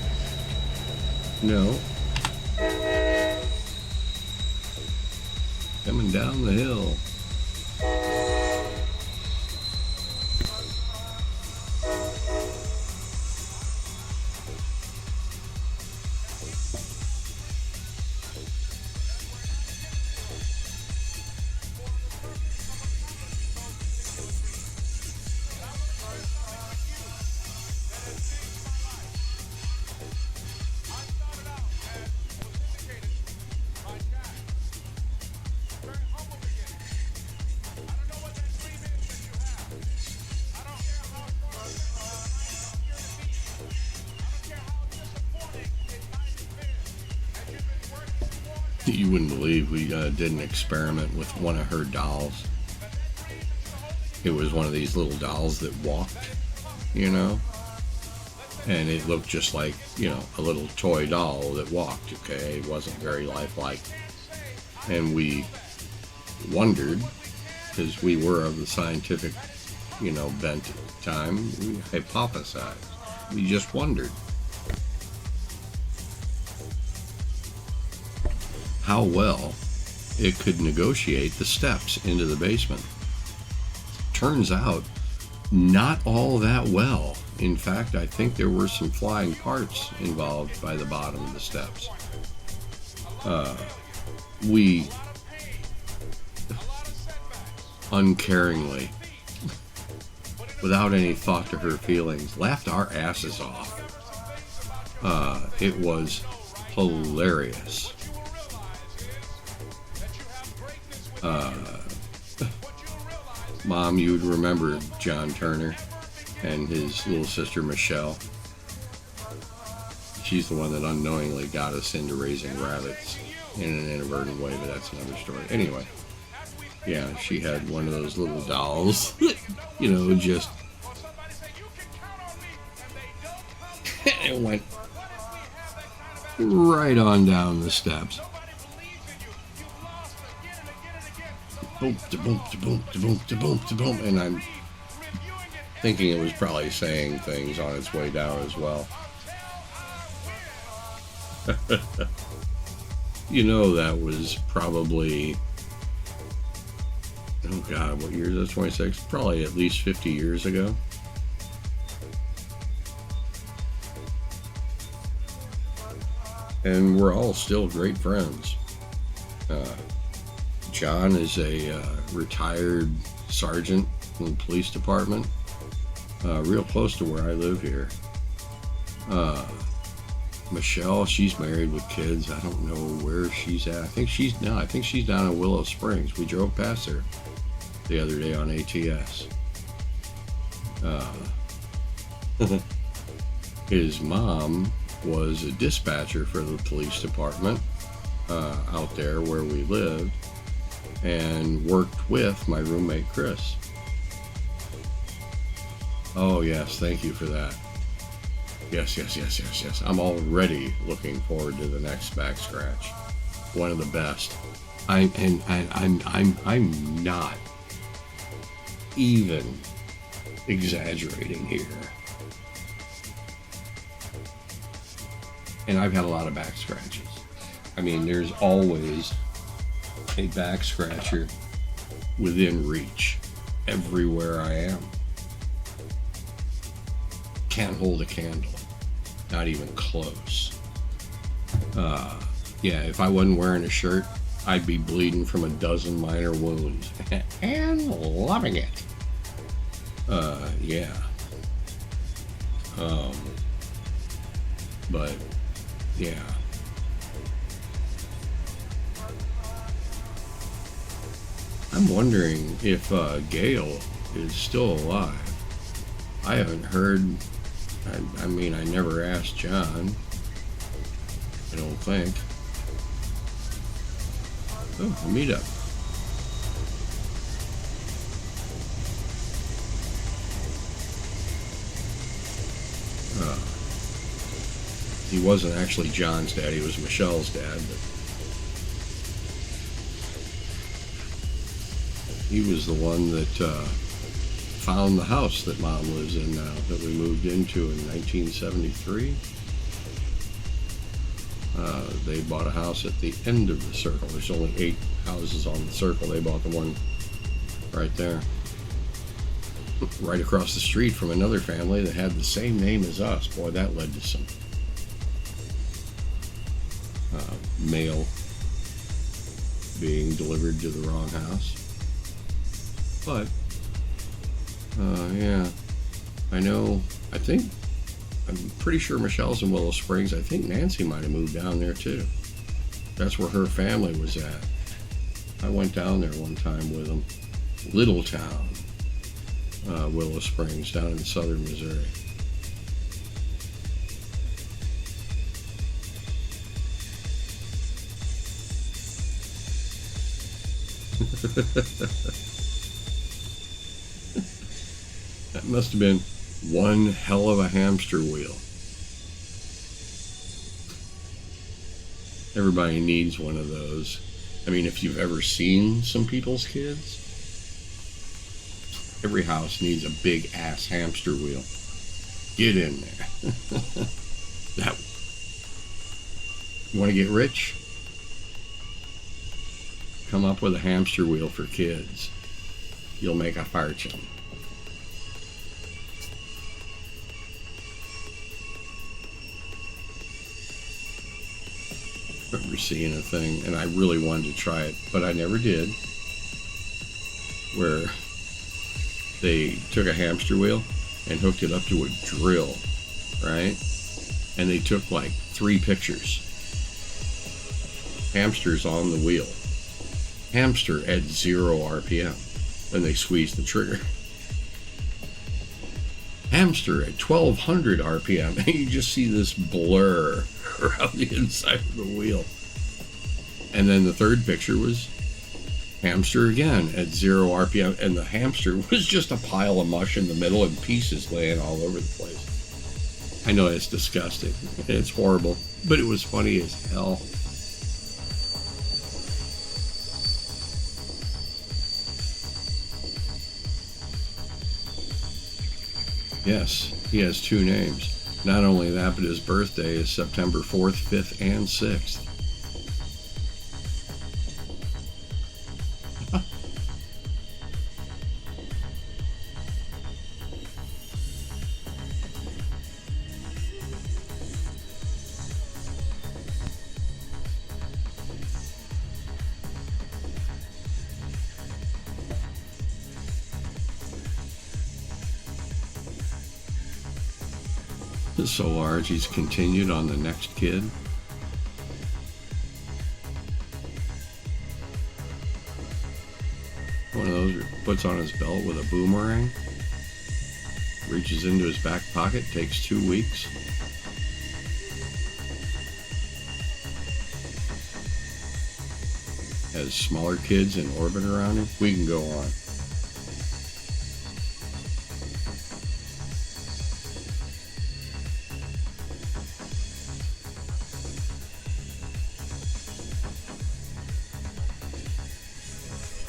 No. Coming down the hill. You wouldn't believe we did an experiment with one of her dolls. It was one of these little dolls that walked, you know, and it looked just like, you know, a little toy doll that walked. Okay, it wasn't very lifelike, and we wondered, because we were of the scientific, you know, bent at the time. We hypothesized. We just wondered how well it could negotiate the steps into the basement. Turns out, not all that well. In fact, I think there were some flying parts involved by the bottom of the steps. We uncaringly, without any thought to her feelings, laughed our asses off. It was hilarious. Mom, you would remember John Turner and his little sister Michelle. She's the one that unknowingly got us into raising rabbits in an inadvertent way, but that's another story. Anyway, yeah, she had one of those little dolls, you know, just it went right on down the steps. Boom, to boom, to boom, to boom, to boom, to boom, and I'm thinking it was probably saying things on its way down as well. You know, that was probably, oh God, what year is that? 26? Probably at least 50 years ago. And we're all still great friends. John is a retired sergeant in the police department, real close to where I live here. Michelle, she's married with kids. I don't know where she's at. I think she's down in Willow Springs. We drove past her the other day on ATS. His mom was a dispatcher for the police department out there where we lived, and worked with my roommate Chris. Oh yes, thank you for that. Yes. I'm already looking forward to the next back scratch. One of the best. I'm not even exaggerating here. And I've had a lot of back scratches. I mean, there's always a back scratcher within reach everywhere I am. Can't hold a candle, not even close. Yeah, if I wasn't wearing a shirt, I'd be bleeding from a dozen minor wounds and loving it. Yeah. But yeah. I'm wondering if Gail is still alive. I haven't heard. I mean, I never asked John. I don't think. Oh, a meetup. He wasn't actually John's dad, he was Michelle's dad, but he was the one that found the house that Mom lives in now, that we moved into in 1973. They bought a house at the end of the circle. There's only 8 houses on the circle. They bought the one right there, right across the street from another family that had the same name as us. Boy, that led to some mail being delivered to the wrong house. But yeah, I'm pretty sure Michelle's in Willow Springs. I think Nancy might have moved down there too. That's where her family was at. I went down there one time with them. Little town, Willow Springs, down in southern Missouri. That must have been one hell of a hamster wheel. Everybody needs one of those. I mean, if you've ever seen some people's kids, every house needs a big ass hamster wheel. Get in there. You want to get rich? Come up with a hamster wheel for kids. You'll make a fortune. I remember seeing a thing, and I really wanted to try it, but I never did, where they took a hamster wheel and hooked it up to a drill, right? And they took like 3 pictures. Hamsters on the wheel. Hamster at 0 RPM. Then they squeezed the trigger. Hamster at 1200 RPM. And you just see this blur around the inside of the wheel. And then the third picture was hamster again at 0 RPM. And the hamster was just a pile of mush in the middle and pieces laying all over the place. I know it's disgusting. It's horrible. But it was funny as hell. Yes, he has 2 names. Not only that, but his birthday is September 4th, 5th, and 6th. So large, he's continued on the next kid. One of those puts on his belt with a boomerang, reaches into his back pocket, takes 2 weeks. Has smaller kids in orbit around him. We can go on.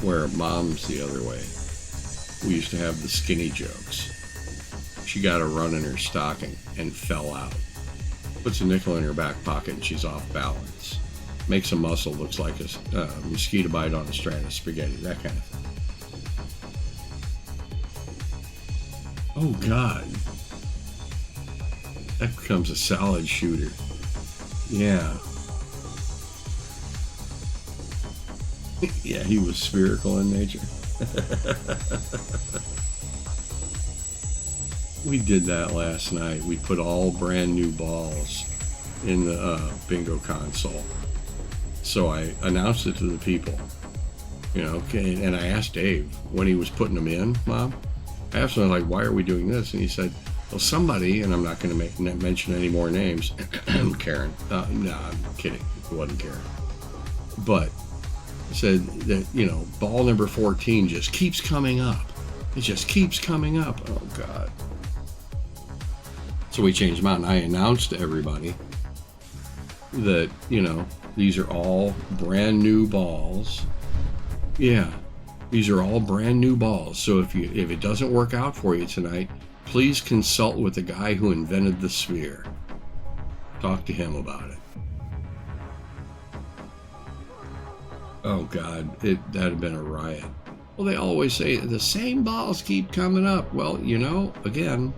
Where Mom's the other way. We used to have the skinny jokes. She got a run in her stocking and fell out. Puts a nickel in her back pocket and she's off balance. Makes a muscle, looks like a mosquito bite on a strand of spaghetti, that kind of thing. Oh God. That becomes a salad shooter. Yeah. Yeah, he was spherical in nature. We did that last night. We put all brand new balls in the bingo console. So I announced it to the people, you know, and I asked Dave when he was putting them in, Mom. I asked him, like, why are we doing this? And he said, well, somebody, and I'm not going to mention any more names, Karen. No, I'm kidding. It wasn't Karen. But said that, you know, ball number 14 just keeps coming up. It just keeps coming up. Oh, God. So we changed them out, and I announced to everybody that, you know, these are all brand new balls. Yeah. These are all brand new balls. So if it doesn't work out for you tonight, please consult with the guy who invented the sphere. Talk to him about it. Oh God, that'd have been a riot. Well, they always say the same balls keep coming up. Well, again,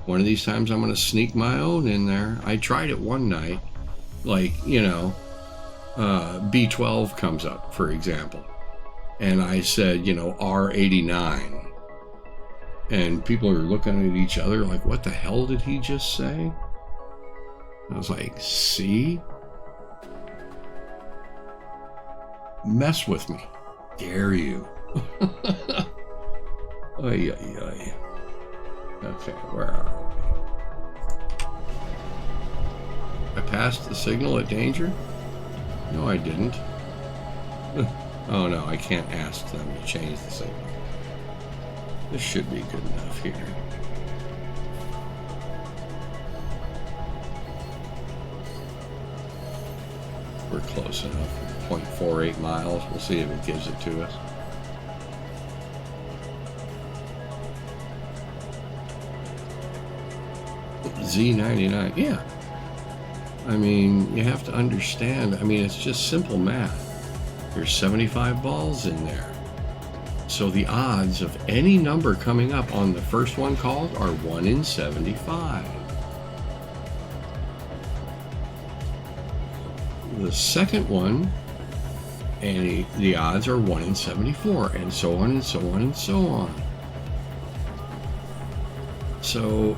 one of these times I'm going to sneak my own in there. I tried it one night, like, B12 comes up, for example. And I said, R89. And people are looking at each other like, what the hell did he just say? I was like, see? Mess with me. Dare you? Oy, oy, oy. Okay, where are we? I passed the signal at danger? No, I didn't. Oh no, I can't ask them to change the signal. This should be good enough here. We're close enough. 0.48 miles. We'll see if it gives it to us. Z99. Yeah. I mean, you have to understand. I mean, it's just simple math. There's 75 balls in there. So the odds of any number coming up on the first one called are 1 in 75. The second one, and the odds are 1 in 74, and so on and so on and so on. So,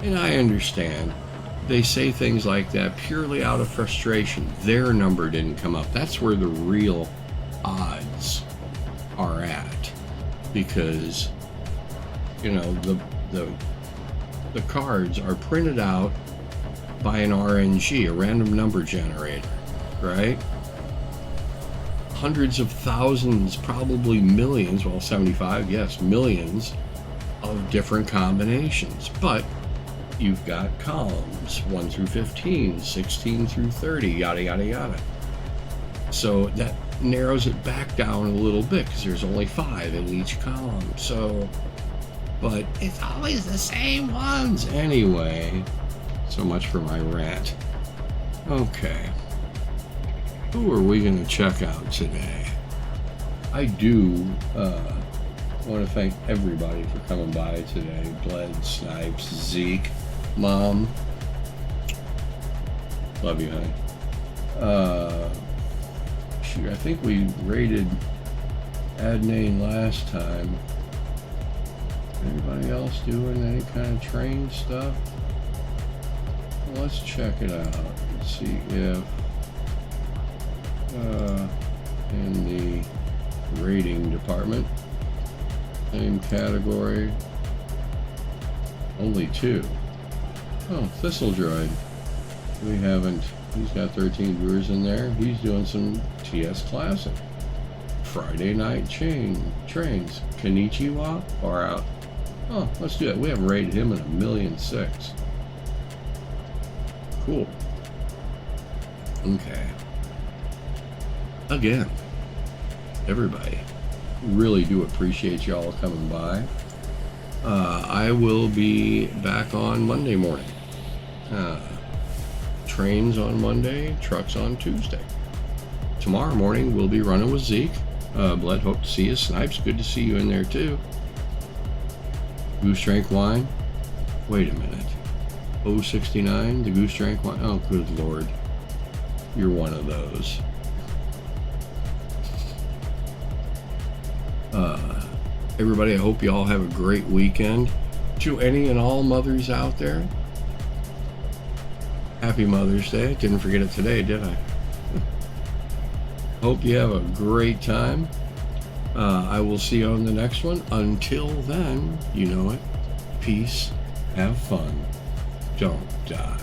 and I understand. They say things like that purely out of frustration. Their number didn't come up. That's where the real odds are at. Because, the cards are printed out by an RNG, a random number generator, right? Hundreds of thousands, probably millions, well, 75, yes, millions of different combinations. But you've got columns 1 through 15, 16 through 30, yada, yada, yada. So that narrows it back down a little bit because there's only 5 in each column. So, but it's always the same ones. Anyway, so much for my rant. Okay. Who are we going to check out today? I do want to thank everybody for coming by today. Bled, Snipes, Zeke, Mom. Love you, honey. Shoot, I think we rated Adnane last time. Anybody else doing any kind of train stuff? Well, let's check it out. Let's see if in the rating department, same category, only 2. Oh, Thistle Droid. We haven't. He's got 13 viewers in there. He's doing some TS Classic. Friday night trains. Konnichiwa, far out. Oh, let's do it. We haven't rated him in 1,000,006. Cool. Okay. Again, everybody, really do appreciate y'all coming by. I will be back on Monday morning. Trains on Monday, trucks on Tuesday. Tomorrow morning we'll be running with Zeke. Bled, hope to see you. Snipes, good to see you in there too. Goose Drank Wine. Wait a minute. 069, the Goose Drank Wine. Oh, good Lord. You're one of those. Everybody, I hope you all have a great weekend. To any and all mothers out there, happy Mother's Day. Didn't forget it today, did I? Hope you have a great time. I will see you on the next one. Until then, you know it. Peace. Have fun. Don't die.